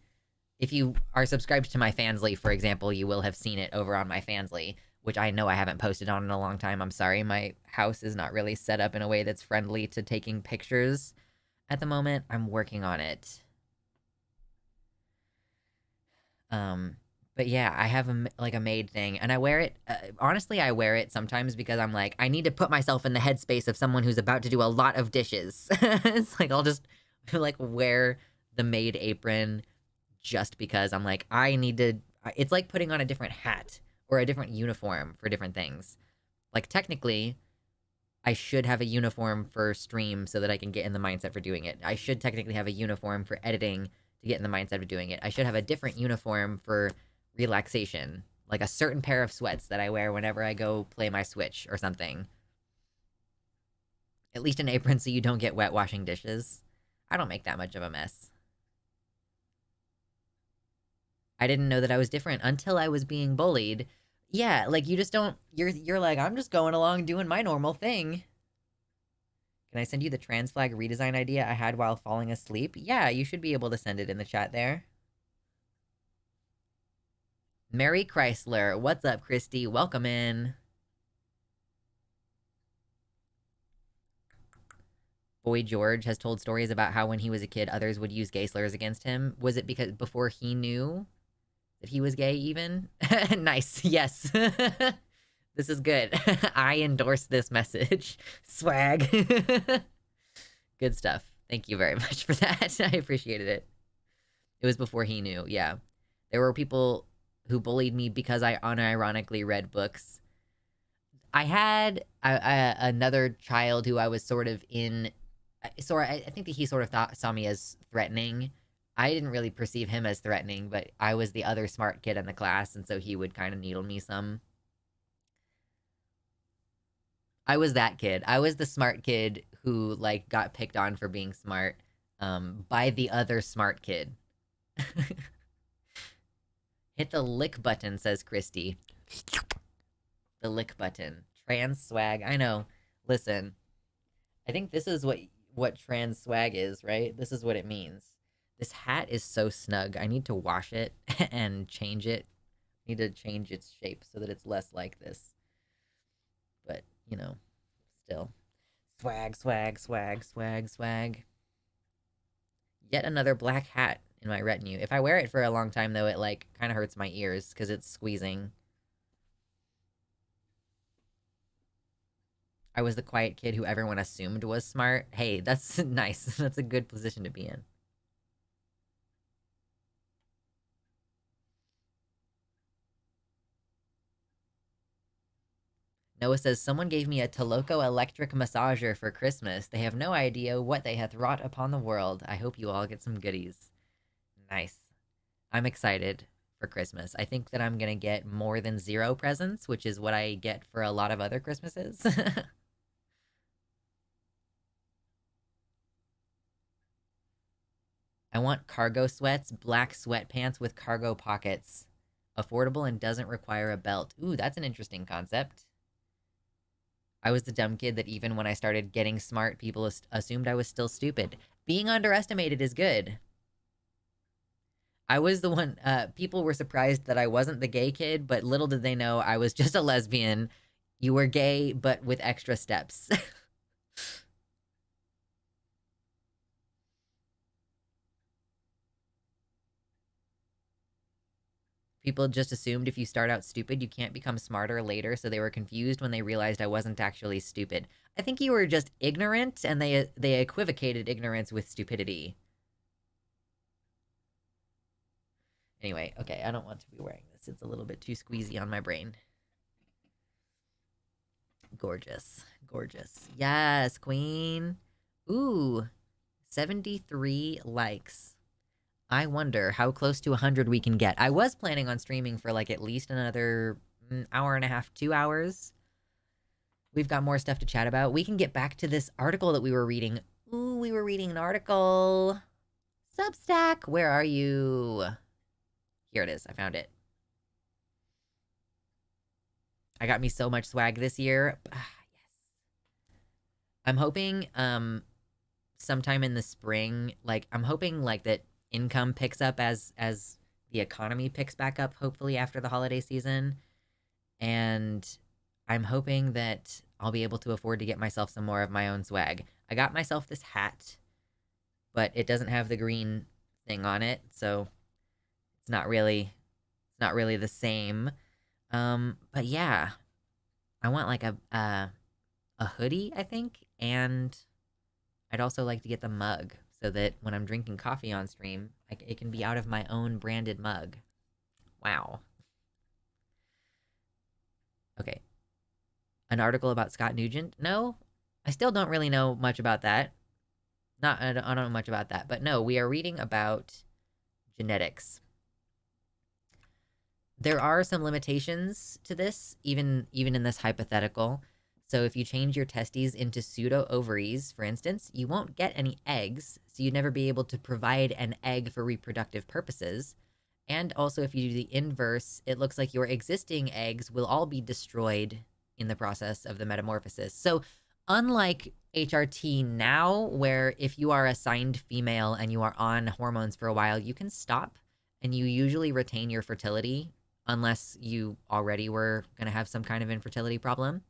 If you are subscribed to my Fansly, for example, you will have seen it over on my Fansly, which I know I haven't posted on in a long time. I'm sorry, my house is not really set up in a way that's friendly to taking pictures at the moment. I'm working on it. But yeah, I have a maid thing, and I wear it, honestly, I wear it sometimes because I'm like, I need to put myself in the headspace of someone who's about to do a lot of dishes. It's like, I'll just, like, wear the maid apron just because I'm like, I need to, it's like putting on a different hat or a different uniform for different things. Like, technically, I should have a uniform for stream so that I can get in the mindset for doing it. I should technically have a uniform for editing to get in the mindset of doing it. I should have a different uniform for relaxation, like a certain pair of sweats that I wear whenever I go play my Switch or something. At least an apron so you don't get wet washing dishes. I don't make that much of a mess. I didn't know that I was different until I was being bullied. Yeah, like, you just don't, you're like, I'm just going along doing my normal thing. Can I send you the trans flag redesign idea I had while falling asleep? Yeah, you should be able to send it in the chat there. Mary Chrysler, what's up, Christy? Welcome in. Boy George has told stories about how when he was a kid, others would use gay slurs against him. Was it because before he knew that he was gay even? Nice, yes. This is good. I endorse this message. Swag. Good stuff. Thank you very much for that. I appreciated it. It was before he knew, yeah. There were people who bullied me because I unironically read books. I had another child who I was sort of in... I think that he sort of saw me as threatening. I didn't really perceive him as threatening, but I was the other smart kid in the class, and so he would kind of needle me some. I was that kid. I was the smart kid who, like, got picked on for being smart by the other smart kid. Hit the lick button, says Christy. The lick button. Trans swag. I know. Listen. I think this is what trans swag is, right? This is what it means. This hat is so snug. I need to wash it and change it. I need to change its shape so that it's less like this. But, you know, still. Swag, swag, swag, swag, swag. Yet another black hat in my retinue. If I wear it for a long time, though, it, like, kind of hurts my ears because it's squeezing. I was the quiet kid who everyone assumed was smart. Hey, that's nice. That's a good position to be in. Noah says, someone gave me a Toloco electric massager for Christmas. They have no idea what they hath wrought upon the world. I hope you all get some goodies. Nice. I'm excited for Christmas. I think that I'm gonna get more than 0 presents, which is what I get for a lot of other Christmases. I want cargo sweats, black sweatpants with cargo pockets. Affordable and doesn't require a belt. Ooh, that's an interesting concept. I was the dumb kid that even when I started getting smart, people assumed I was still stupid. Being underestimated is good. I was the one, people were surprised that I wasn't the gay kid, but little did they know I was just a lesbian. You were gay, but with extra steps. People just assumed if you start out stupid, you can't become smarter later, so they were confused when they realized I wasn't actually stupid. I think you were just ignorant, and they equivocated ignorance with stupidity. Anyway, okay, I don't want to be wearing this. It's a little bit too squeezy on my brain. Gorgeous. Gorgeous. Yes, queen. Ooh, 73 likes. I wonder how close to 100 we can get. I was planning on streaming for like at least another hour and a half, 2 hours. We've got more stuff to chat about. We can get back to this article that we were reading. Ooh, we were reading an article. Substack, where are you? Here it is. I found it. I got me so much swag this year. Yes. I'm hoping sometime in the spring, like I'm hoping like that income picks up as the economy picks back up, hopefully after the holiday season. And I'm hoping that I'll be able to afford to get myself some more of my own swag. I got myself this hat, but it doesn't have the green thing on it, so it's not really the same. But yeah, I want like a hoodie, I think, and I'd also like to get the mug so that when I'm drinking coffee on stream, it can be out of my own branded mug. Wow. Okay. An article about Scott Nugent? No, I still don't really know much about that. I don't know much about that, but no, we are reading about genetics. There are some limitations to this, even in this hypothetical. So if you change your testes into pseudo-ovaries, for instance, you won't get any eggs, so you'd never be able to provide an egg for reproductive purposes. And also, if you do the inverse, it looks like your existing eggs will all be destroyed in the process of the metamorphosis. So unlike HRT now, where if you are assigned female and you are on hormones for a while, you can stop and you usually retain your fertility unless you already were going to have some kind of infertility problem.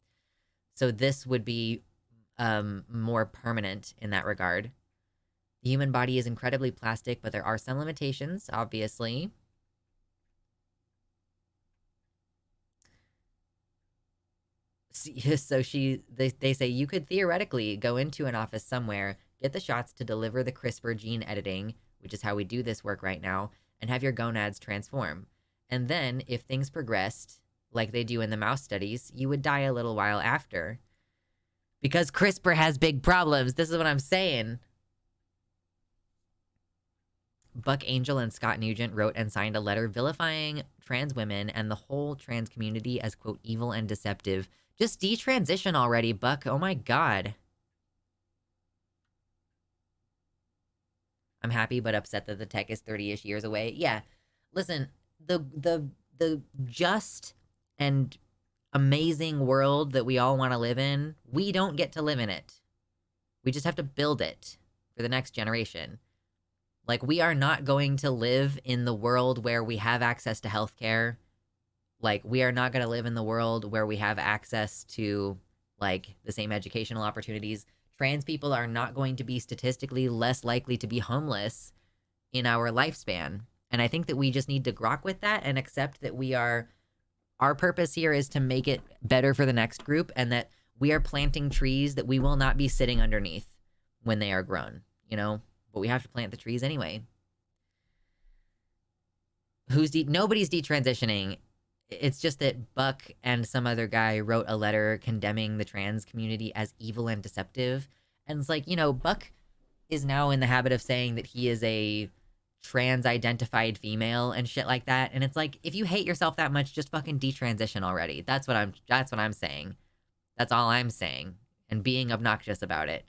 So this would be more permanent in that regard. The human body is incredibly plastic, but there are some limitations, obviously. So they say you could theoretically go into an office somewhere, get the shots to deliver the CRISPR gene editing, which is how we do this work right now, and have your gonads transform. And then, if things progressed, like they do in the mouse studies, you would die a little while after. Because CRISPR has big problems. This is what I'm saying. Buck Angel and Scott Nugent wrote and signed a letter vilifying trans women and the whole trans community as, quote, evil and deceptive. Just detransition already, Buck. Oh my god. I'm happy but upset that the tech is 30-ish years away. Yeah. Listen, the just and amazing world that we all want to live in, we don't get to live in it. We just have to build it for the next generation. Like, we are not going to live in the world where we have access to healthcare. Like, we are not going to live in the world where we have access to, like, the same educational opportunities. Trans people are not going to be statistically less likely to be homeless in our lifespan. And I think that we just need to grok with that and accept that our purpose here is to make it better for the next group, and that we are planting trees that we will not be sitting underneath when they are grown, you know? But we have to plant the trees anyway. Nobody's detransitioning. It's just that Buck and some other guy wrote a letter condemning the trans community as evil and deceptive. And it's like, you know, Buck is now in the habit of saying that he is a trans-identified female and shit like that. And it's like, if you hate yourself that much, just fucking detransition already. That's what I'm saying. That's all I'm saying. And being obnoxious about it.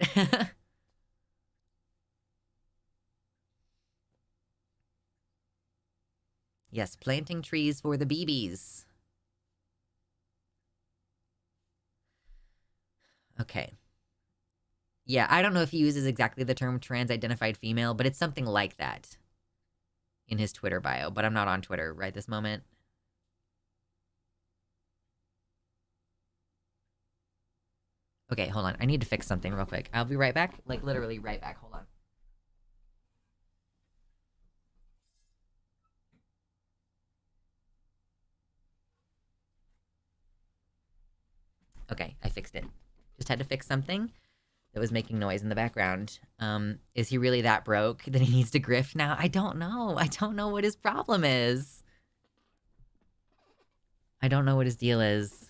Yes, planting trees for the BBs. Okay. Yeah, I don't know if he uses exactly the term trans-identified female, but it's something like that in his Twitter bio. But I'm not on Twitter right this moment. Okay, hold on. I need to fix something real quick. I'll be right back. Like, literally right back. Hold on. Okay, I fixed it. Just had to fix something that was making noise in the background. Is he really that broke that he needs to grift now? I don't know. I don't know what his problem is. I don't know what his deal is.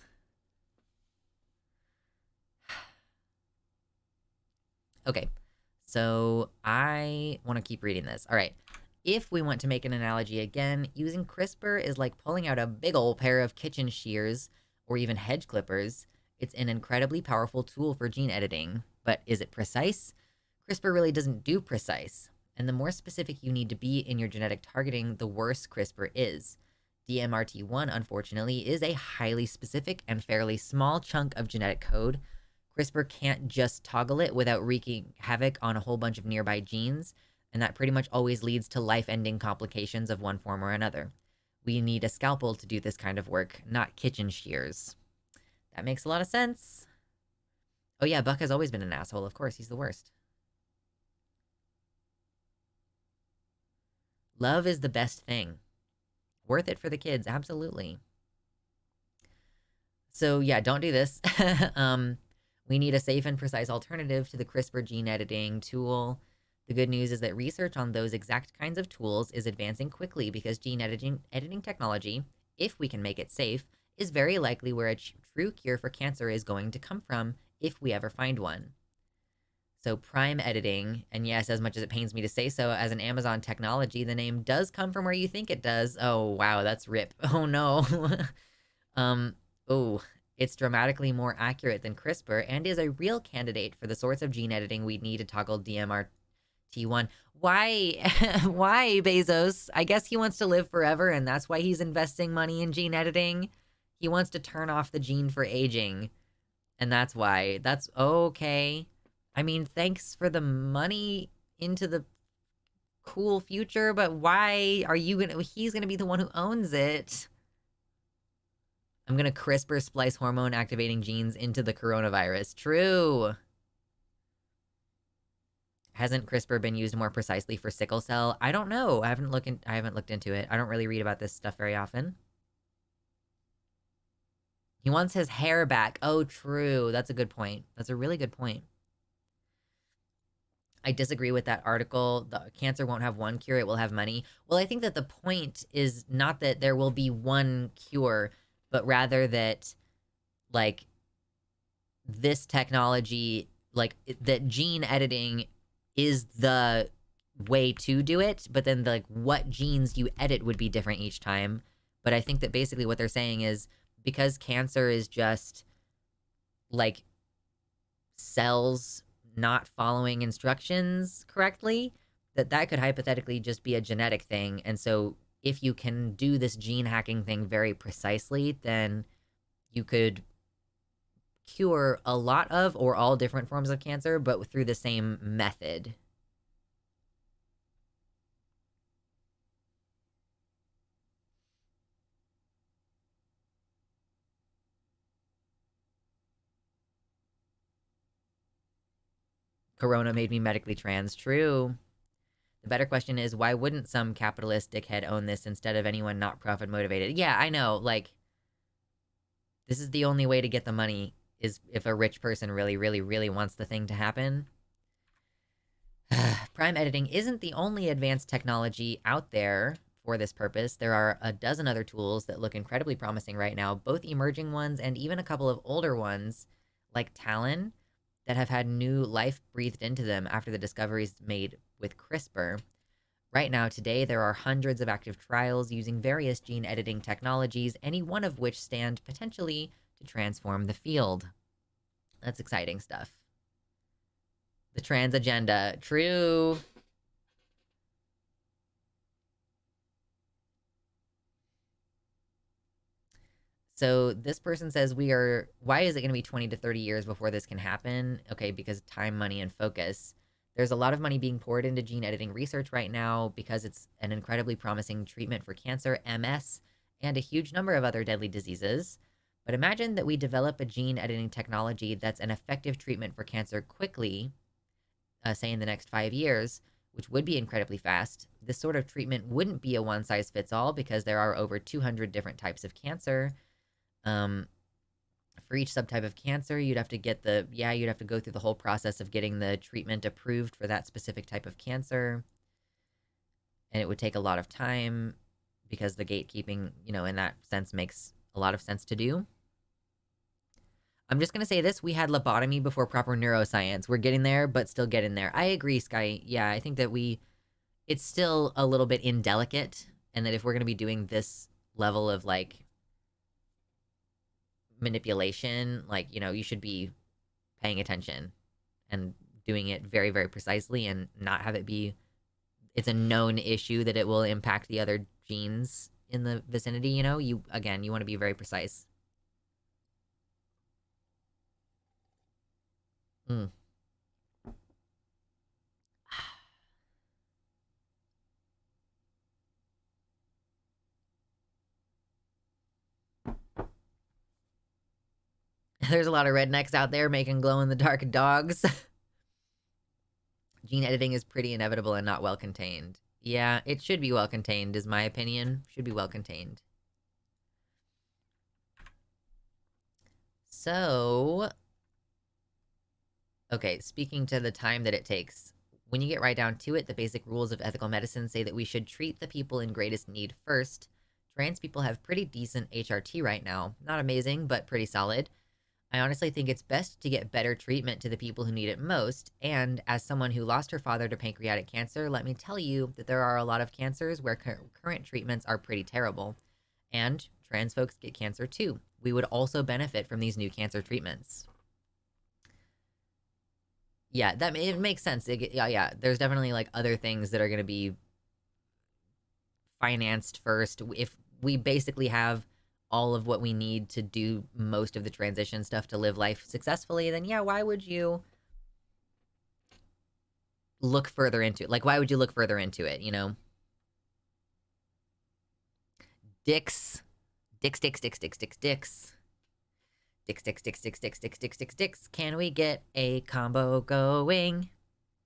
Okay, so I want to keep reading this. All right. If we want to make an analogy again, using CRISPR is like pulling out a big old pair of kitchen shears or even hedge clippers. It's an incredibly powerful tool for gene editing. But is it precise? CRISPR really doesn't do precise. And the more specific you need to be in your genetic targeting, the worse CRISPR is. DMRT1, unfortunately, is a highly specific and fairly small chunk of genetic code. CRISPR can't just toggle it without wreaking havoc on a whole bunch of nearby genes, and that pretty much always leads to life-ending complications of one form or another. We need a scalpel to do this kind of work, not kitchen shears. That makes a lot of sense. Oh yeah, Buck has always been an asshole. Of course, he's the worst. Love is the best thing. Worth it for the kids, absolutely. So yeah, don't do this. We need a safe and precise alternative to the CRISPR gene editing tool. The good news is that research on those exact kinds of tools is advancing quickly because gene editing technology, if we can make it safe, is very likely where a true cure for cancer is going to come from if we ever find one. So prime editing, and yes, as much as it pains me to say so, as an Amazon technology, the name does come from where you think it does. Oh, wow, that's rip. Oh, no. It's dramatically more accurate than CRISPR and is a real candidate for the sorts of gene editing we'd need to toggle DMRT1. Why? Why, Bezos? I guess he wants to live forever, and that's why he's investing money in gene editing. He wants to turn off the gene for aging, and that's why. That's okay. I mean, thanks for the money into the cool future, but why are you gonna... He's gonna be the one who owns it. I'm gonna CRISPR splice hormone activating genes into the coronavirus. True. Hasn't CRISPR been used more precisely for sickle cell? I don't know. I haven't looked into it. I don't really read about this stuff very often. He wants his hair back. Oh, true. That's a good point. That's a really good point. I disagree with that article. The cancer won't have one cure, it will have many. Well, I think that the point is not that there will be one cure, but rather that, like, this technology, like, that gene editing is the way to do it, but then, like, what genes you edit would be different each time. But I think that basically what they're saying is, because cancer is just, like, cells not following instructions correctly, that could hypothetically just be a genetic thing. And so if you can do this gene hacking thing very precisely, then you could cure a lot of or all different forms of cancer, but through the same method. Corona made me medically trans. True. The better question is, why wouldn't some capitalist dickhead own this instead of anyone not profit motivated? Yeah, I know. Like, this is the only way to get the money, is if a rich person really, really, really wants the thing to happen. Prime editing isn't the only advanced technology out there for this purpose. There are a dozen other tools that look incredibly promising right now, both emerging ones and even a couple of older ones, like Talon, that have had new life breathed into them after the discoveries made with CRISPR. Right now, today, there are hundreds of active trials using various gene editing technologies, any one of which stand potentially to transform the field. That's exciting stuff. The trans agenda. True. So this person says why is it going to be 20 to 30 years before this can happen? Okay, because time, money, and focus. There's a lot of money being poured into gene editing research right now because it's an incredibly promising treatment for cancer, MS, and a huge number of other deadly diseases. But imagine that we develop a gene editing technology that's an effective treatment for cancer quickly, say in the next 5 years, which would be incredibly fast. This sort of treatment wouldn't be a one-size-fits-all because there are over 200 different types of cancer. For For each subtype of cancer, you'd have to get you'd have to go through the whole process of getting the treatment approved for that specific type of cancer. And it would take a lot of time because the gatekeeping, in that sense makes a lot of sense to do. I'm just going to say this. We had lobotomy before proper neuroscience. We're getting there, but still getting there. I agree, Sky. Yeah, I think that it's still a little bit indelicate. And that if we're going to be doing this level of, like, manipulation, like, you should be paying attention and doing it very, very precisely and not have it be, it's a known issue that it will impact the other genes in the vicinity, you want to be very precise. There's a lot of rednecks out there making glow-in-the-dark dogs. Gene editing is pretty inevitable and not well contained. Yeah, it should be well contained, is my opinion. Should be well contained. So, okay, speaking to the time that it takes, when you get right down to it, the basic rules of ethical medicine say that we should treat the people in greatest need first. Trans people have pretty decent HRT right now. Not amazing, but pretty solid. I honestly think it's best to get better treatment to the people who need it most, and as someone who lost her father to pancreatic cancer, let me tell you that there are a lot of cancers where current treatments are pretty terrible. And trans folks get cancer too. We would also benefit from these new cancer treatments. Yeah, it makes sense. Yeah, there's definitely, like, other things that are going to be financed first. If we basically have all of what we need to do most of the transition stuff to live life successfully, then yeah, why would you look further into it? Like, why would you look further into it, Dicks. Can we get a combo going?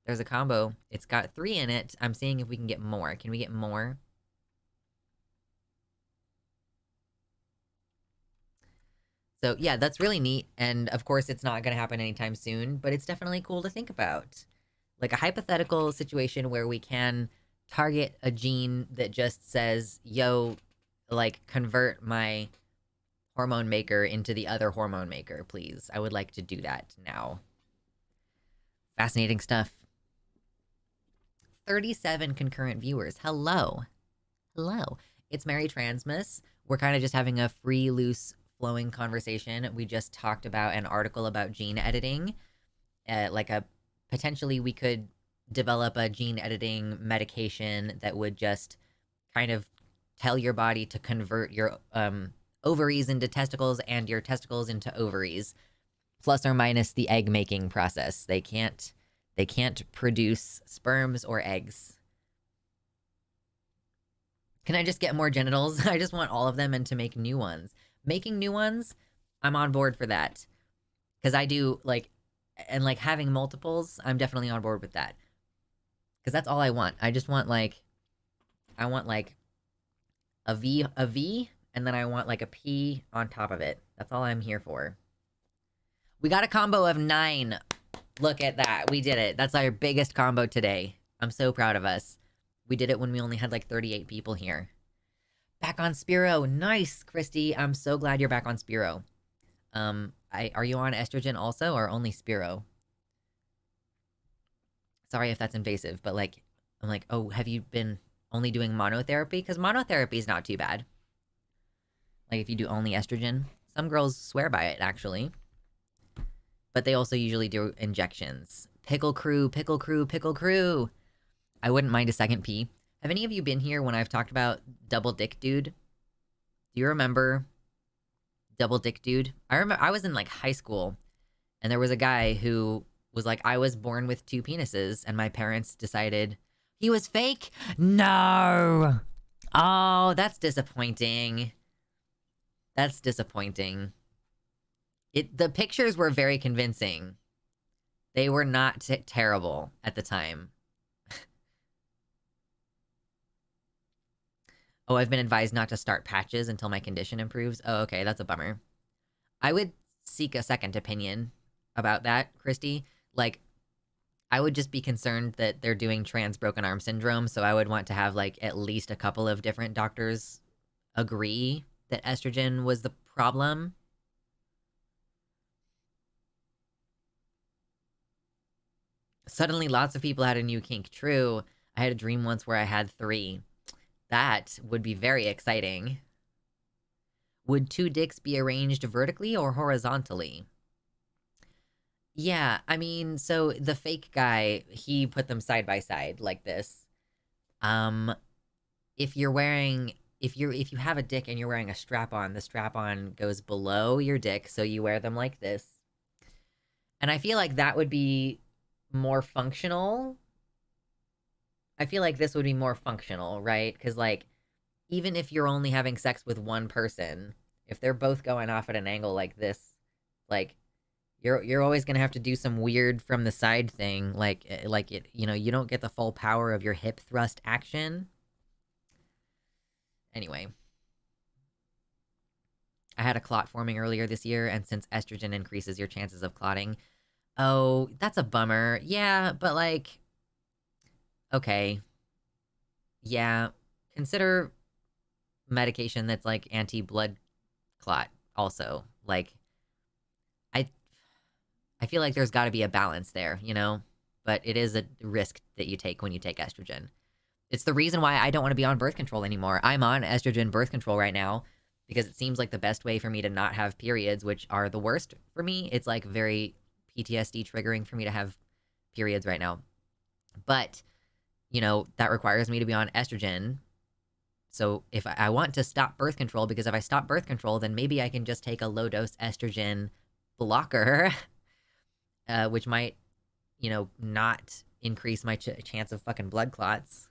There's a combo. It's got 3 in it. I'm seeing if we can get more. Can we get more? So yeah, that's really neat. And of course, it's not going to happen anytime soon, but it's definitely cool to think about. Like a hypothetical situation where we can target a gene that just says, yo, like, convert my hormone maker into the other hormone maker, please. I would like to do that now. Fascinating stuff. 37 concurrent viewers. Hello. Hello. It's Mary Transmas. We're kind of just having a free, loose, flowing conversation. We just talked about an article about gene editing. Potentially we could develop a gene editing medication that would just kind of tell your body to convert your ovaries into testicles and your testicles into ovaries, plus or minus the egg making process. They can't produce sperms or eggs. Can I just get more genitals? I just want all of them and to make new ones. Making new ones, I'm on board for that. Because I do, having multiples, I'm definitely on board with that. Because that's all I want. I just want, a V, and then I want, a P on top of it. That's all I'm here for. We got a combo of 9. Look at that. We did it. That's our biggest combo today. I'm so proud of us. We did it when we only had, 38 people here. Back on Spiro. Nice, Christy. I'm so glad you're back on Spiro. Are you on estrogen also, or only Spiro? Sorry if that's invasive, but I'm like, oh, have you been only doing monotherapy? Because monotherapy is not too bad. Like, if you do only estrogen. Some girls swear by it, actually. But they also usually do injections. Pickle crew, pickle crew, pickle crew. I wouldn't mind a second P. Have any of you been here when I've talked about Double Dick Dude? Do you remember Double Dick Dude? I remember I was in high school, and there was a guy who was like, I was born with 2 penises, and my parents decided he was fake? No! Oh, that's disappointing. That's disappointing. The pictures were very convincing. They were not terrible at the time. Oh, I've been advised not to start patches until my condition improves. Oh, okay, that's a bummer. I would seek a second opinion about that, Christy. Like, I would just be concerned that they're doing trans broken arm syndrome, so I would want to have, like, at least a couple of different doctors agree that estrogen was the problem. Suddenly, lots of people had a new kink. True. I had a dream once where I had 3. That would be very exciting. Would 2 dicks be arranged vertically or horizontally? Yeah, I mean, so the fake guy, he put them side by side like this. If you have a dick and you're wearing a strap-on, the strap-on goes below your dick, so you wear them like this. And I feel like that would be more functional. I feel like this would be more functional, right? Because, like, even if you're only having sex with one person, if they're both going off at an angle like this, like, you're always gonna have to do some weird from the side thing, like it, you know, you don't get the full power of your hip thrust action. Anyway. I had a clot forming earlier this year, and since estrogen increases your chances of clotting. Oh, that's a bummer. Yeah, but, like, okay. Yeah, consider medication that's, like, anti-blood clot also. Like, I feel like there's got to be a balance there, you know? But it is a risk that you take when you take estrogen. It's the reason why I don't want to be on birth control anymore. I'm on estrogen birth control right now because it seems like the best way for me to not have periods, which are the worst for me. It's, like, very PTSD triggering for me to have periods right now. But, you know, that requires me to be on estrogen. So if I want to stop birth control, because if I stop birth control, then maybe I can just take a low-dose estrogen blocker, which might, you know, not increase my chance of fucking blood clots.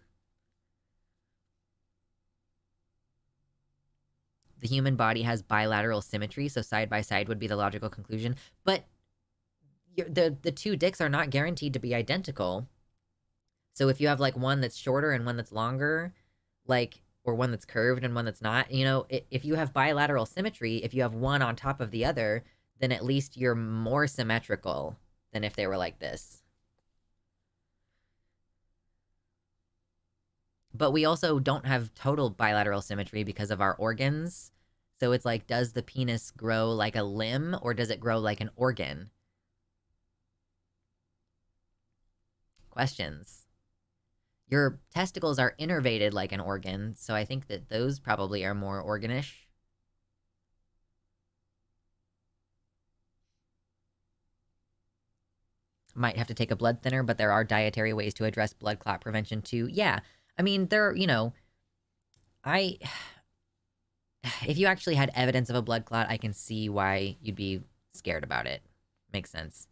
The human body has bilateral symmetry, so side by side would be the logical conclusion. But the 2 dicks are not guaranteed to be identical. So if you have, like, one that's shorter and one that's longer, like, or one that's curved and one that's not, you know, if you have bilateral symmetry, if you have one on top of the other, then at least you're more symmetrical than if they were like this. But we also don't have total bilateral symmetry because of our organs. So it's like, does the penis grow like a limb or does it grow like an organ? Questions. Your testicles are innervated like an organ, so I think that those probably are more organish. Might have to take a blood thinner, but there are dietary ways to address blood clot prevention too. Yeah, I mean, you know, if you actually had evidence of a blood clot, I can see why you'd be scared about it. Makes sense.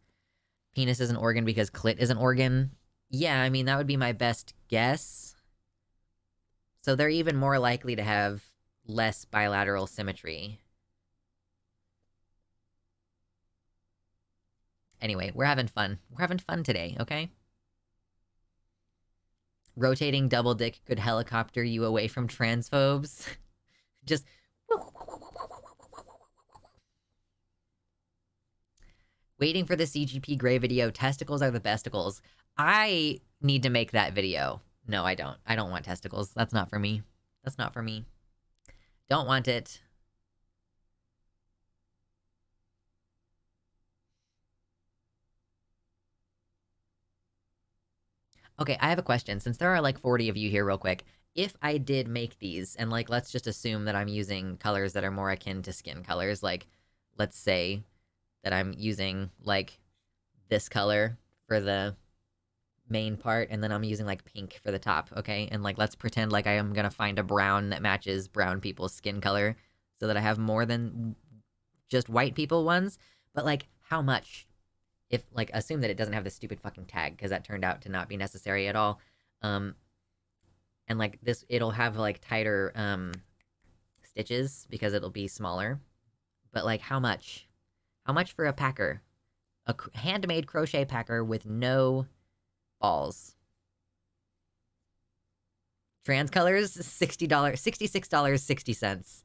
Penis is an organ because clit is an organ. Yeah, I mean, that would be my best guess. So they're even more likely to have less bilateral symmetry. Anyway, we're having fun. We're having fun today, okay? Rotating double dick could helicopter you away from transphobes. Just... Waiting for the CGP Grey video. Testicles are the besticles. I need to make that video. No, I don't. I don't want testicles. That's not for me. That's not for me. Don't want it. Okay, I have a question. Since there are like 40 of you here real quick, if I did make these, and like, let's just assume that I'm using colors that are more akin to skin colors, like, let's say that I'm using, like, this color for the main part, and then I'm using, like, pink for the top, okay? And, like, let's pretend like I am gonna find a brown that matches brown people's skin color, so that I have more than just white people ones. But, like, how much? If, like, assume that it doesn't have this stupid fucking tag, because that turned out to not be necessary at all. And, like, this, it'll have, like, tighter, stitches, because it'll be smaller. But, like, how much? How much for a packer? A handmade crochet packer with no balls. Trans colors, $60, $66.60. 60 cents.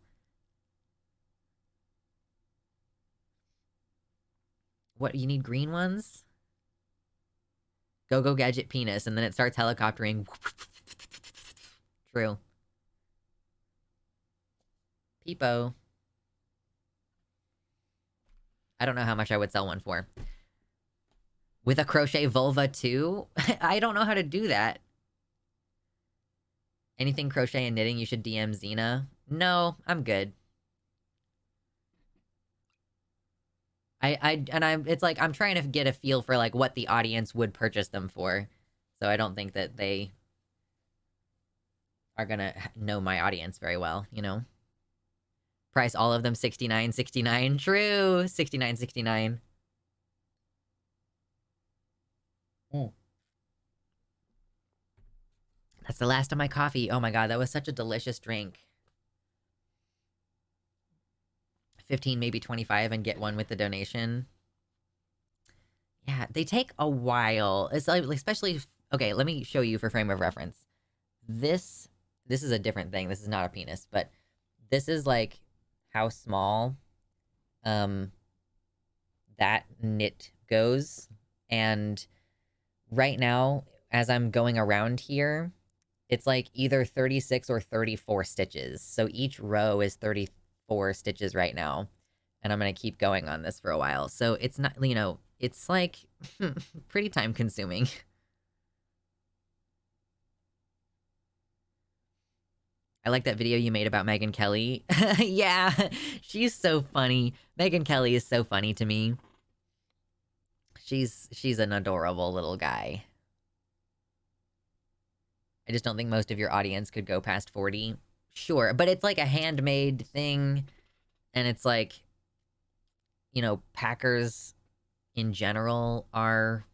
What, you need green ones? Go gadget penis, and then it starts helicoptering. True. Peepo. I don't know how much I would sell one for. With a crochet vulva too? I don't know how to do that. Anything crochet and knitting, you should DM Xena. No, I'm good. It's like, I'm trying to get a feel for, like, what the audience would purchase them for. So I don't think that they are gonna know my audience very well, you know? Price all of them $69.69. True, $69.69. That's the last of my coffee. Oh my god, that was such a delicious drink. 15, maybe 25, and get one with the donation. Yeah, they take a while. It's like, especially... Okay, let me show you for frame of reference. This is a different thing. This is not a penis, but this is like how small that knit goes. And right now, as I'm going around here, it's like either 36 or 34 stitches. So each row is 34 stitches right now. And I'm going to keep going on this for a while. So it's not, you know, it's like pretty time consuming. I like that video you made about Megyn Kelly. Yeah, she's so funny. Megyn Kelly is so funny to me. She's an adorable little guy. I just don't think most of your audience could go past 40. Sure, but it's like a handmade thing, and it's like, you know, packers in general are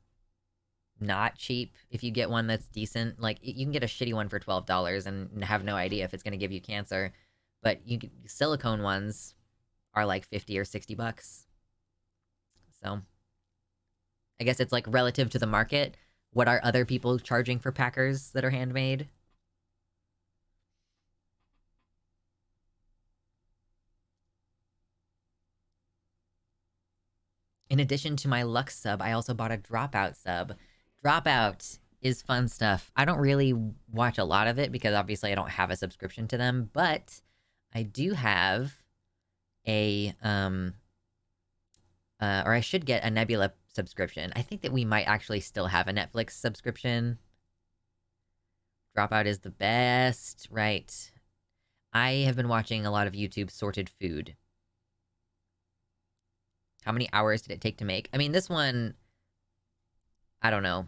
not cheap. If you get one that's decent, like, you can get a shitty one for $12 and have no idea if it's going to give you cancer, but silicone ones are like 50 or 60 bucks. So I guess it's like relative to the market. What are other people charging for packers that are handmade? In addition to my Lux sub, I also bought a Dropout sub. Dropout is fun stuff. I don't really watch a lot of it because obviously I don't have a subscription to them, but I do have a, or I should get a Nebula subscription. I think that we might actually still have a Netflix subscription. Dropout is the best, right? I have been watching a lot of YouTube sorted food. How many hours did it take to make? I mean, this one, I don't know.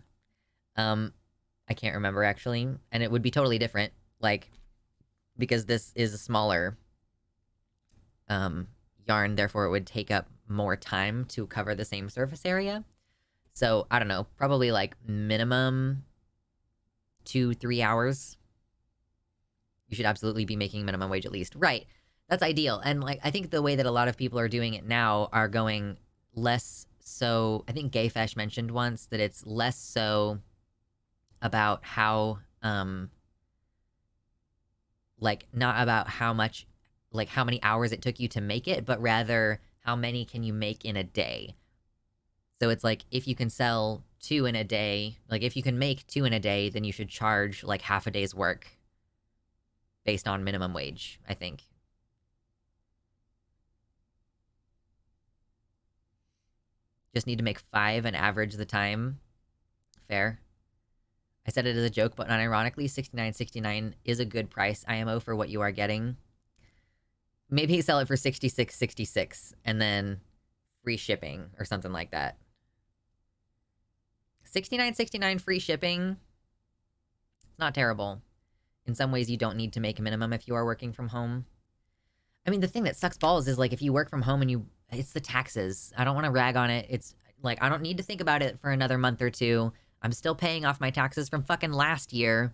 I can't remember, actually. And it would be totally different, like, because this is a smaller yarn, therefore it would take up more time to cover the same surface area. So, I don't know, probably, like, minimum 2-3 hours. You should absolutely be making minimum wage at least. Right. That's ideal. And, like, I think the way that a lot of people are doing it now are going less so... I think Gayfesh mentioned once that it's less so about how, like, not about how much, like, how many hours it took you to make it, but rather how many can you make in a day. So it's like, if you can sell 2 in a day, like, if you can make 2 in a day, then you should charge, like, half a day's work based on minimum wage, I think. Just need to make 5 and average the time. Fair. I said it as a joke, but unironically, $69.69 is a good price, IMO, for what you are getting. Maybe sell it for $66.66 and then free shipping or something like that. $69.69 free shipping. It's not terrible. In some ways, you don't need to make a minimum if you are working from home. I mean, the thing that sucks balls is, like, if you work from home and it's the taxes. I don't want to rag on it. It's, like, I don't need to think about it for another month or two. I'm still paying off my taxes from fucking last year.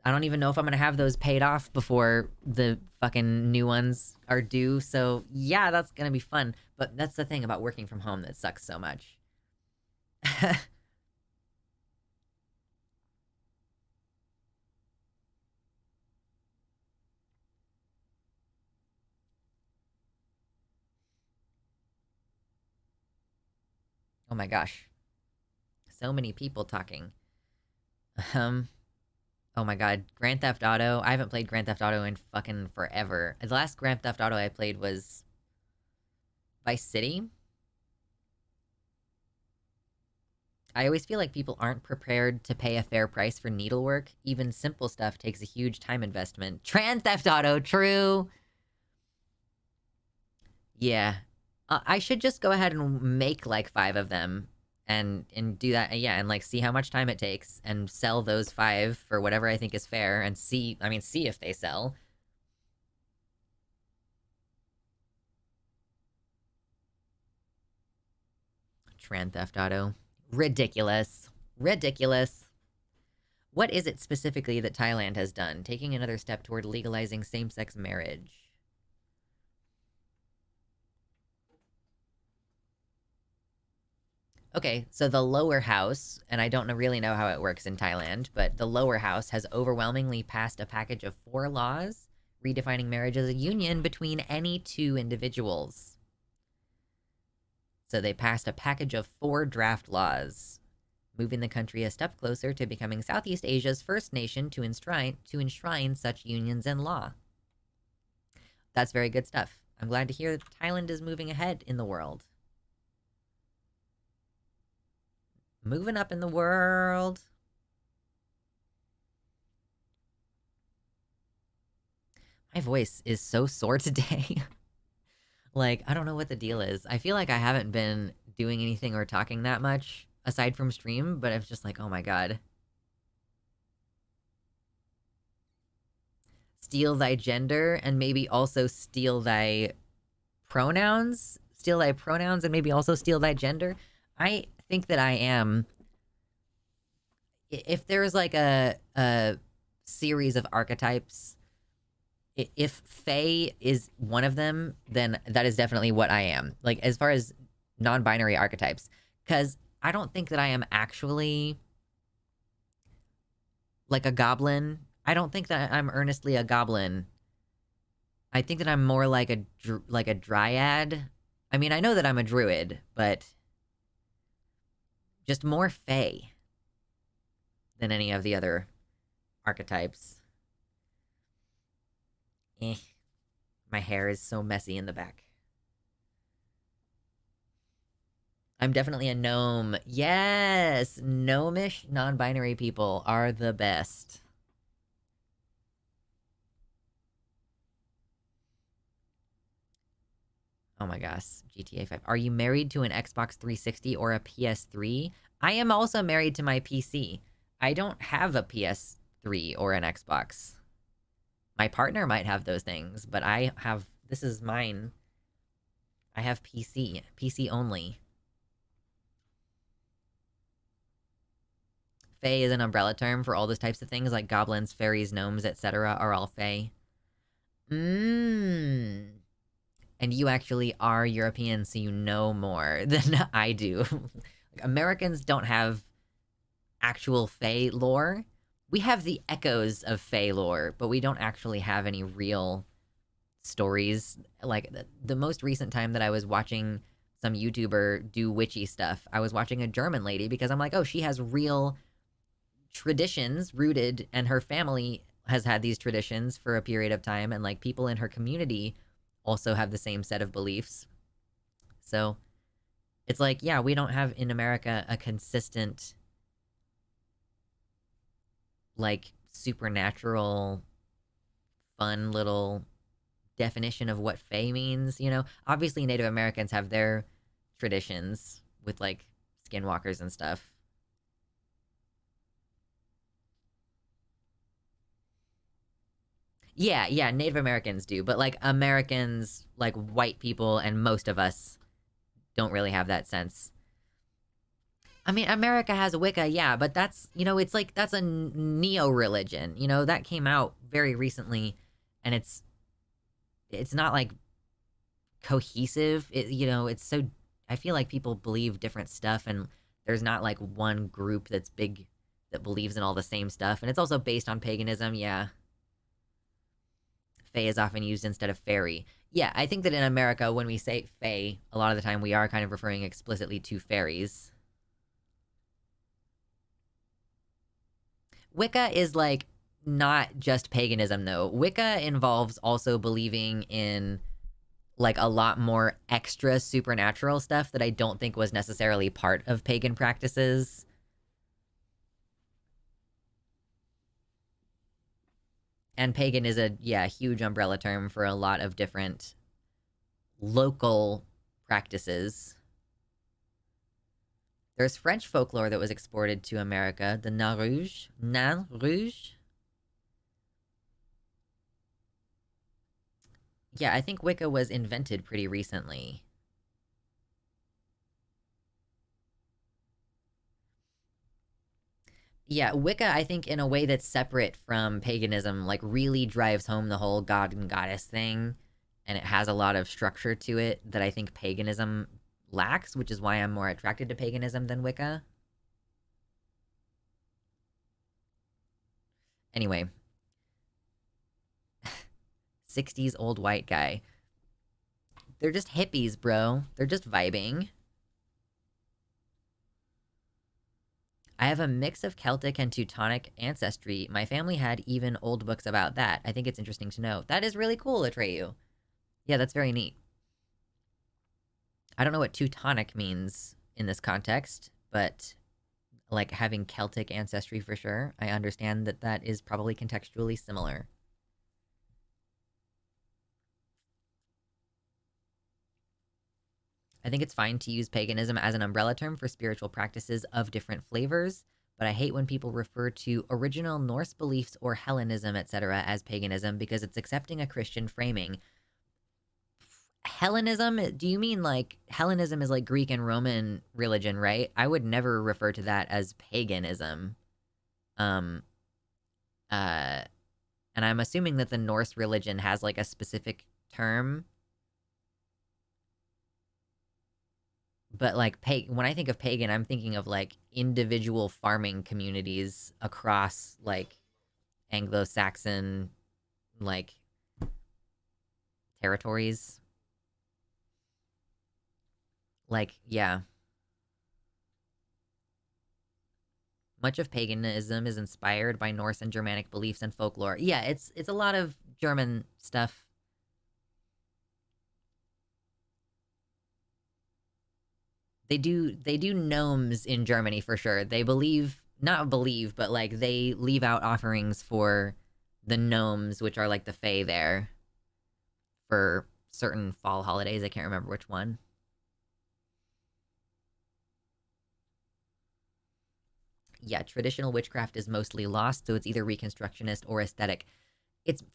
I don't even know if I'm gonna have those paid off before the fucking new ones are due. So, yeah, that's gonna be fun. But that's the thing about working from home that sucks so much. Oh my gosh. So many people talking. Oh my god. Grand Theft Auto. I haven't played Grand Theft Auto in fucking forever. The last Grand Theft Auto I played was Vice City. I always feel like people aren't prepared to pay a fair price for needlework. Even simple stuff takes a huge time investment. Trans Theft Auto, true! Yeah. I should just go ahead and make, like, 5 of them. And do that, yeah, and, like, see how much time it takes. And sell those 5 for whatever I think is fair. And see if they sell. Trans Theft Auto. Ridiculous. Ridiculous. What is it specifically that Thailand has done? Taking another step toward legalizing same-sex marriage. Okay, so the lower house, and I don't really know how it works in Thailand, but the lower house has overwhelmingly passed a package of 4 laws redefining marriage as a union between any 2 individuals. So they passed a package of 4 draft laws, moving the country a step closer to becoming Southeast Asia's first nation to enshrine such unions in law. That's very good stuff. I'm glad to hear that Thailand is moving ahead in the world. Moving up in the world. My voice is so sore today. Like, I don't know what the deal is. I feel like I haven't been doing anything or talking that much aside from stream, but it's just like, oh my god. Steal thy gender and maybe also steal thy pronouns? Steal thy pronouns and maybe also steal thy gender? I think that I am. If there's like a series of archetypes, if Fae is one of them, then that is definitely what I am. Like, as far as non-binary archetypes. Because I don't think that I am actually like a goblin. I don't think that I'm earnestly a goblin. I think that I'm more like a dryad. I mean, I know that I'm a druid, but just more Fae than any of the other archetypes. My hair is so messy in the back. I'm definitely a gnome. Yes! Gnomish non-binary people are the best. Oh my gosh, GTA 5. Are you married to an Xbox 360 or a PS3? I am also married to my PC. I don't have a PS3 or an Xbox. My partner might have those things, but I have... This is mine. I have PC. PC only. Fae is an umbrella term for all those types of things, like goblins, fairies, gnomes, etc. are all Fae. And you actually are European, so you know more than I do. Like, Americans don't have actual Fae lore. We have the echoes of Fae lore, but we don't actually have any real stories. Like, the most recent time that I was watching some YouTuber do witchy stuff, I was watching a German lady because I'm like, oh, she has real traditions rooted, and her family has had these traditions for a period of time, and, like, people in her community also have the same set of beliefs. So, it's like, yeah, we don't have in America a consistent, like, supernatural, fun little definition of what Fae means, you know? Obviously, Native Americans have their traditions with, like, skinwalkers and stuff. Yeah, Native Americans do, but, like, Americans, like, white people and most of us don't really have that sense. I mean, America has Wicca, yeah, but that's, you know, it's like, that's a neo-religion, you know? That came out very recently, and it's not, like, cohesive. You know, it's so... I feel like people believe different stuff, and there's not, like, one group that's big that believes in all the same stuff, and it's also based on paganism, yeah. fae is often used instead of fairy. Yeah, I think that in America, when we say fae, a lot of the time we are kind of referring explicitly to fairies. Wicca is, like, not just paganism, though. Wicca involves also believing in, like, a lot more extra supernatural stuff that I don't think was necessarily part of pagan practices. And pagan is a, yeah, huge umbrella term for a lot of different local practices. There's French folklore that was exported to America, the Nain Rouge. Nain Rouge? Yeah, I think Wicca was invented pretty recently. Yeah, Wicca, I think, in a way that's separate from paganism, like, really drives home the whole god and goddess thing, and it has a lot of structure to it that I think paganism lacks, which is why I'm more attracted to paganism than Wicca. Anyway. 60s old white guy. They're just hippies, bro. They're just vibing. I have a mix of Celtic and Teutonic ancestry. My family had even old books about that. I think it's interesting to know. That is really cool, Atreyu. Yeah, that's very neat. I don't know what Teutonic means in this context, but, like, having Celtic ancestry for sure. I understand that that is probably contextually similar. I think it's fine to use paganism as an umbrella term for spiritual practices of different flavors, but I hate when people refer to original Norse beliefs or Hellenism, etc. as paganism because it's accepting a Christian framing. Hellenism? Do you mean, like, Hellenism is like Greek and Roman religion, right? I would never refer to that as paganism. And I'm assuming that the Norse religion has, like, a specific term. But, like, when I think of pagan, I'm thinking of, like, individual farming communities across, like, Anglo-Saxon, like, territories. Like, yeah. Much of paganism is inspired by Norse and Germanic beliefs and folklore. Yeah, it's a lot of German stuff. They do gnomes in Germany for sure. They not believe, but, like, they leave out offerings for the gnomes, which are, like, the fae there, for certain fall holidays. I can't remember which one. Yeah, traditional witchcraft is mostly lost, so it's either reconstructionist or aesthetic.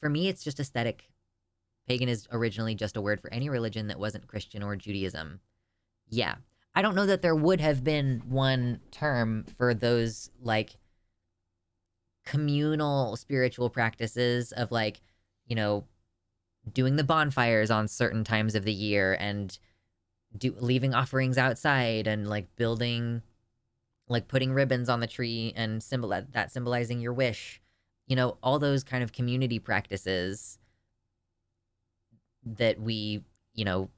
For me, it's just aesthetic. Pagan is originally just a word for any religion that wasn't Christian or Judaism. Yeah. I don't know that there would have been one term for those, like, communal spiritual practices of, like, you know, doing the bonfires on certain times of the year and leaving offerings outside and, like, building, like, putting ribbons on the tree and that symbolizing your wish. You know, all those kind of community practices that we, you know,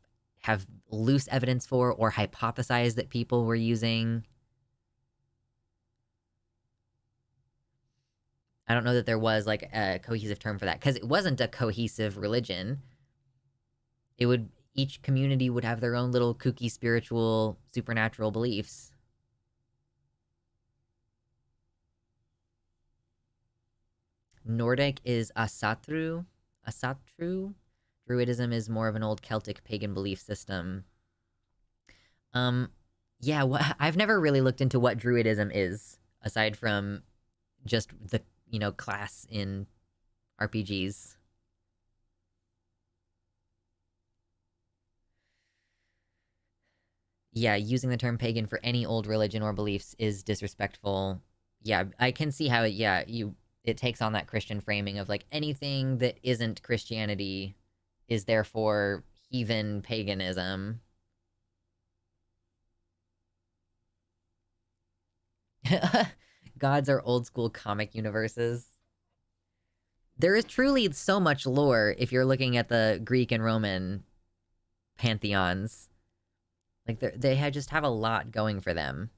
have loose evidence for or hypothesize that people were using. I don't know that there was, like, a cohesive term for that, because it wasn't a cohesive religion. Each community would have their own little kooky spiritual supernatural beliefs. Nordic is Asatru. Druidism is more of an old Celtic pagan belief system. Yeah, I've never really looked into what Druidism is, aside from just the, you know, class in RPGs. Yeah, using the term pagan for any old religion or beliefs is disrespectful. Yeah, I can see how it takes on that Christian framing of, like, anything that isn't Christianity is therefore heathen paganism. Gods are old school comic universes. There is truly so much lore if you're looking at the Greek and Roman pantheons. Like, they just have a lot going for them.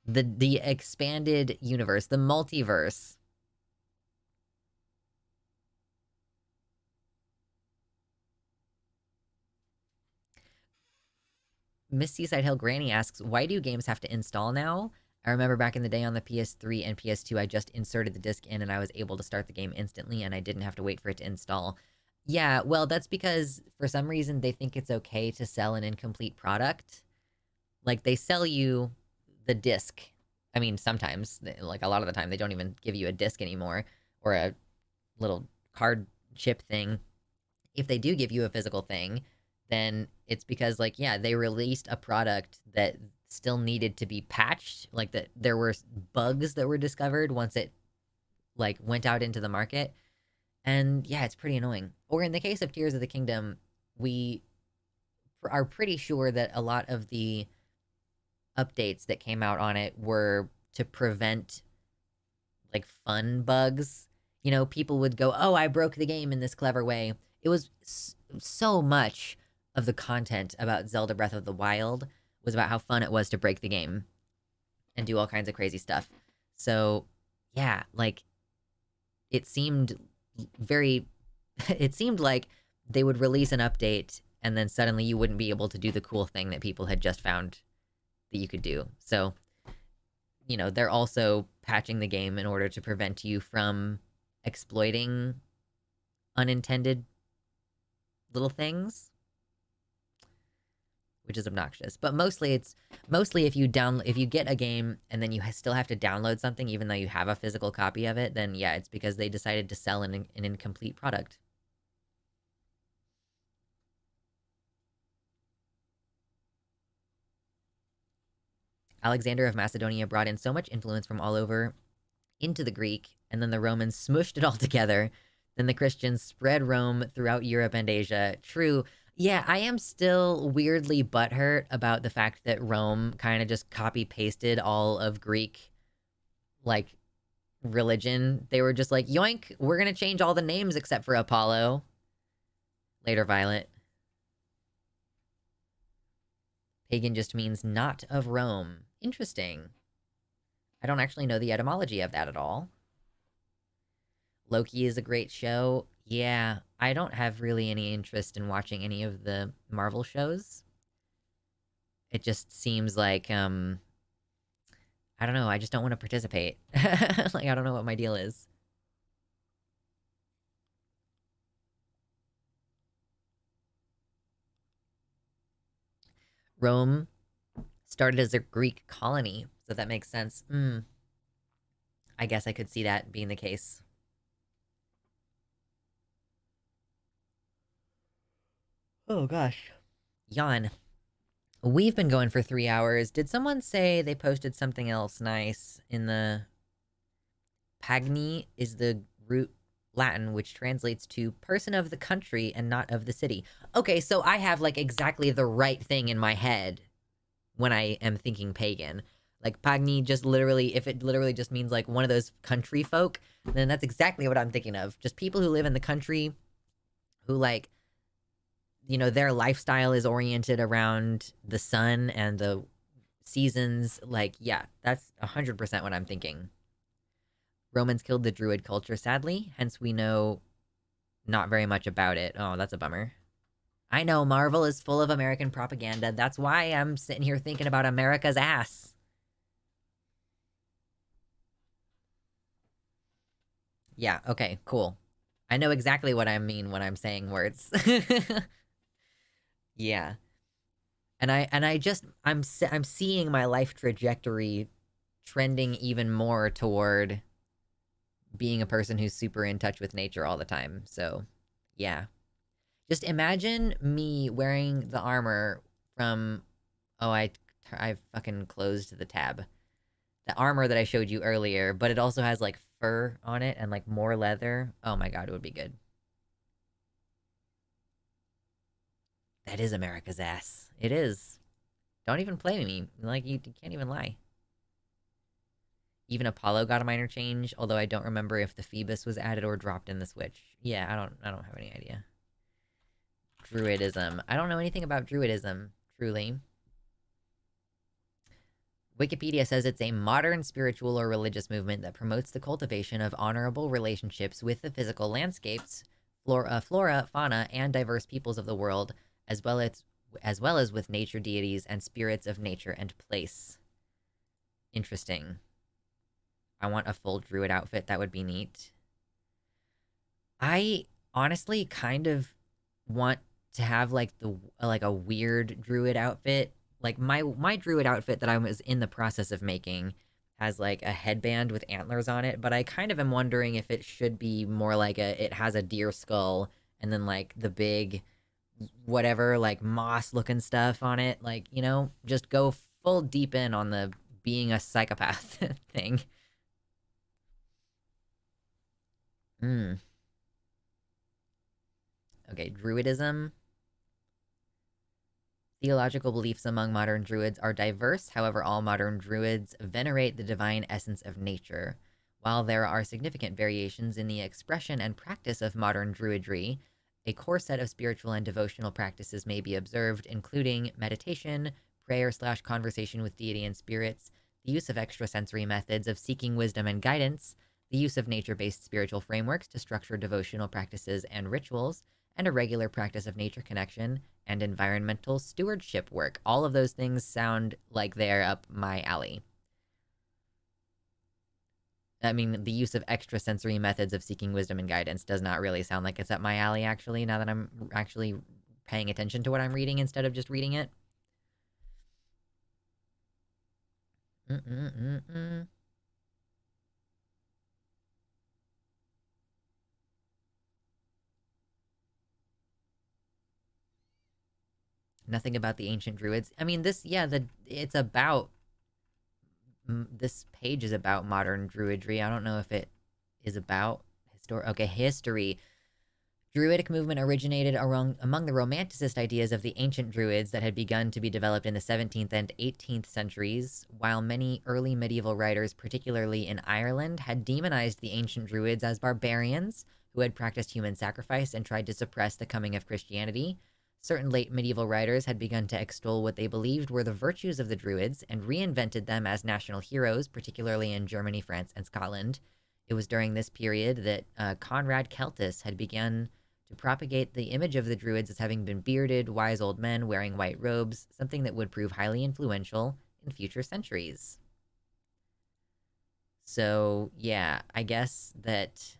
The expanded universe, the multiverse. Miss Seaside Hill Granny asks, why do games have to install now? I remember back in the day on the PS3 and PS2, I just inserted the disc in and I was able to start the game instantly and I didn't have to wait for it to install. Yeah, well, that's because for some reason they think it's okay to sell an incomplete product. Like, they sell you the disc. I mean, sometimes, like a lot of the time, they don't even give you a disc anymore or a little card chip thing. If they do give you a physical thing, then it's because, like, yeah, they released a product that still needed to be patched. Like, that there were bugs that were discovered once it, like, went out into the market. And yeah, it's pretty annoying. Or in the case of Tears of the Kingdom, we are pretty sure that a lot of the updates that came out on it were to prevent, like, fun bugs. You know, people would go, oh, I broke the game in this clever way. It was so much of the content about Zelda Breath of the Wild was about how fun it was to break the game and do all kinds of crazy stuff. So, yeah, like, it seemed it seemed like they would release an update and then suddenly you wouldn't be able to do the cool thing that people had just found that you could do. So, you know, they're also patching the game in order to prevent you from exploiting unintended little things, which is obnoxious. But mostly if you get a game and then you still have to download something even though you have a physical copy of it, then yeah, it's because they decided to sell an incomplete product. Alexander of Macedonia brought in so much influence from all over into the Greek, and then the Romans smushed it all together. Then the Christians spread Rome throughout Europe and Asia. True. Yeah, I am still weirdly butthurt about the fact that Rome kind of just copy-pasted all of Greek, like, religion. They were just like, yoink, we're gonna change all the names except for Apollo. Later, Violet. Pagan just means not of Rome. Interesting. I don't actually know the etymology of that at all. Loki is a great show. Yeah, I don't have really any interest in watching any of the Marvel shows. It just seems like, I don't know, I just don't want to participate. Like, I don't know what my deal is. Rome started as a Greek colony, so that makes sense. I guess I could see that being the case. Oh, gosh. Yawn. We've been going for 3 hours. Did someone say they posted something else nice in the... Pagni is the root Latin, which translates to person of the country and not of the city. Okay, so I have, like, exactly the right thing in my head when I am thinking pagan. Like, Pagni just literally, if it literally just means, like, one of those country folk, then that's exactly what I'm thinking of. Just people who live in the country who, like, you know, their lifestyle is oriented around the sun and the seasons. Like, yeah, that's 100% what I'm thinking. Romans killed the Druid culture, sadly, hence we know not very much about it. Oh, that's a bummer. I know, Marvel is full of American propaganda. That's why I'm sitting here thinking about America's ass. Yeah, okay, cool. I know exactly what I mean when I'm saying words. Yeah. And I'm seeing my life trajectory trending even more toward being a person who's super in touch with nature all the time. So, yeah. Just imagine me wearing the armor from... Oh, I fucking closed the tab. The armor that I showed you earlier, but it also has, like, fur on it and, like, more leather. Oh my god, it would be good. That is America's ass. It is. Don't even play me. Like, you can't even lie. Even Apollo got a minor change, although I don't remember if the Phoebus was added or dropped in the Switch. Yeah, I don't have any idea. Druidism. I don't know anything about Druidism, truly. Wikipedia says it's a modern spiritual or religious movement that promotes the cultivation of honorable relationships with the physical landscapes, flora, fauna, and diverse peoples of the world, as well as with nature deities and spirits of nature and place. Interesting. I want a full druid outfit. That would be neat. I honestly kind of want to have like a weird druid outfit. Like my druid outfit that I was in the process of making has like a headband with antlers on it, but I kind of am wondering if it should be more like it has a deer skull and then like the big whatever like moss looking stuff on it, like, you know, just go full deep in on the being a psychopath thing. Okay, Druidism. Theological beliefs among modern Druids are diverse, however, all modern Druids venerate the divine essence of nature. While there are significant variations in the expression and practice of modern Druidry, a core set of spiritual and devotional practices may be observed, including meditation, prayer/conversation with deity and spirits, the use of extrasensory methods of seeking wisdom and guidance, the use of nature-based spiritual frameworks to structure devotional practices and rituals, and a regular practice of nature connection and environmental stewardship work. All of those things sound like they're up my alley. I mean, the use of extrasensory methods of seeking wisdom and guidance does not really sound like it's up my alley, actually, now that I'm actually paying attention to what I'm reading instead of just reading it. Nothing about the ancient druids. I mean, this page is about modern druidry. I don't know if it is about history. Druidic movement originated among the romanticist ideas of the ancient druids that had begun to be developed in the 17th and 18th centuries, while many early medieval writers, particularly in Ireland, had demonized the ancient druids as barbarians who had practiced human sacrifice and tried to suppress the coming of Christianity. Certain late medieval writers had begun to extol what they believed were the virtues of the Druids and reinvented them as national heroes, particularly in Germany, France, and Scotland. It was during this period that Conrad Celtis had begun to propagate the image of the Druids as having been bearded, wise old men wearing white robes, something that would prove highly influential in future centuries. So, yeah, I guess that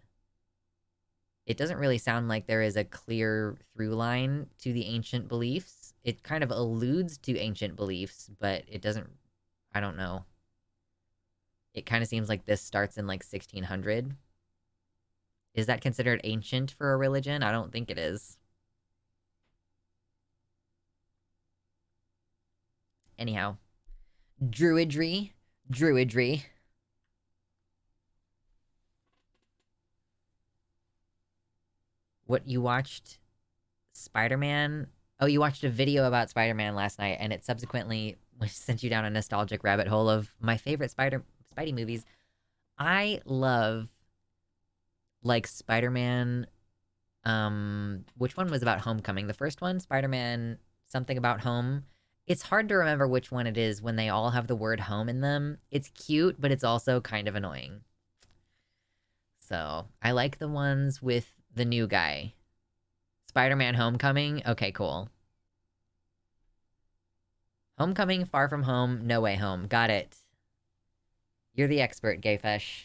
it doesn't really sound like there is a clear through line to the ancient beliefs. It kind of alludes to ancient beliefs, but it doesn't, I don't know. It kind of seems like this starts in like 1600. Is that considered ancient for a religion? I don't think it is. Anyhow. Druidry. What, you watched Spider-Man? Oh, you watched a video about Spider-Man last night, and it subsequently sent you down a nostalgic rabbit hole of my favorite Spidey movies. I love, like, Spider-Man, which one was about Homecoming? The first one, Spider-Man something about home. It's hard to remember which one it is when they all have the word home in them. It's cute, but it's also kind of annoying. So, I like the ones with the new guy. Spider-Man Homecoming? Okay, cool. Homecoming, Far From Home, No Way Home. Got it. You're the expert, Gayfesh.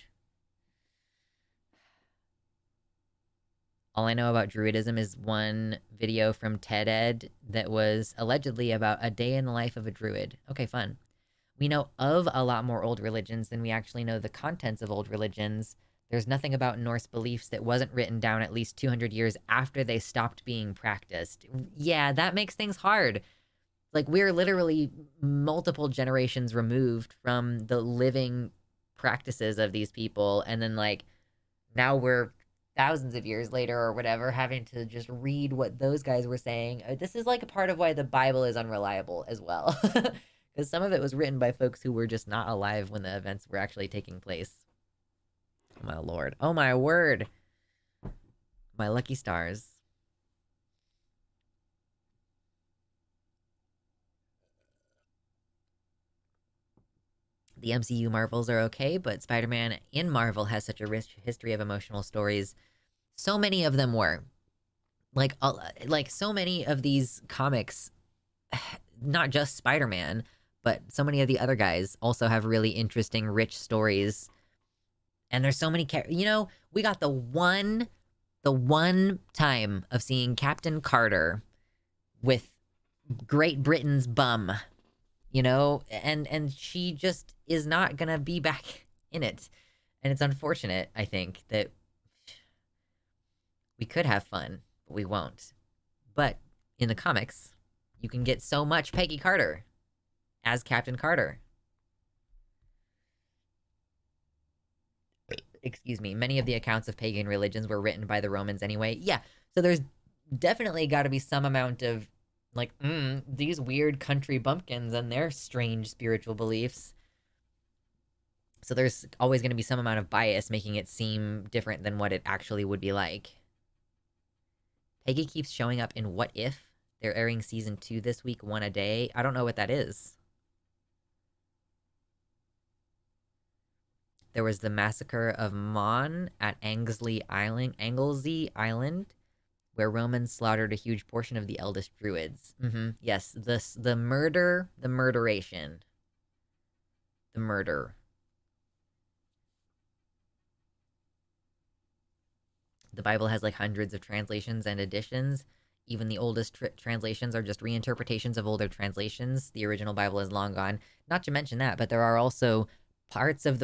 All I know about Druidism is one video from TED-Ed that was allegedly about a day in the life of a Druid. Okay, fun. We know of a lot more old religions than we actually know the contents of old religions. There's nothing about Norse beliefs that wasn't written down at least 200 years after they stopped being practiced. Yeah, that makes things hard. Like, we're literally multiple generations removed from the living practices of these people, and then, like, now we're thousands of years later or whatever having to just read what those guys were saying. This is, like, a part of why the Bible is unreliable as well. Because some of it was written by folks who were just not alive when the events were actually taking place. Oh my lord. Oh my word. My lucky stars. The MCU Marvels are okay, but Spider-Man in Marvel has such a rich history of emotional stories. So many of them were. Like so many of these comics, not just Spider-Man, but so many of the other guys also have really interesting, rich stories. And there's so many you know, we got the one time of seeing Captain Carter with Great Britain's bum, you know, and she just is not gonna be back in it. And it's unfortunate, I think, that we could have fun, but we won't. But in the comics, you can get so much Peggy Carter as Captain Carter. Excuse me. Many of the accounts of pagan religions were written by the Romans anyway. Yeah, so there's definitely got to be some amount of, like, these weird country bumpkins and their strange spiritual beliefs. So there's always going to be some amount of bias making it seem different than what it actually would be like. Peggy keeps showing up in What If? They're airing season 2 this week, one a day. I don't know what that is. There was the massacre of Mon at Anglesey Island, where Romans slaughtered a huge portion of the eldest druids. Yes, the murder. The Bible has like hundreds of translations and editions. Even the oldest translations are just reinterpretations of older translations. The original Bible is long gone. Not to mention that, but there are also parts of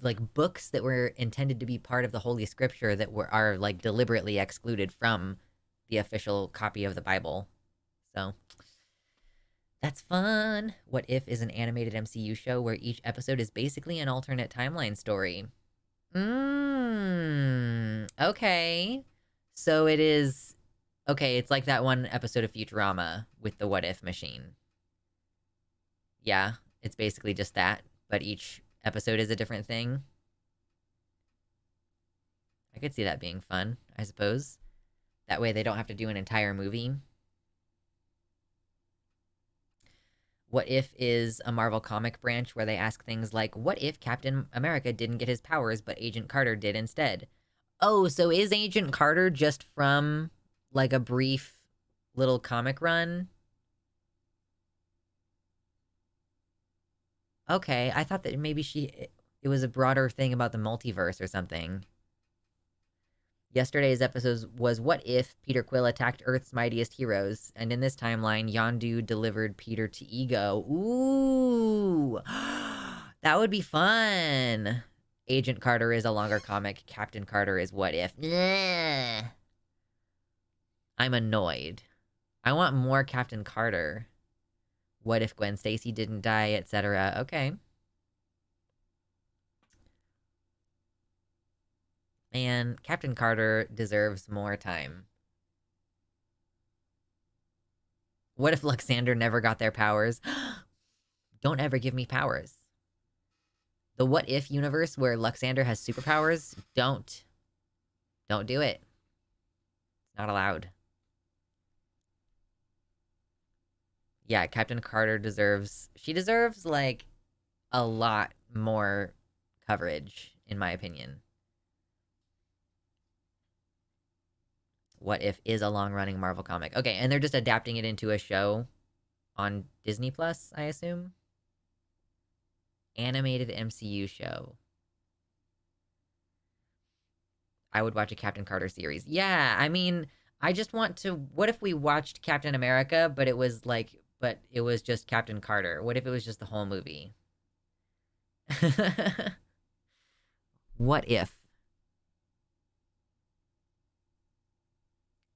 like books that were intended to be part of the Holy Scripture that are like deliberately excluded from the official copy of the Bible. So that's fun. What If is an animated MCU show where each episode is basically an alternate timeline story. Okay. So it is, okay, it's like that one episode of Futurama with the What If machine. Yeah, it's basically just that, but each episode is a different thing. I could see that being fun, I suppose. That way they don't have to do an entire movie. What If is a Marvel comic branch where they ask things like, what if Captain America didn't get his powers, but Agent Carter did instead? Oh, so is Agent Carter just from, like, a brief little comic run? Okay, I thought that maybe it was a broader thing about the multiverse or something. Yesterday's episode was What If Peter Quill attacked Earth's mightiest heroes, and in this timeline, Yondu delivered Peter to Ego. Ooh! That would be fun! Agent Carter is a longer comic. Captain Carter is What If. Ugh. I'm annoyed. I want more Captain Carter. What if Gwen Stacy didn't die, etc. Okay. Man, Captain Carter deserves more time. What if Luxander never got their powers? Don't ever give me powers. The What If universe where Luxander has superpowers? Don't do it. It's not allowed. Yeah, Captain Carter deserves, like, a lot more coverage, in my opinion. What If is a long-running Marvel comic. Okay, and they're just adapting it into a show on Disney Plus, I assume? Animated MCU show. I would watch a Captain Carter series. Yeah, I mean, I just want to, what if we watched Captain America, but it was like, but it was just Captain Carter? What if it was just the whole movie? What if?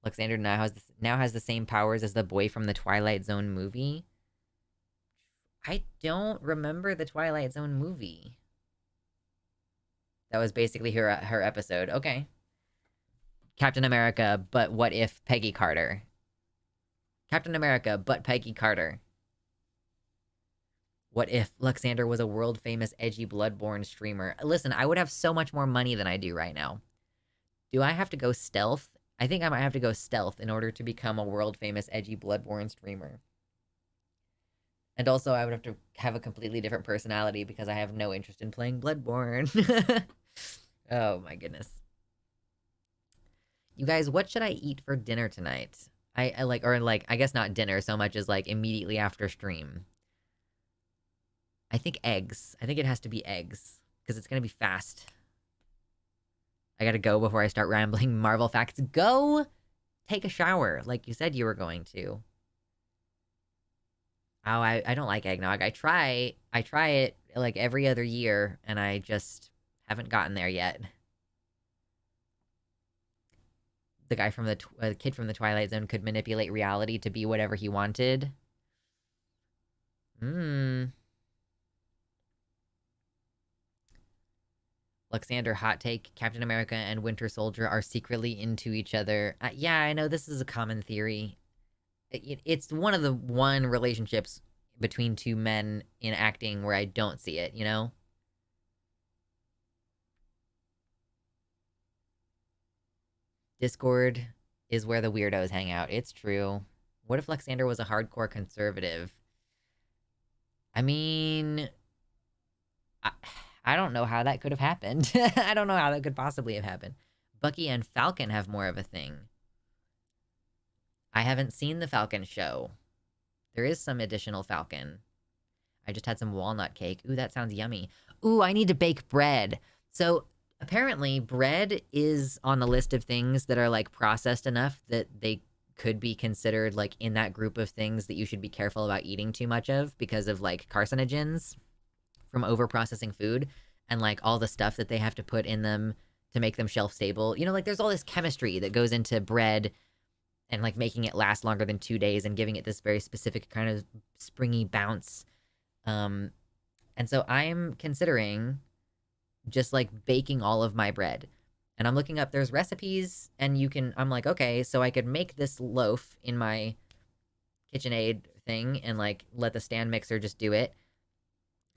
Luxander now has the same powers as the boy from the Twilight Zone movie? I don't remember the Twilight Zone movie. That was basically her episode. Okay. Captain America, but what if Peggy Carter? Captain America, but Peggy Carter. What if Luxander was a world-famous edgy Bloodborne streamer? Listen, I would have so much more money than I do right now. Do I have to go stealth? I think I might have to go stealth in order to become a world-famous edgy Bloodborne streamer. And also, I would have to have a completely different personality because I have no interest in playing Bloodborne. Oh my goodness. You guys, what should I eat for dinner tonight? I guess not dinner so much as like immediately after stream. I think eggs. I think it has to be eggs because it's going to be fast. I gotta go before I start rambling Marvel facts. Go take a shower like you said you were going to. Oh, I don't like eggnog. I try it like every other year and I just haven't gotten there yet. The guy from the kid from the Twilight Zone could manipulate reality to be whatever he wanted. Luxander hot take, Captain America and Winter Soldier are secretly into each other. Yeah, I know this is a common theory. It's one of the relationships between two men in acting where I don't see it, you know? Discord is where the weirdos hang out. It's true. What if Luxander was a hardcore conservative? I mean... I don't know how that could have happened. I don't know how that could possibly have happened. Bucky and Falcon have more of a thing. I haven't seen the Falcon show. There is some additional Falcon. I just had some walnut cake. Ooh, that sounds yummy. Ooh, I need to bake bread. So apparently bread is on the list of things that are like processed enough that they could be considered like in that group of things that you should be careful about eating too much of because of like carcinogens from over-processing food and like all the stuff that they have to put in them to make them shelf stable. You know, like there's all this chemistry that goes into bread and like making it last longer than 2 days and giving it this very specific kind of springy bounce. And so I'm considering just like baking all of my bread. And I'm looking up, there's recipes and I'm like, okay, so I could make this loaf in my KitchenAid thing and like let the stand mixer just do it.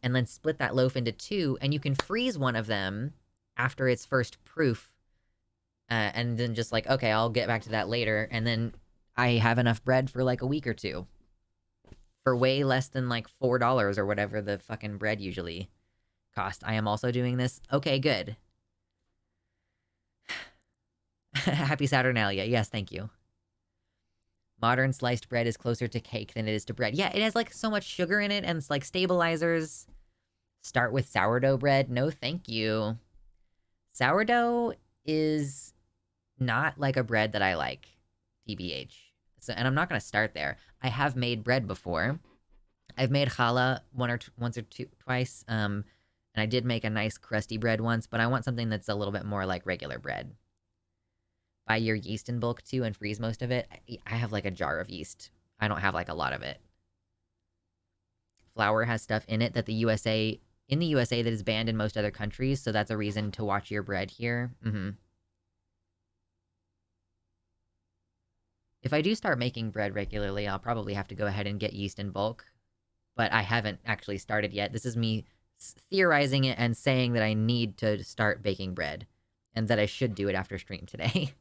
And then split that loaf into 2, and you can freeze one of them after its first proof. And then just like, okay, I'll get back to that later. And then I have enough bread for like a week or 2. For way less than like $4 or whatever the fucking bread usually cost. I am also doing this. Okay, good. Happy Saturnalia. Yes, thank you. Modern sliced bread is closer to cake than it is to bread. Yeah, it has like so much sugar in it and it's like stabilizers. Start with sourdough bread. No, thank you. Sourdough is not like a bread that I like, TBH. So, and I'm not going to start there. I have made bread before. I've made challah once or twice. And I did make a nice crusty bread once, but I want something that's a little bit more like regular bread. Buy your yeast in bulk too and freeze most of it. I have like a jar of yeast. I don't have like a lot of it. Flour has stuff in it that in the USA that is banned in most other countries, so that's a reason to watch your bread here. If I do start making bread regularly, I'll probably have to go ahead and get yeast in bulk. But I haven't actually started yet. This is me theorizing it and saying that I need to start baking bread. And that I should do it after stream today.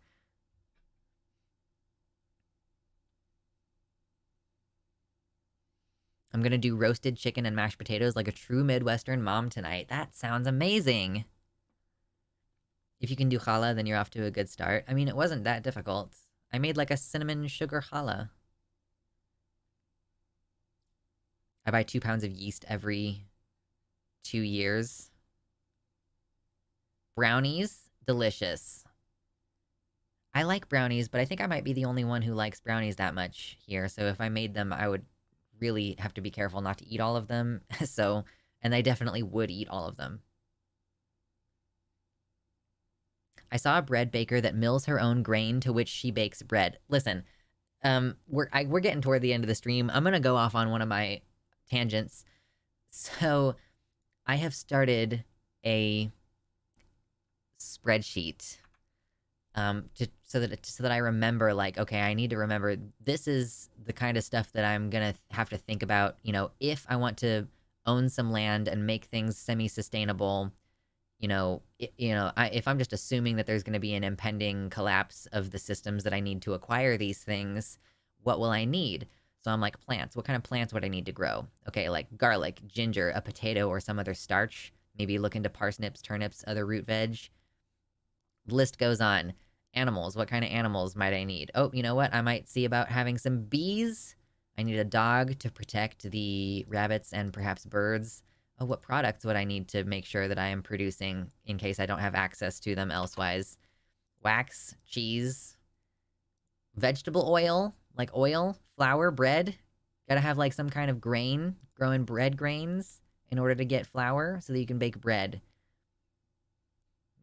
I'm gonna do roasted chicken and mashed potatoes like a true Midwestern mom tonight. That sounds amazing. If you can do challah, then you're off to a good start. I mean, it wasn't that difficult. I made like a cinnamon sugar challah. I buy 2 pounds of yeast every 2 years. Brownies, delicious. I like brownies, but I think I might be the only one who likes brownies that much here. So if I made them, I would really have to be careful not to eat all of them. And I definitely would eat all of them. I saw a bread baker that mills her own grain to which she bakes bread. Listen, we're getting toward the end of the stream. I'm gonna go off on one of my tangents. So I have started a spreadsheet so that I remember, like, okay, I need to remember this is the kind of stuff that I'm gonna have to think about, you know, if I want to own some land and make things semi-sustainable, if I'm just assuming that there's going to be an impending collapse of the systems that I need to acquire these things, what will I need? So I'm like, plants. What kind of plants would I need to grow? Okay, like garlic, ginger, a potato, or some other starch. Maybe look into parsnips, turnips, other root veg. The list goes on. Animals. What kind of animals might I need? Oh, you know what? I might see about having some bees. I need a dog to protect the rabbits and perhaps birds. Oh, what products would I need to make sure that I am producing in case I don't have access to them elsewise? Wax, cheese, vegetable oil, like oil, flour, bread. Gotta have like some kind of grain, growing bread grains in order to get flour so that you can bake bread.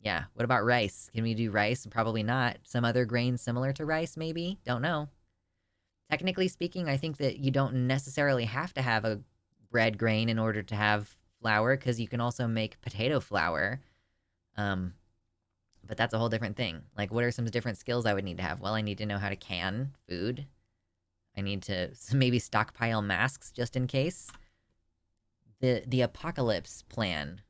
Yeah, what about rice? Can we do rice? Probably not. Some other grain similar to rice, maybe? Don't know. Technically speaking, I think that you don't necessarily have to have a bread grain in order to have flour, because you can also make potato flour. But that's a whole different thing. Like, what are some different skills I would need to have? Well, I need to know how to can food. I need to maybe stockpile masks just in case. The apocalypse plan.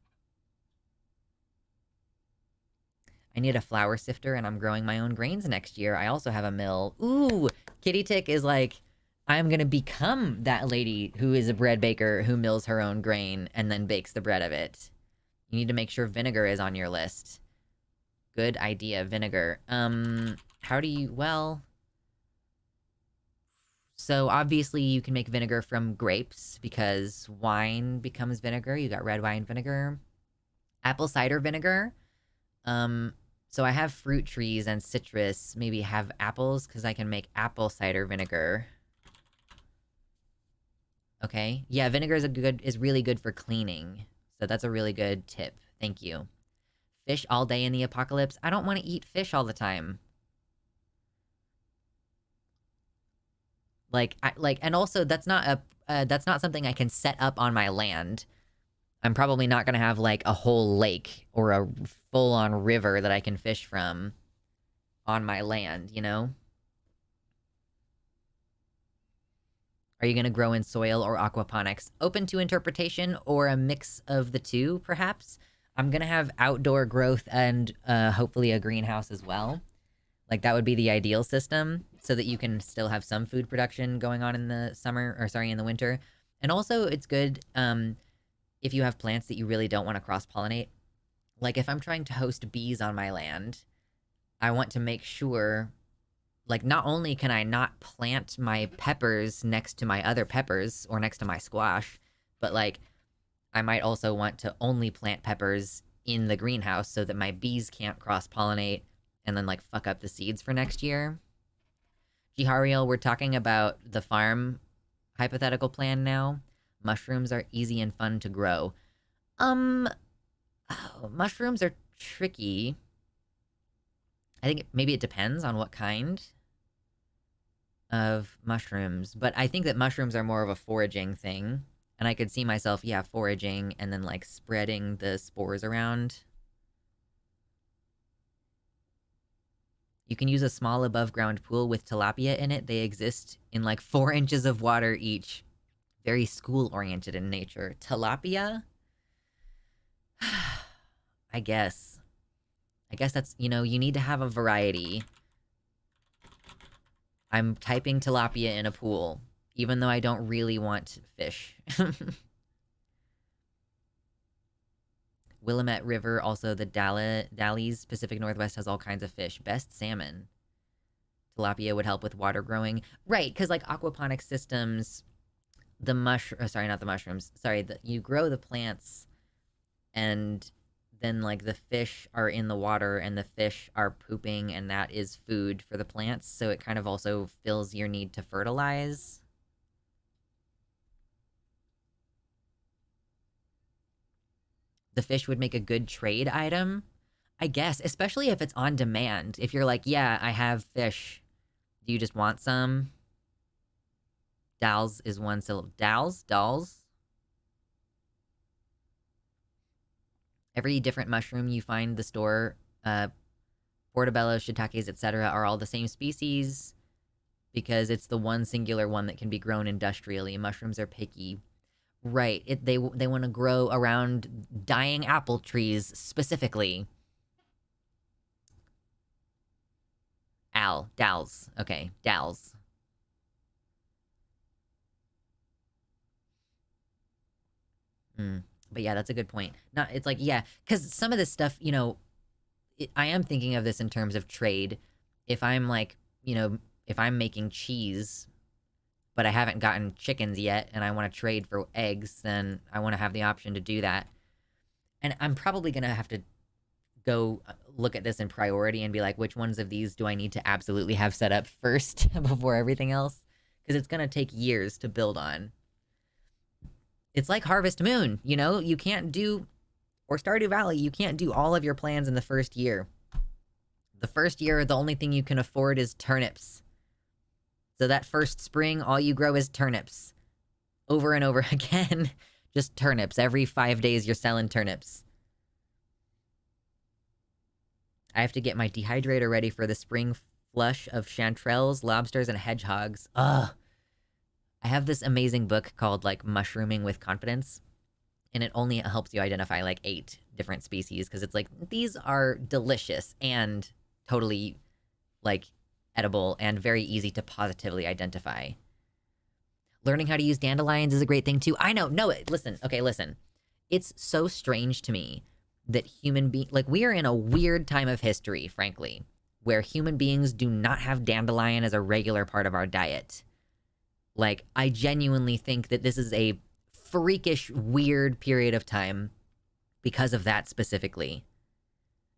I need a flour sifter, and I'm growing my own grains next year. I also have a mill. Ooh, Kitty Tick is like, I'm gonna become that lady who is a bread baker who mills her own grain and then bakes the bread of it. You need to make sure vinegar is on your list. Good idea, vinegar. How do you, well... So obviously you can make vinegar from grapes because wine becomes vinegar. You got red wine vinegar. Apple cider vinegar. So I have fruit trees and citrus. Maybe have apples because I can make apple cider vinegar. Okay. Yeah, vinegar is really good for cleaning. So that's a really good tip. Thank you. Fish all day in the apocalypse. I don't want to eat fish all the time. And also that's not something I can set up on my land. I'm probably not gonna have like a whole lake or a full-on river that I can fish from on my land, you know? Are you gonna grow in soil or aquaponics? Open to interpretation or a mix of the two, perhaps? I'm gonna have outdoor growth and hopefully a greenhouse as well. Like, that would be the ideal system, so that you can still have some food production going on in the in the winter. And also, it's good if you have plants that you really don't want to cross-pollinate. Like, if I'm trying to host bees on my land, I want to make sure, like, not only can I not plant my peppers next to my other peppers, or next to my squash, but, like, I might also want to only plant peppers in the greenhouse so that my bees can't cross-pollinate and then, like, fuck up the seeds for next year. Jihariel, we're talking about the farm hypothetical plan now. Mushrooms are easy and fun to grow. Mushrooms are tricky. I think maybe it depends on what kind of mushrooms, but I think that mushrooms are more of a foraging thing, and I could see myself, yeah, foraging and then, like, spreading the spores around. You can use a small above-ground pool with tilapia in it. They exist in, like, 4 inches of water each. Very school-oriented in nature. Tilapia? I guess that's, you need to have a variety. I'm typing tilapia in a pool, even though I don't really want fish. Willamette River, also the Dalles, Pacific Northwest has all kinds of fish. Best salmon. Tilapia would help with water growing. Right, because, like, aquaponic systems, you grow the plants, and then, like, the fish are in the water, and the fish are pooping, and that is food for the plants, so it kind of also fills your need to fertilize. The fish would make a good trade item, I guess, especially if it's on demand. If you're like, yeah, I have fish. Do you just want some? Dalles is one syllable. Dolls? Every different mushroom you find the store, portobello, shiitakes, etc., are all the same species because it's the one singular one that can be grown industrially. Mushrooms are picky. Right. They want to grow around dying apple trees specifically. Dals. Okay, Dals. But yeah, that's a good point. It's like, yeah, because some of this stuff, you know, I am thinking of this in terms of trade. If I'm like, you know, if I'm making cheese, but I haven't gotten chickens yet, and I want to trade for eggs, then I want to have the option to do that. And I'm probably going to have to go look at this in priority and be like, which ones of these do I need to absolutely have set up first before everything else? Because it's going to take years to build on. It's like Harvest Moon, you know? You can't do, or Stardew Valley, you can't do all of your plans in the first year. The first year, the only thing you can afford is turnips. So that first spring, all you grow is turnips. Over and over again. Just turnips. Every 5 days, you're selling turnips. I have to get my dehydrator ready for the spring flush of chanterelles, lobsters, and hedgehogs. Ugh. I have this amazing book called, like, Mushrooming with Confidence. And it only helps you identify, like, 8 different species. Because it's like, these are delicious and totally, like, edible and very easy to positively identify. Learning how to use dandelions is a great thing, too. I know. No, listen. Okay, listen. It's so strange to me that we are in a weird time of history, frankly, where human beings do not have dandelion as a regular part of our diet. Like, I genuinely think that this is a freakish, weird period of time because of that specifically.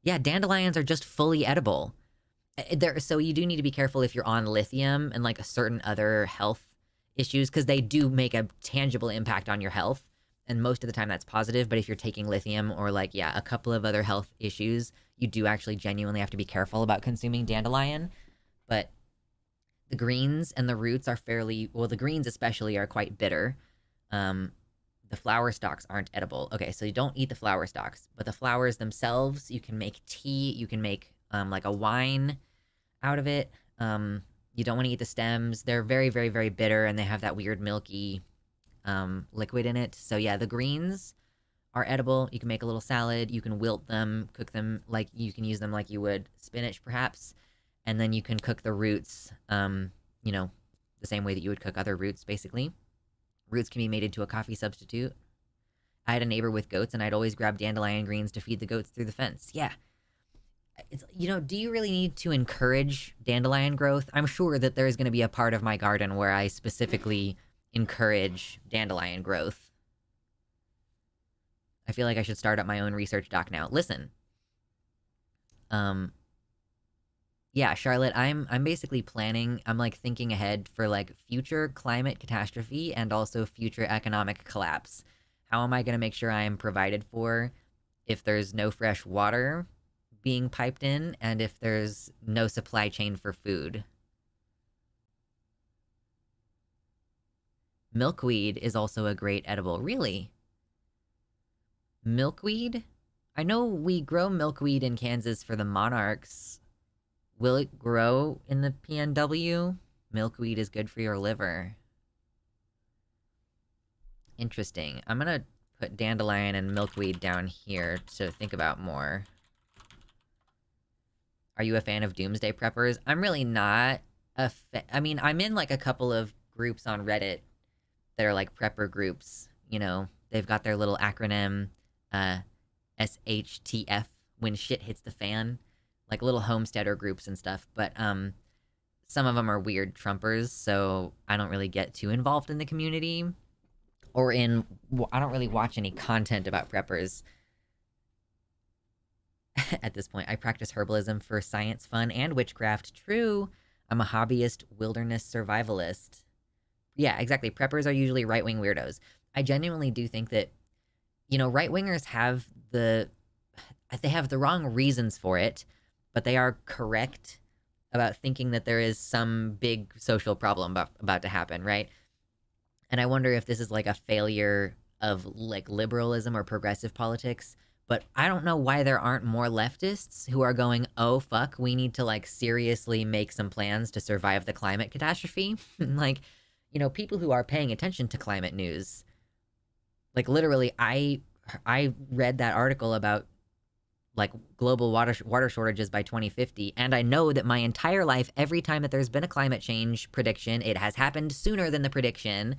Yeah, dandelions are just fully edible. So you do need to be careful if you're on lithium and, like, a certain other health issues, because they do make a tangible impact on your health. And most of the time that's positive, but if you're taking lithium or, like, yeah, a couple of other health issues, you do actually genuinely have to be careful about consuming dandelion. But the greens and the roots are the greens especially are quite bitter. The flower stalks aren't edible. Okay, so you don't eat the flower stalks, but the flowers themselves, you can make tea, you can make, like, a wine out of it. You don't want to eat the stems. They're very, very, very bitter, and they have that weird milky liquid in it. So yeah, the greens are edible. You can make a little salad. You can wilt them, cook them, like you can use them like you would spinach, perhaps. And then you can cook the roots, you know, the same way that you would cook other roots, basically. Roots can be made into a coffee substitute. I had a neighbor with goats, and I'd always grab dandelion greens to feed the goats through the fence. Yeah. It's, you know, do you really need to encourage dandelion growth? I'm sure that there's going to be a part of my garden where I specifically encourage dandelion growth. I feel like I should start up my own research doc now. Listen. Yeah, Charlotte, I'm basically planning, I'm, like, thinking ahead for, like, future climate catastrophe and also future economic collapse. How am I going to make sure I am provided for if there's no fresh water being piped in and if there's no supply chain for food? Milkweed is also a great edible. Really? Milkweed? I know we grow milkweed in Kansas for the monarchs. Will it grow in the PNW? Milkweed is good for your liver. Interesting. I'm gonna put dandelion and milkweed down here to think about more. Are you a fan of doomsday preppers? I'm really not I mean, I'm in, like, a couple of groups on Reddit that are, like, prepper groups. You know, they've got their little acronym, SHTF, when shit hits the fan. Like, little homesteader groups and stuff, but some of them are weird Trumpers, so I don't really get too involved in the community. I don't really watch any content about preppers at this point. I practice herbalism for science, fun, and witchcraft. True, I'm a hobbyist wilderness survivalist. Yeah, exactly. Preppers are usually right-wing weirdos. I genuinely do think that, you know, right-wingers have the wrong reasons for it, but they are correct about thinking that there is some big social problem about to happen, right? And I wonder if this is, like, a failure of, like, liberalism or progressive politics, but I don't know why there aren't more leftists who are going, oh, fuck, we need to, like, seriously make some plans to survive the climate catastrophe. Like, you know, people who are paying attention to climate news Like literally, I read that article about like global water shortages by 2050, and I know that my entire life, every time that there's been a climate change prediction, it has happened sooner than the prediction.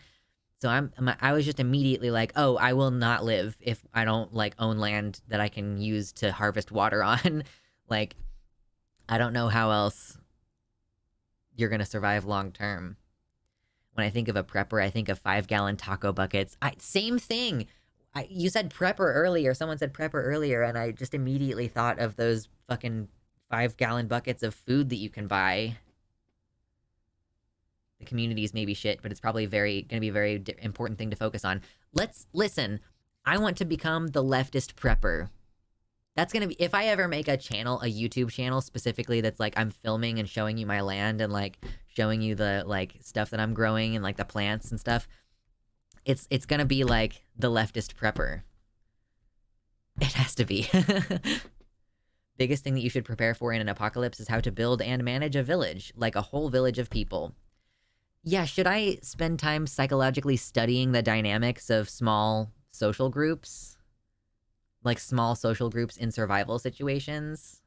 So I was just immediately like, oh, I will not live if I don't like own land that I can use to harvest water on. Like, I don't know how else you're gonna survive long term. When I think of a prepper, I think of 5-gallon taco buckets. Same thing. You said prepper earlier. Someone said prepper earlier, and I just immediately thought of those fucking 5-gallon buckets of food that you can buy. The communities may be shit, but it's probably gonna be a very important thing to focus on. Let's listen. I want to become the leftist prepper. That's gonna be, if I ever make a YouTube channel specifically that's like I'm filming and showing you my land and like showing you the like stuff that I'm growing and like the plants and stuff, it's gonna be like the leftist prepper. It has to be. Biggest thing that you should prepare for in an apocalypse is how to build and manage a village, like a whole village of people. Yeah, should I spend time psychologically studying the dynamics of small social groups? Like small social groups in survival situations?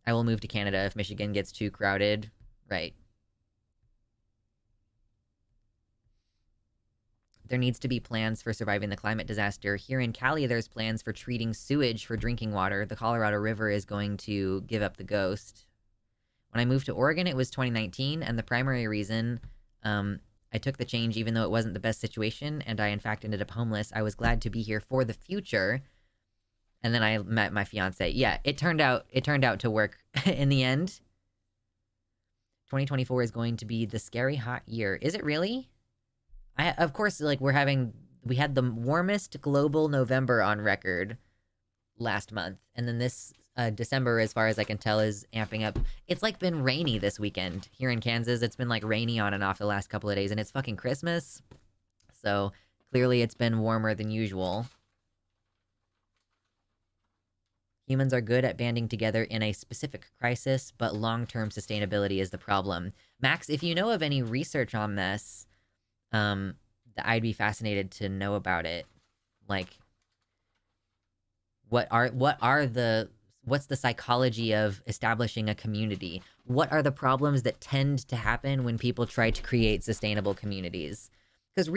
I will move to Canada if Michigan gets too crowded. Right. There needs to be plans for surviving the climate disaster. Here in Cali, there's plans for treating sewage for drinking water. The Colorado River is going to give up the ghost. When I moved to Oregon, it was 2019, and the primary reason I took the change even though it wasn't the best situation, and I in fact ended up homeless. I was glad to be here for the future. And then I met my fiance. Yeah, it turned out to work in the end. 2024 is going to be the scary hot year. Is it really? Of course, like we had the warmest global November on record last month, and then this December, as far as I can tell, is amping up. It's like been rainy this weekend here in Kansas. It's been like rainy on and off the last couple of days, and it's fucking Christmas. So clearly it's been warmer than usual. Humans are good at banding together in a specific crisis, but long-term sustainability is the problem. Max, if you know of any research on this, I'd be fascinated to know about it. Like, what's the psychology of establishing a community? What are the problems that tend to happen when people try to create sustainable communities? Because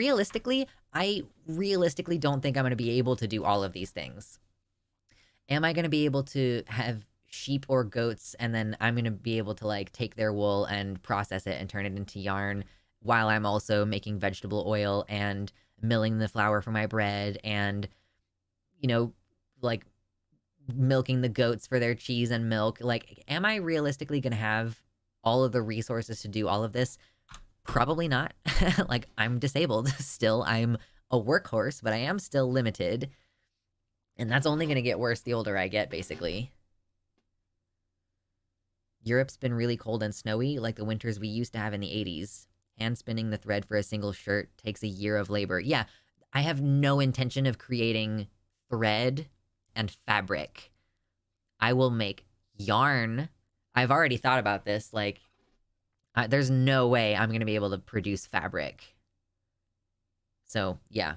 I realistically don't think I'm going to be able to do all of these things. Am I going to be able to have sheep or goats, and then I'm going to be able to like take their wool and process it and turn it into yarn while I'm also making vegetable oil and milling the flour for my bread and, you know, like milking the goats for their cheese and milk? Like, am I realistically going to have all of the resources to do all of this? Probably not. Like, I'm disabled still. I'm a workhorse, but I am still limited. And that's only going to get worse the older I get, basically. Europe's been really cold and snowy, like the winters we used to have in the 80s. Hand spinning the thread for a single shirt takes a year of labor. Yeah, I have no intention of creating thread and fabric. I will make yarn. I've already thought about this. Like, there's no way I'm going to be able to produce fabric. So, yeah.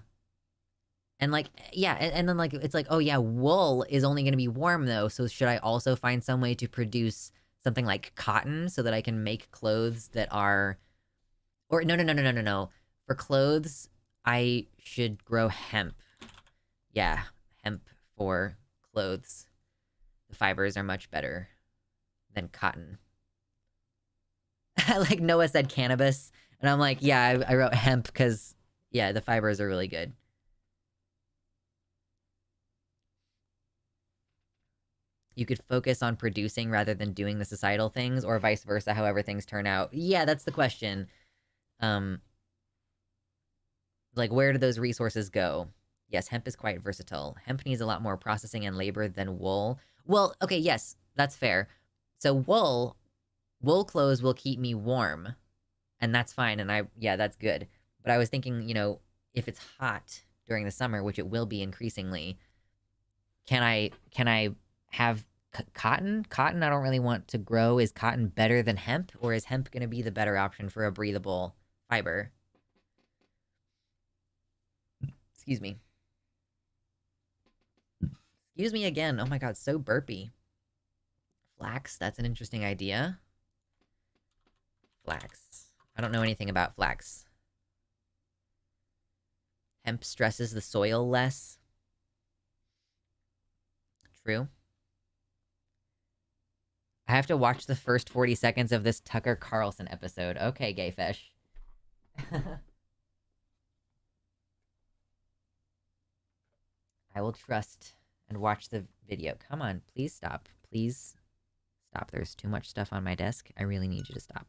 And like, yeah, and then like, it's like, oh yeah, wool is only going to be warm though. So should I also find some way to produce something like cotton so that I can make clothes that are, or no. For clothes, I should grow hemp. Yeah, hemp for clothes. The fibers are much better than cotton. Like Noah said cannabis, and I'm like, yeah, I wrote hemp because, yeah, the fibers are really good. You could focus on producing rather than doing the societal things, or vice versa, however things turn out. Yeah, that's the question. Like, where do those resources go? Yes, hemp is quite versatile. Hemp needs a lot more processing and labor than wool. Well, okay, yes, that's fair. So wool clothes will keep me warm, and that's fine, and yeah, that's good. But I was thinking, you know, if it's hot during the summer, which it will be increasingly, can I have cotton? Cotton I don't really want to grow. Is cotton better than hemp, or is hemp going to be the better option for a breathable fiber? Excuse me. Excuse me again. Oh my god, so burpy. Flax, that's an interesting idea. Flax. I don't know anything about flax. Hemp stresses the soil less. True. I have to watch the first 40 seconds of this Tucker Carlson episode. Okay, Gayfish. I will trust and watch the video. Come on, please stop. Please stop. There's too much stuff on my desk. I really need you to stop.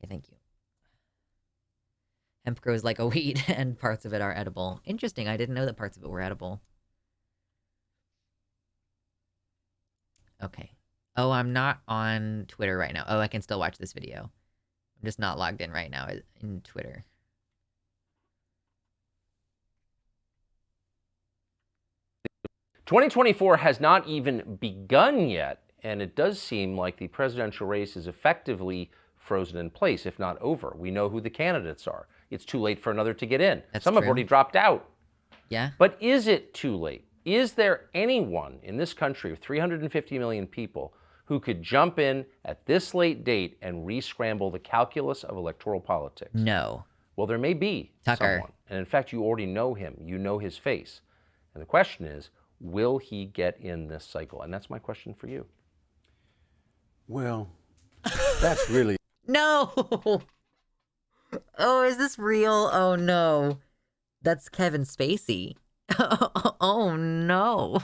Okay, thank you. Hemp grows like a weed, and parts of it are edible. Interesting, I didn't know that parts of it were edible. Okay. Oh, I'm not on Twitter right now. Oh, I can still watch this video. I'm just not logged in right now in Twitter. "2024 has not even begun yet, and it does seem like the presidential race is effectively frozen in place, if not over. We know who the candidates are. It's too late for another to get in. Some have already dropped out. Yeah. But is it too late? Is there anyone in this country of 350 million people who could jump in at this late date and re-scramble the calculus of electoral politics? No. Well, there may be Tucker. someone. And in fact, you already know him. You know his face. And the question is, will he get in this cycle? And that's my question for you. Well, that's really... No! Oh, is this real? Oh, no. That's Kevin Spacey. Oh, no.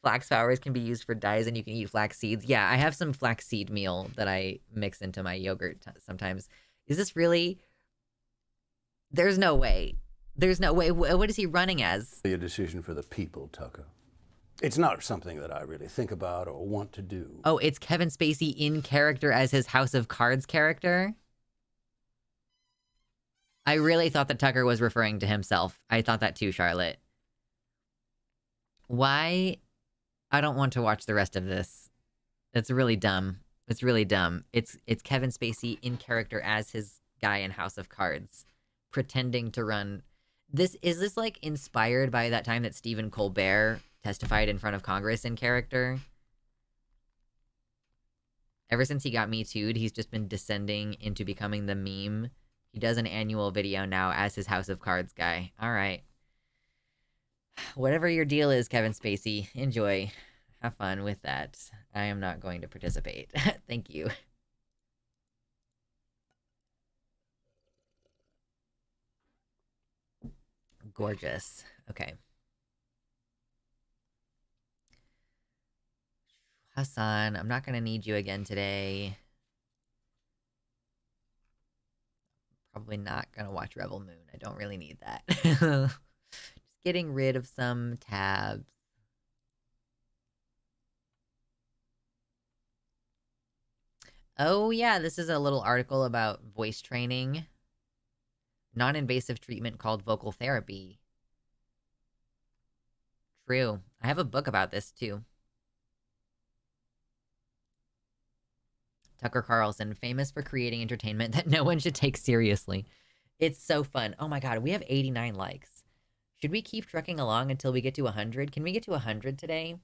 Flax flowers can be used for dyes, and you can eat flax seeds. Yeah, I have some flaxseed meal that I mix into my yogurt sometimes. Is this really? There's no way. There's no way. What is he running as? A decision for the people, Tucker. It's not something that I really think about or want to do. Oh, it's Kevin Spacey in character as his House of Cards character? I really thought that Tucker was referring to himself. I thought that too, Charlotte. Why? I don't want to watch the rest of this. It's really dumb. It's really dumb. It's Kevin Spacey in character as his guy in House of Cards, pretending to run. Is this like inspired by that time that Stephen Colbert testified in front of Congress in character? Ever since he got Me Too'd, he's just been descending into becoming the meme. He does an annual video now as his House of Cards guy. All right. Whatever your deal is, Kevin Spacey, enjoy. Have fun with that. I am not going to participate. Thank you. Gorgeous. Okay. Hassan, I'm not going to need you again today. Probably not going to watch Rebel Moon. I don't really need that. Just getting rid of some tabs. Oh, yeah, this is a little article about voice training. Non-invasive treatment called vocal therapy. True. I have a book about this, too. Tucker Carlson, famous for creating entertainment that no one should take seriously. It's so fun. Oh my god, we have 89 likes. Should we keep trucking along until we get to 100? Can we get to 100 today?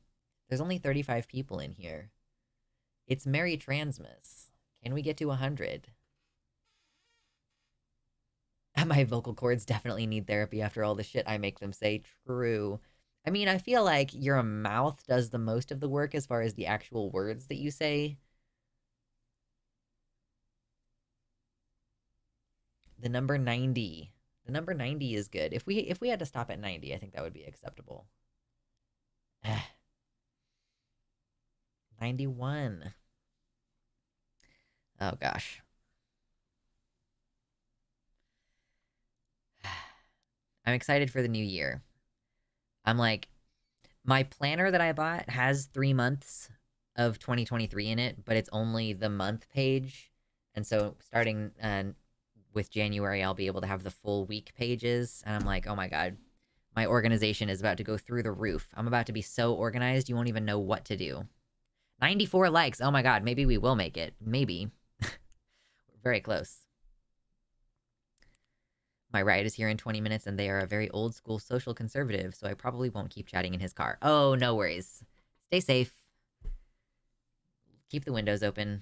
There's only 35 people in here. It's Merry Transmas. Can we get to 100? My vocal cords definitely need therapy after all the shit I make them say. True. I mean, I feel like your mouth does the most of the work as far as the actual words that you say. The number 90. The number 90 is good. If we had to stop at 90, I think that would be acceptable. 91. Oh gosh. I'm excited for the new year. I'm like, my planner that I bought has 3 months of 2023 in it, but it's only the month page. And so starting with January, I'll be able to have the full week pages. And I'm like, oh my god, my organization is about to go through the roof. I'm about to be so organized, you won't even know what to do. 94 likes. Oh my god, maybe we will make it. Maybe. We're very close. My ride is here in 20 minutes, and they are a very old school social conservative, so I probably won't keep chatting in his car. Oh, no worries. Stay safe. Keep the windows open.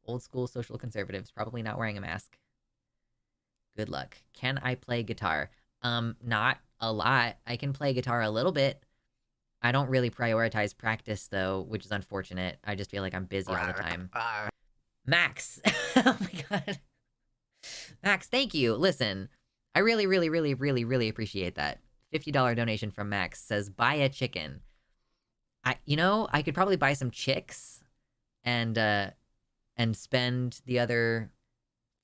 Old school social conservatives, probably not wearing a mask. Good luck. Can I play guitar? Not a lot. I can play guitar a little bit. I don't really prioritize practice, though, which is unfortunate. I just feel like I'm busy all the time. Max! Oh my god. Max, thank you. Listen, I really, really, really, really, really appreciate that. $50 donation from Max says, buy a chicken. I could probably buy some chicks and spend the other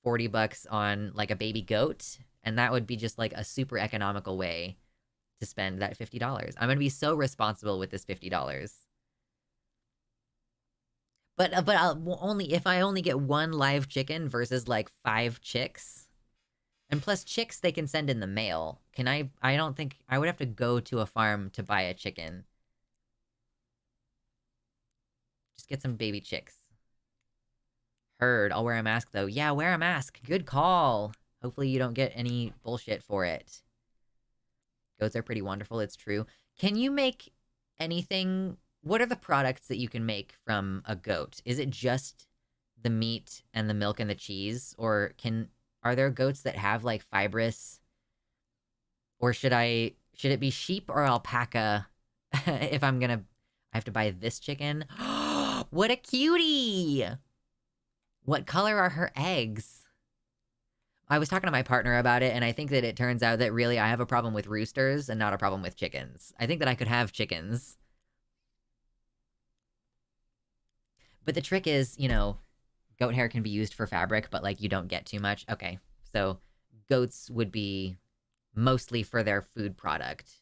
$40 on, like, a baby goat, and that would be just, like, a super economical way to spend that $50. I'm gonna be so responsible with this $50. But if I only get one live chicken versus, like, 5 chicks. And plus chicks they can send in the mail. I don't think, I would have to go to a farm to buy a chicken. Just get some baby chicks. Heard, I'll wear a mask though. Yeah, wear a mask. Good call. Hopefully you don't get any bullshit for it. Goats are pretty wonderful, it's true. Can you make anything? What are the products that you can make from a goat? Is it just the meat and the milk and the cheese? Or are there goats that have, like, fibrous? Or should it be sheep or alpaca? If I have to buy this chicken? What a cutie! What color are her eggs? I was talking to my partner about it, and I think that it turns out that really I have a problem with roosters and not a problem with chickens. I think that I could have chickens. But the trick is, goat hair can be used for fabric, but, like, you don't get too much. Okay, so goats would be mostly for their food product.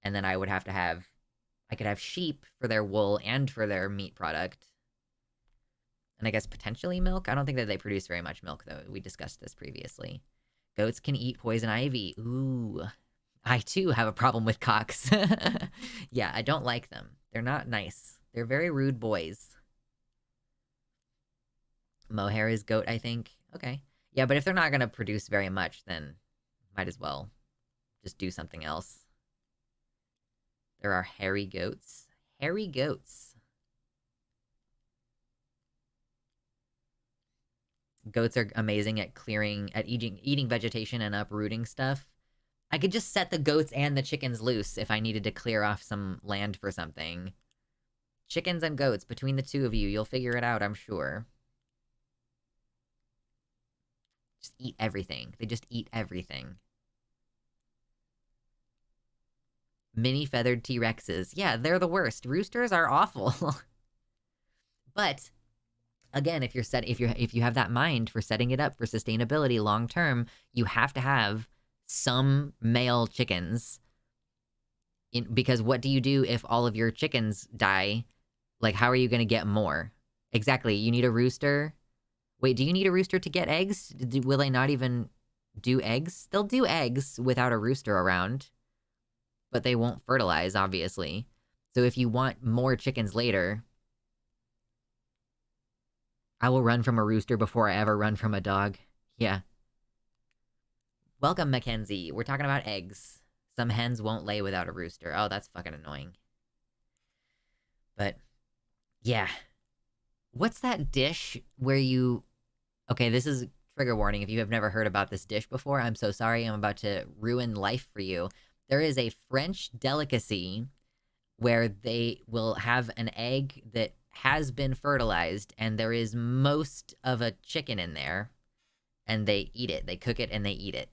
And then I could have sheep for their wool and for their meat product. And I guess potentially milk? I don't think that they produce very much milk, though. We discussed this previously. Goats can eat poison ivy. Ooh. I, too, have a problem with cocks. Yeah, I don't like them. They're not nice. They're very rude boys. Mohair is goat, I think. Okay. Yeah, but if they're not going to produce very much, then might as well just do something else. There are hairy goats. Hairy goats. Goats are amazing at eating vegetation and uprooting stuff. I could just set the goats and the chickens loose if I needed to clear off some land for something. Chickens and goats, between the two of you, you'll figure it out, I'm sure. Just eat everything. They just eat everything. Mini feathered T-Rexes. Yeah, they're the worst. Roosters are awful. But again, if you have that mind for setting it up for sustainability long term, you have to have some male chickens. Because what do you do if all of your chickens die? Like, how are you going to get more? Exactly. You need a rooster. Wait, do you need a rooster to get eggs? Will they not even do eggs? They'll do eggs without a rooster around. But they won't fertilize, obviously. So if you want more chickens later, I will run from a rooster before I ever run from a dog. Yeah. Welcome, Mackenzie. We're talking about eggs. Some hens won't lay without a rooster. Oh, that's fucking annoying. But, yeah. What's that dish where you... Okay, this is trigger warning. If you have never heard about this dish before, I'm so sorry. I'm about to ruin life for you. There is a French delicacy where they will have an egg that has been fertilized, and there is most of a chicken in there, and they eat it. They cook it and they eat it.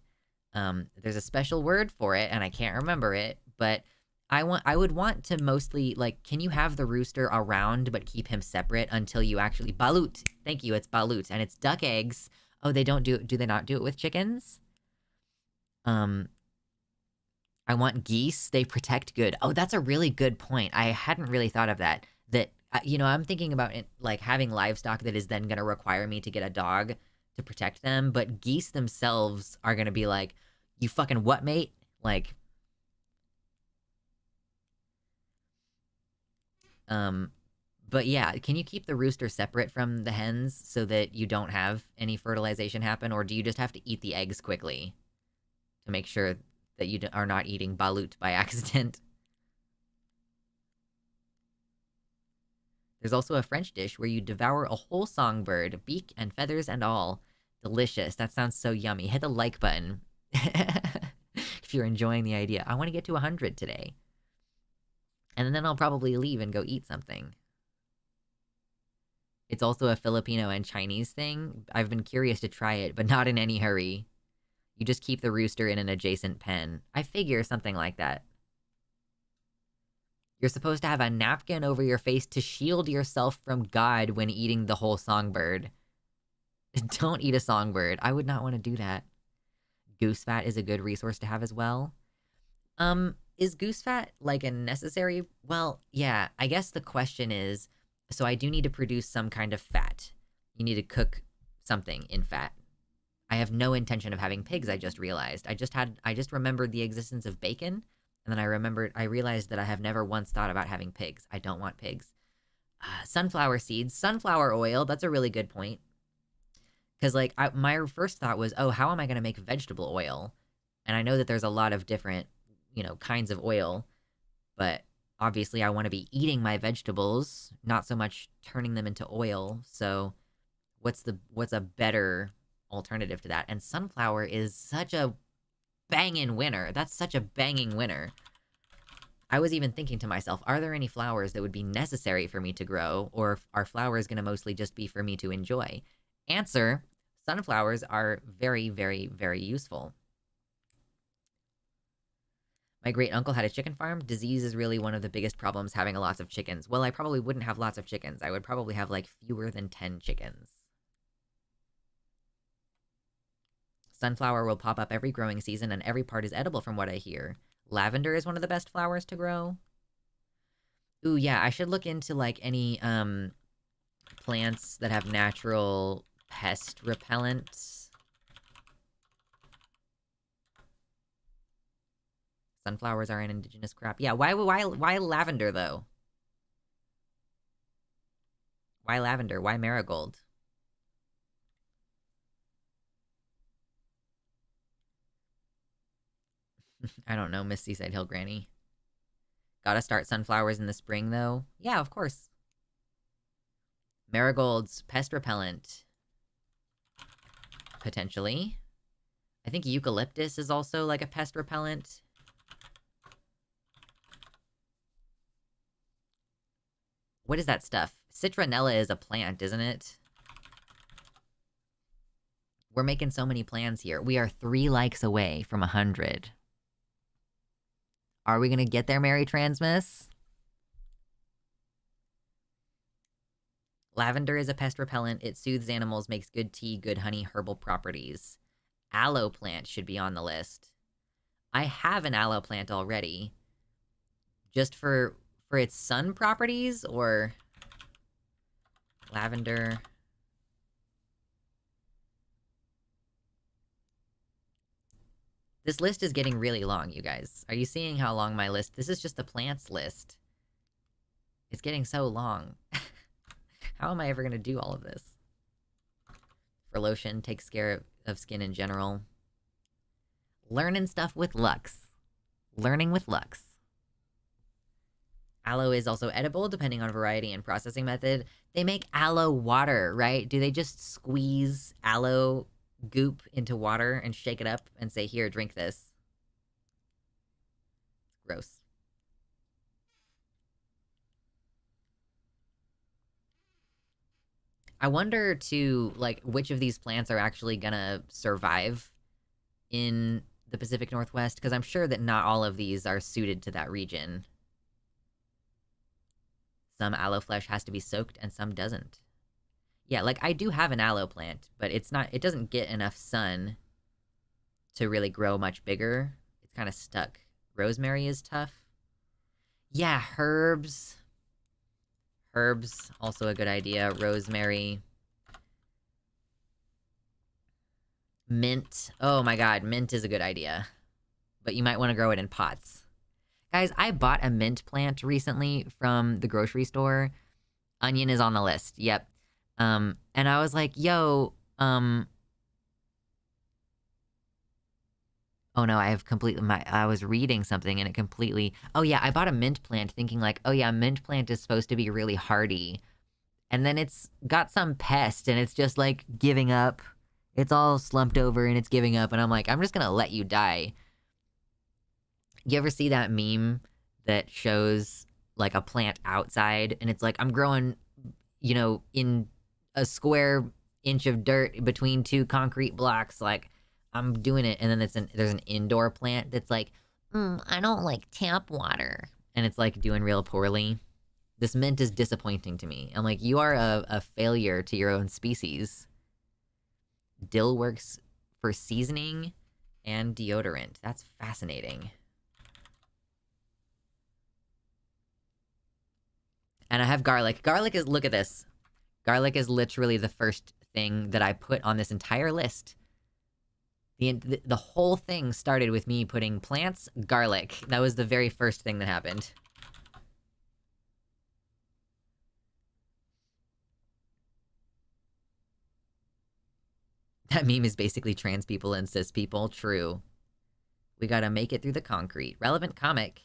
There's a special word for it, and I can't remember it, but I would want to mostly, like, can you have the rooster around but keep him separate until you actually... Balut! Thank you, it's balut, and it's duck eggs. Oh, they don't do they not do it with chickens? I want geese. They protect good. Oh, that's a really good point. I hadn't really thought of that. I'm thinking about it, like, having livestock that is then going to require me to get a dog to protect them, but geese themselves are going to be like, you fucking what, mate? Like, but yeah, can you keep the rooster separate from the hens so that you don't have any fertilization happen, or do you just have to eat the eggs quickly? to make sure that you are not eating balut by accident. There's also a French dish where you devour a whole songbird, beak and feathers and all. Delicious. That sounds so yummy. Hit the like button if you're enjoying the idea. I want to get to 100 today. And then I'll probably leave and go eat something. It's also a Filipino and Chinese thing. I've been curious to try it, but not in any hurry. You just keep the rooster in an adjacent pen. I figure something like that. You're supposed to have a napkin over your face to shield yourself from God when eating the whole songbird. Don't eat a songbird. I would not want to do that. Goose fat is a good resource to have as well. Is goose fat like a necessary? Well, yeah, I guess the question is, so I do need to produce some kind of fat. You need to cook something in fat. I have no intention of having pigs, I just realized. I just remembered the existence of bacon, and then I realized that I have never once thought about having pigs. I don't want pigs. Sunflower seeds, sunflower oil, that's a really good point. Because, like, my first thought was, oh, how am I going to make vegetable oil? And I know that there's a lot of different, kinds of oil, but obviously I want to be eating my vegetables, not so much turning them into oil. So what's a better alternative to that? And sunflower is such a banging winner. That's such a banging winner. I was even thinking to myself, are there any flowers that would be necessary for me to grow, or are flowers going to mostly just be for me to enjoy? Answer, sunflowers are very, very, very useful. My great uncle had a chicken farm. Disease is really one of the biggest problems having lots of chickens. Well, I probably wouldn't have lots of chickens. I would probably have like fewer than 10 chickens. Sunflower will pop up every growing season and every part is edible from what I hear. Lavender is one of the best flowers to grow. Ooh, yeah, I should look into like any plants that have natural pest repellents. Sunflowers are an indigenous crop. Yeah, why lavender though? Why lavender? Why marigold? I don't know, Miss Seaside Hill Granny. Gotta start sunflowers in the spring though. Yeah, of course. Marigolds, pest repellent. Potentially. I think eucalyptus is also like a pest repellent. What is that stuff? Citronella is a plant, isn't it? We're making so many plans here. We are 3 likes away from 100. Are we gonna get there, Mary Transmas? Lavender is a pest repellent. It soothes animals, makes good tea, good honey, herbal properties. Aloe plant should be on the list. I have an aloe plant already. Just for its sun properties, or lavender. This list is getting really long, you guys. Are you seeing how long my list? This is just the plants list. It's getting so long. How am I ever going to do all of this? For lotion, takes care of skin in general. Learning stuff with Lux. Learning with Lux. Aloe is also edible, depending on variety and processing method. They make aloe water, right? Do they just squeeze aloe goop into water and shake it up and say, here, drink this? Gross. I wonder, too, like, which of these plants are actually gonna survive in the Pacific Northwest, because I'm sure that not all of these are suited to that region. Some aloe flesh has to be soaked and some doesn't. Yeah, like, I do have an aloe plant, but it doesn't get enough sun to really grow much bigger. It's kind of stuck. Rosemary is tough. Yeah, herbs. Herbs, also a good idea. Rosemary. Mint. Oh my god, mint is a good idea. But you might want to grow it in pots. Guys, I bought a mint plant recently from the grocery store. Onion is on the list. Yep. And I was like, yo, Oh no, I have completely, I was reading something and it completely, oh yeah, I bought a mint plant thinking like, oh yeah, mint plant is supposed to be really hardy. And then it's got some pest and it's just like giving up. It's all slumped over and it's giving up and I'm like, I'm just gonna let you die. You ever see that meme that shows like a plant outside and it's like, I'm growing, you know, in a square inch of dirt between two concrete blocks, like I'm doing it, and then there's an indoor plant that's like, I don't like tap water, and it's like doing real poorly. This mint is disappointing to me. I'm like, you are a failure to your own species. Dill works for seasoning and deodorant. That's fascinating. And I have garlic. Garlic is, look at this. Garlic is literally the first thing that I put on this entire list. The whole thing started with me putting plants, garlic. That was the very first thing that happened. That meme is basically trans people and cis people. True. We gotta make it through the concrete. Relevant comic.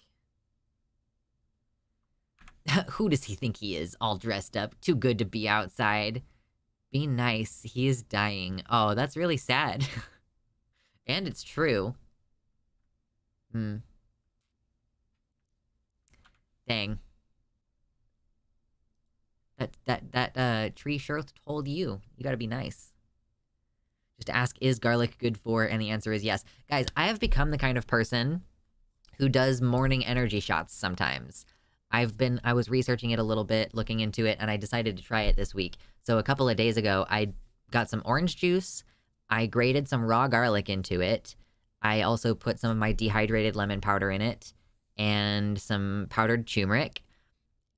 Who does he think he is? All dressed up. Too good to be outside. Be nice. He is dying. Oh, that's really sad. And it's true. Dang. That tree sure told you. You gotta be nice. Just ask, is garlic good for? And the answer is yes. Guys, I have become the kind of person who does morning energy shots sometimes. I was researching it a little bit, looking into it, and I decided to try it this week. So a couple of days ago, I got some orange juice, I grated some raw garlic into it, I also put some of my dehydrated lemon powder in it, and some powdered turmeric,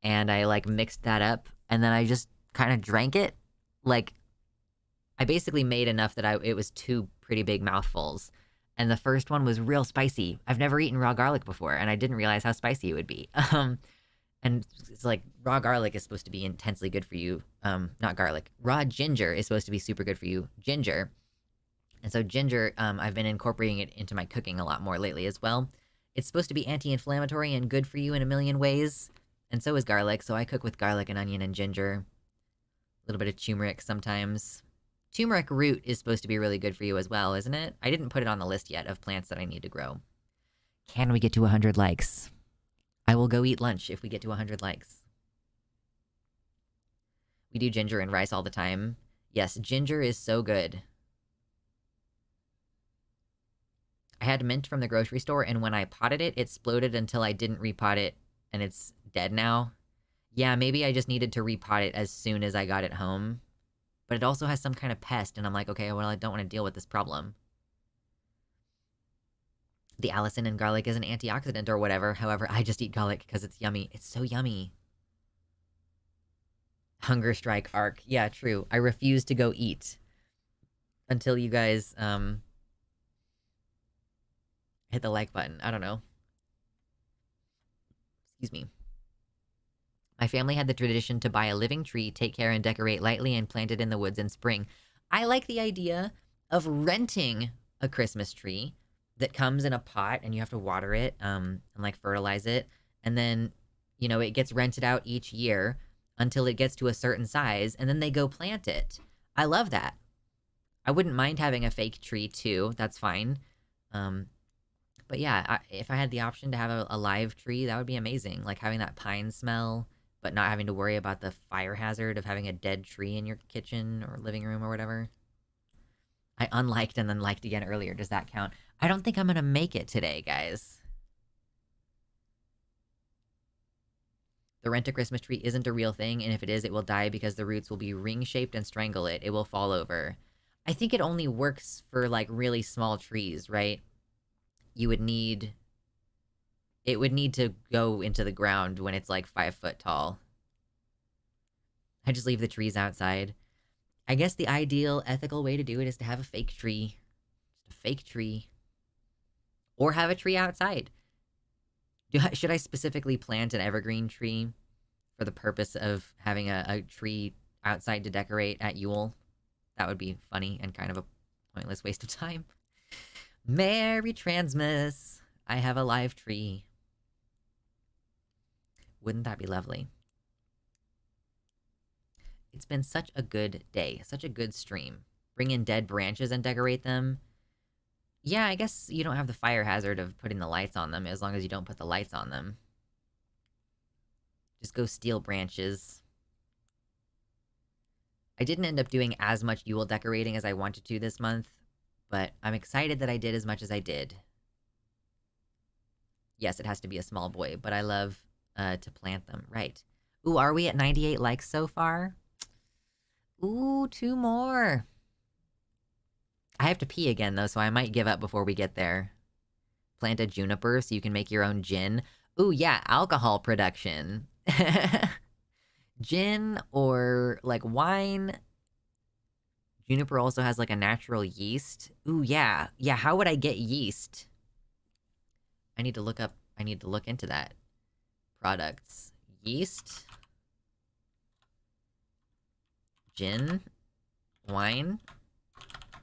and I, like, mixed that up, and then I just kind of drank it. Like, I basically made enough that it was 2 pretty big mouthfuls. And the first one was real spicy. I've never eaten raw garlic before, and I didn't realize how spicy it would be. And it's like, raw garlic is supposed to be intensely good for you. Not garlic. Raw ginger is supposed to be super good for you. Ginger. And so ginger, I've been incorporating it into my cooking a lot more lately as well. It's supposed to be anti-inflammatory and good for you in a million ways. And so is garlic, so I cook with garlic and onion and ginger. A little bit of turmeric sometimes. Turmeric root is supposed to be really good for you as well, isn't it? I didn't put it on the list yet of plants that I need to grow. Can we get to 100 likes? I will go eat lunch if we get to 100 likes. We do ginger and rice all the time. Yes, ginger is so good. I had mint from the grocery store, and when I potted it, it exploded until I didn't repot it, and it's dead now. Yeah, maybe I just needed to repot it as soon as I got it home. But it also has some kind of pest, and I'm like, okay, well, I don't want to deal with this problem. The allicin in garlic is an antioxidant or whatever. However, I just eat garlic because it's yummy. It's so yummy. Hunger strike arc. Yeah, true. I refuse to go eat until you guys, hit the like button. I don't know. Excuse me. My family had the tradition to buy a living tree, take care and decorate lightly, and plant it in the woods in spring. I like the idea of renting a Christmas tree that comes in a pot and you have to water it, and like fertilize it. And then, you know, it gets rented out each year until it gets to a certain size, and then they go plant it. I love that. I wouldn't mind having a fake tree too. That's fine. But yeah, if I had the option to have a live tree, that would be amazing. Like having that pine smell, but not having to worry about the fire hazard of having a dead tree in your kitchen or living room or whatever. I unliked and then liked again earlier. Does that count? I don't think I'm gonna make it today, guys. The rent-a-Christmas tree isn't a real thing, and if it is, it will die because the roots will be ring-shaped and strangle it. It will fall over. I think it only works for, like, really small trees, right? It would need to go into the ground when it's, like, 5 foot tall. I just leave the trees outside. I guess the ideal ethical way to do it is to have a fake tree. Just a fake tree. Or have a tree outside. Should I specifically plant an evergreen tree for the purpose of having a tree outside to decorate at Yule? That would be funny and kind of a pointless waste of time. Merry Transmas. I have a live tree. Wouldn't that be lovely? It's been such a good day. Such a good stream. Bring in dead branches and decorate them. Yeah, I guess you don't have the fire hazard of putting the lights on them as long as you don't put the lights on them. Just go steal branches. I didn't end up doing as much Yule decorating as I wanted to this month, but I'm excited that I did as much as I did. Yes, it has to be a small boy, but I love to plant them. Right. Ooh, are we at 98 likes so far? Ooh, 2 more. I have to pee again, though, so I might give up before we get there. Plant a juniper so you can make your own gin. Ooh, yeah, alcohol production. Gin or, like, wine. Juniper also has, like, a natural yeast. Ooh, yeah. Yeah, how would I get yeast? I need to look into that. Products. Yeast. Gin. Wine.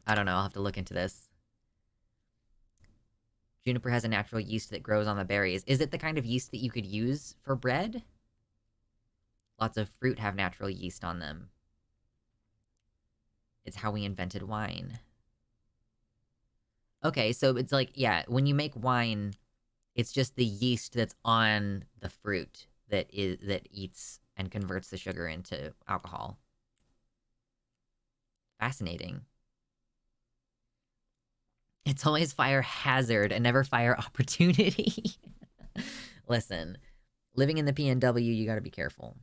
I don't know, I'll have to look into this. Juniper has a natural yeast that grows on the berries. Is it the kind of yeast that you could use for bread? Lots of fruit have natural yeast on them. It's how we invented wine. Okay, so it's like, yeah, when you make wine, it's just the yeast that's on the fruit that eats and converts the sugar into alcohol. Fascinating. It's always fire hazard and never fire opportunity. Listen, living in the PNW, you gotta be careful.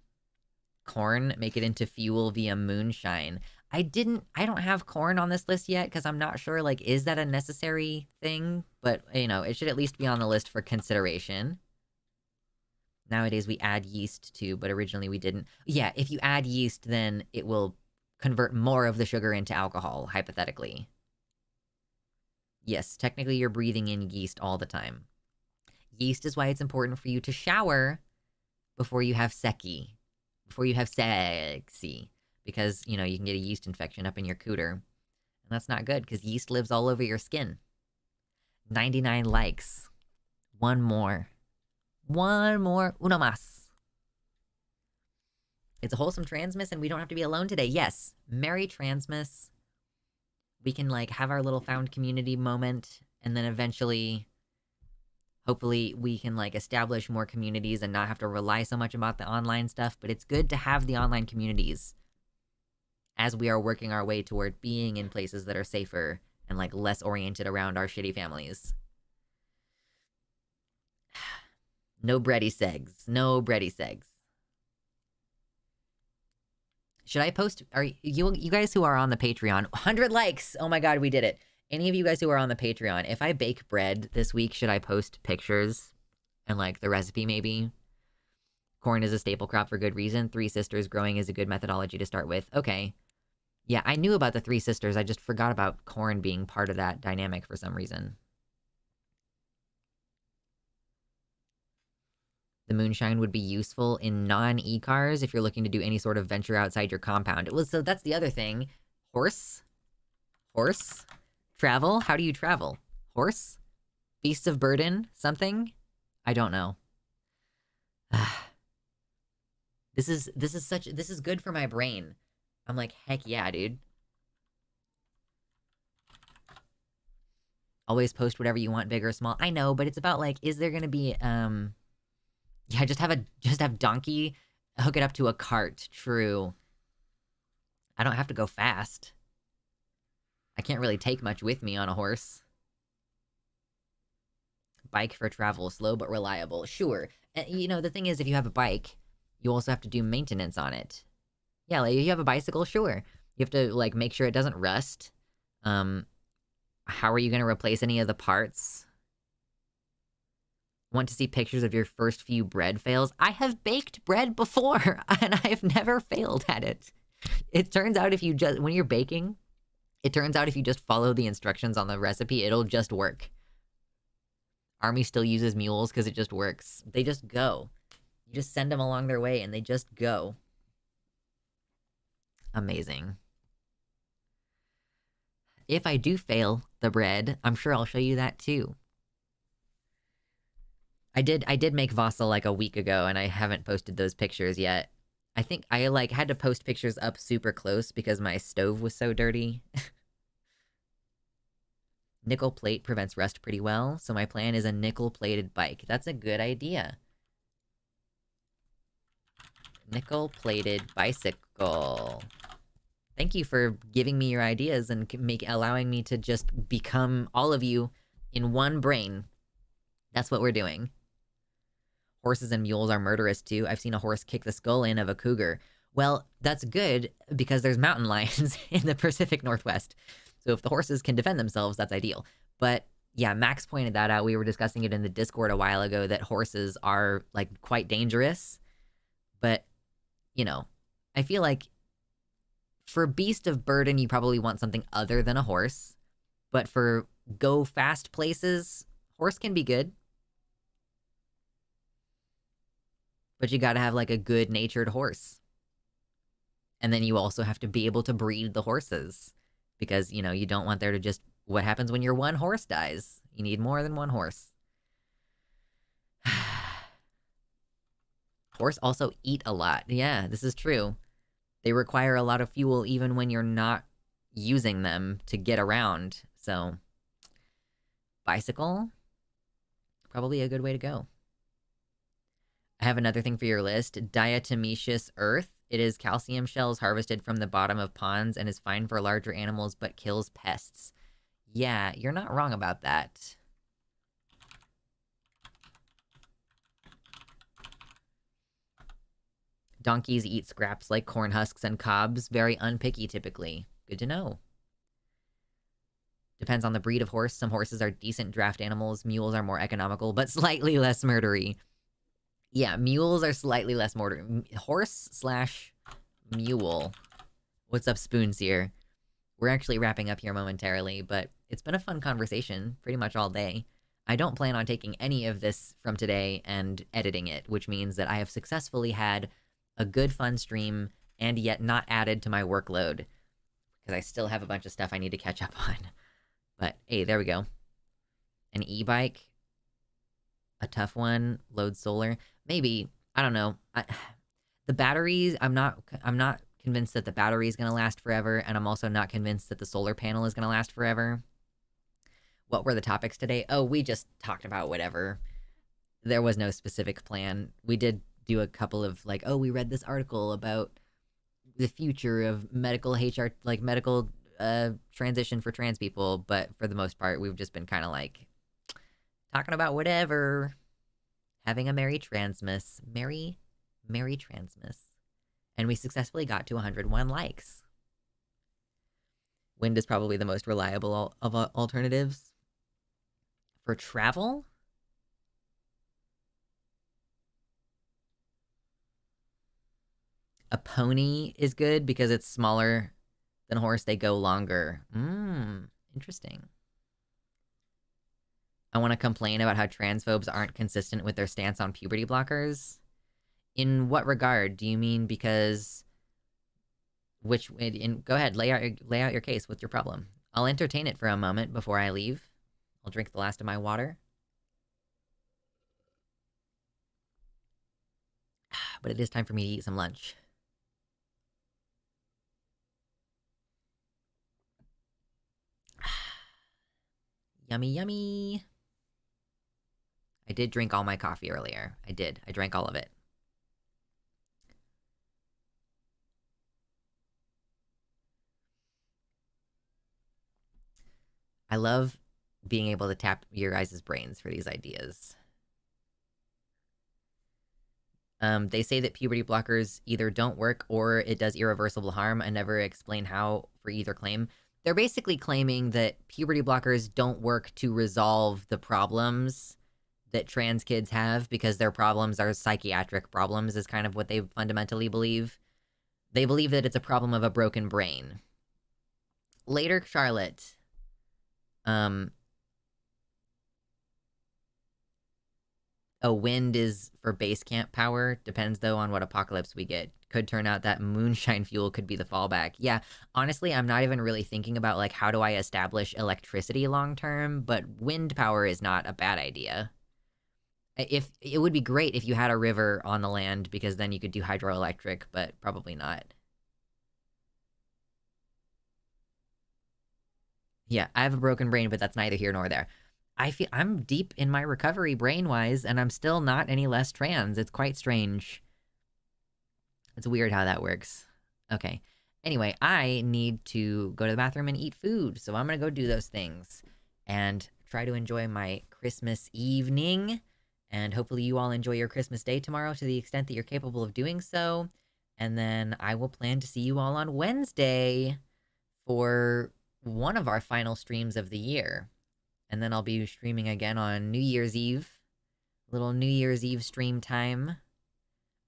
Corn, make it into fuel via moonshine. I don't have corn on this list yet because I'm not sure, like, is that a necessary thing? But, you know, it should at least be on the list for consideration. Nowadays we add yeast too, but originally we didn't. Yeah, if you add yeast, then it will convert more of the sugar into alcohol, hypothetically. Yes, technically you're breathing in yeast all the time. Yeast is why it's important for you to shower before you have sexy. Because, you know, you can get a yeast infection up in your cooter. And that's not good, because yeast lives all over your skin. 99 likes. One more. Uno más. It's a wholesome Transmas, and we don't have to be alone today. Yes, Merry Transmas. We can, like, have our little found community moment, and then eventually, hopefully, we can, like, establish more communities and not have to rely so much about the online stuff, but it's good to have the online communities as we are working our way toward being in places that are safer and, like, less oriented around our shitty families. No bready segs. No bready segs. Should I post? Are you guys who are on the Patreon? 100 likes! Oh my god, we did it. Any of you guys who are on the Patreon, if I bake bread this week, should I post pictures and, like, the recipe maybe? Corn is a staple crop for good reason. 3 sisters growing is a good methodology to start with. Okay. Yeah, I knew about the 3 sisters. I just forgot about corn being part of that dynamic for some reason. The moonshine would be useful in non-e-cars if you're looking to do any sort of venture outside your compound. Well, so that's the other thing. Horse? Travel? How do you travel? Horse? Beasts of burden? Something? I don't know. This is good for my brain. I'm like, heck yeah, dude. Always post whatever you want, big or small. I know, but it's about, like, is there gonna be, yeah, just have donkey hook it up to a cart. True. I don't have to go fast. I can't really take much with me on a horse. Bike for travel, slow but reliable. Sure. You know, the thing is, if you have a bike, you also have to do maintenance on it. Yeah, like, if you have a bicycle, sure. You have to, like, make sure it doesn't rust. How are you gonna replace any of the parts? Want to see pictures of your first few bread fails? I have baked bread before, and I have never failed at it. It turns out when you're baking, it turns out if you just follow the instructions on the recipe, it'll just work. Army still uses mules because it just works. They just go. You just send them along their way, and they just go. Amazing. if I do fail the bread, I'm sure I'll show you that too. I did make Vasa like a week ago, and I haven't posted those pictures yet. I think I like had to post pictures up super close because my stove was so dirty. Nickel plate prevents rust pretty well, so my plan is a nickel-plated bike. That's a good idea. Nickel-plated bicycle. Thank you for giving me your ideas and allowing me to just become all of you in one brain. That's what we're doing. Horses and mules are murderous too. I've seen a horse kick the skull in of a cougar. Well, that's good because there's mountain lions in the Pacific Northwest. So if the horses can defend themselves, that's ideal. But yeah, Max pointed that out. We were discussing it in the Discord a while ago that horses are like quite dangerous. But, you know, I feel like for beast of burden, you probably want something other than a horse. But for go fast places, horse can be good. But you gotta have like a good-natured horse. And then you also have to be able to breed the horses. Because, you know, you don't want there to just... What happens when your one horse dies? You need more than one horse. Horse also eat a lot. Yeah, this is true. They require a lot of fuel even when you're not using them to get around. So, bicycle? Probably a good way to go. I have another thing for your list. Diatomaceous earth. It is calcium shells harvested from the bottom of ponds and is fine for larger animals but kills pests. Yeah, you're not wrong about that. Donkeys eat scraps like corn husks and cobs. Very unpicky, typically. Good to know. Depends on the breed of horse. Some horses are decent draft animals. Mules are more economical, but slightly less murdery. Yeah, mules are slightly less murdery. Horse/mule. What's up, Spoons here? We're actually wrapping up here momentarily, but it's been a fun conversation pretty much all day. I don't plan on taking any of this from today and editing it, which means that I have successfully had a good fun stream and yet not added to my workload. Because I still have a bunch of stuff I need to catch up on. But, hey, there we go. An e-bike. A tough one. Load solar. Maybe. I don't know. The batteries, I'm not convinced that the battery is going to last forever, and I'm also not convinced that the solar panel is going to last forever. What were the topics today? Oh, we just talked about whatever. There was no specific plan. We did do a couple of, like, oh, we read this article about the future of medical HR, like, medical transition for trans people, but for the most part, we've just been kind of, like, talking about whatever. Having a Merry Transmas. Merry Transmas. And we successfully got to 101 likes. Wind is probably the most reliable of alternatives. For travel? A pony is good because it's smaller than a horse. They go longer. Interesting. I want to complain about how transphobes aren't consistent with their stance on puberty blockers. In what regard? Do you mean because... Go ahead, lay out your case. What's your problem? I'll entertain it for a moment before I leave. I'll drink the last of my water. But it is time for me to eat some lunch. Yummy, yummy. I did drink all my coffee earlier. I did. I drank all of it. I love being able to tap your guys' brains for these ideas. They say that puberty blockers either don't work or it does irreversible harm. I never explain how for either claim. They're basically claiming that puberty blockers don't work to resolve the problems that trans kids have because their problems are psychiatric problems is kind of what they fundamentally believe. They believe that it's a problem of a broken brain. Later, Charlotte. Oh, wind is for base camp power. Depends, though, on what apocalypse we get. Could turn out that moonshine fuel could be the fallback. Yeah, honestly, I'm not even really thinking about, like, how do I establish electricity long term, but wind power is not a bad idea. If it would be great if you had a river on the land, because then you could do hydroelectric, but probably not. Yeah, I have a broken brain, but that's neither here nor there. I feel I'm deep in my recovery brain-wise, and I'm still not any less trans. It's quite strange. It's weird how that works. Okay. Anyway, I need to go to the bathroom and eat food, so I'm gonna go do those things and try to enjoy my Christmas evening, and hopefully you all enjoy your Christmas day tomorrow to the extent that you're capable of doing so, and then I will plan to see you all on Wednesday for one of our final streams of the year. And then I'll be streaming again on New Year's Eve. Little New Year's Eve stream time.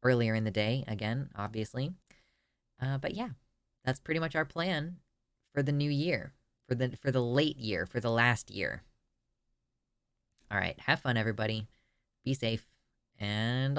Earlier in the day, again, obviously. But yeah, that's pretty much our plan for the new year. For the late year, for the last year. Alright, have fun, everybody. Be safe. And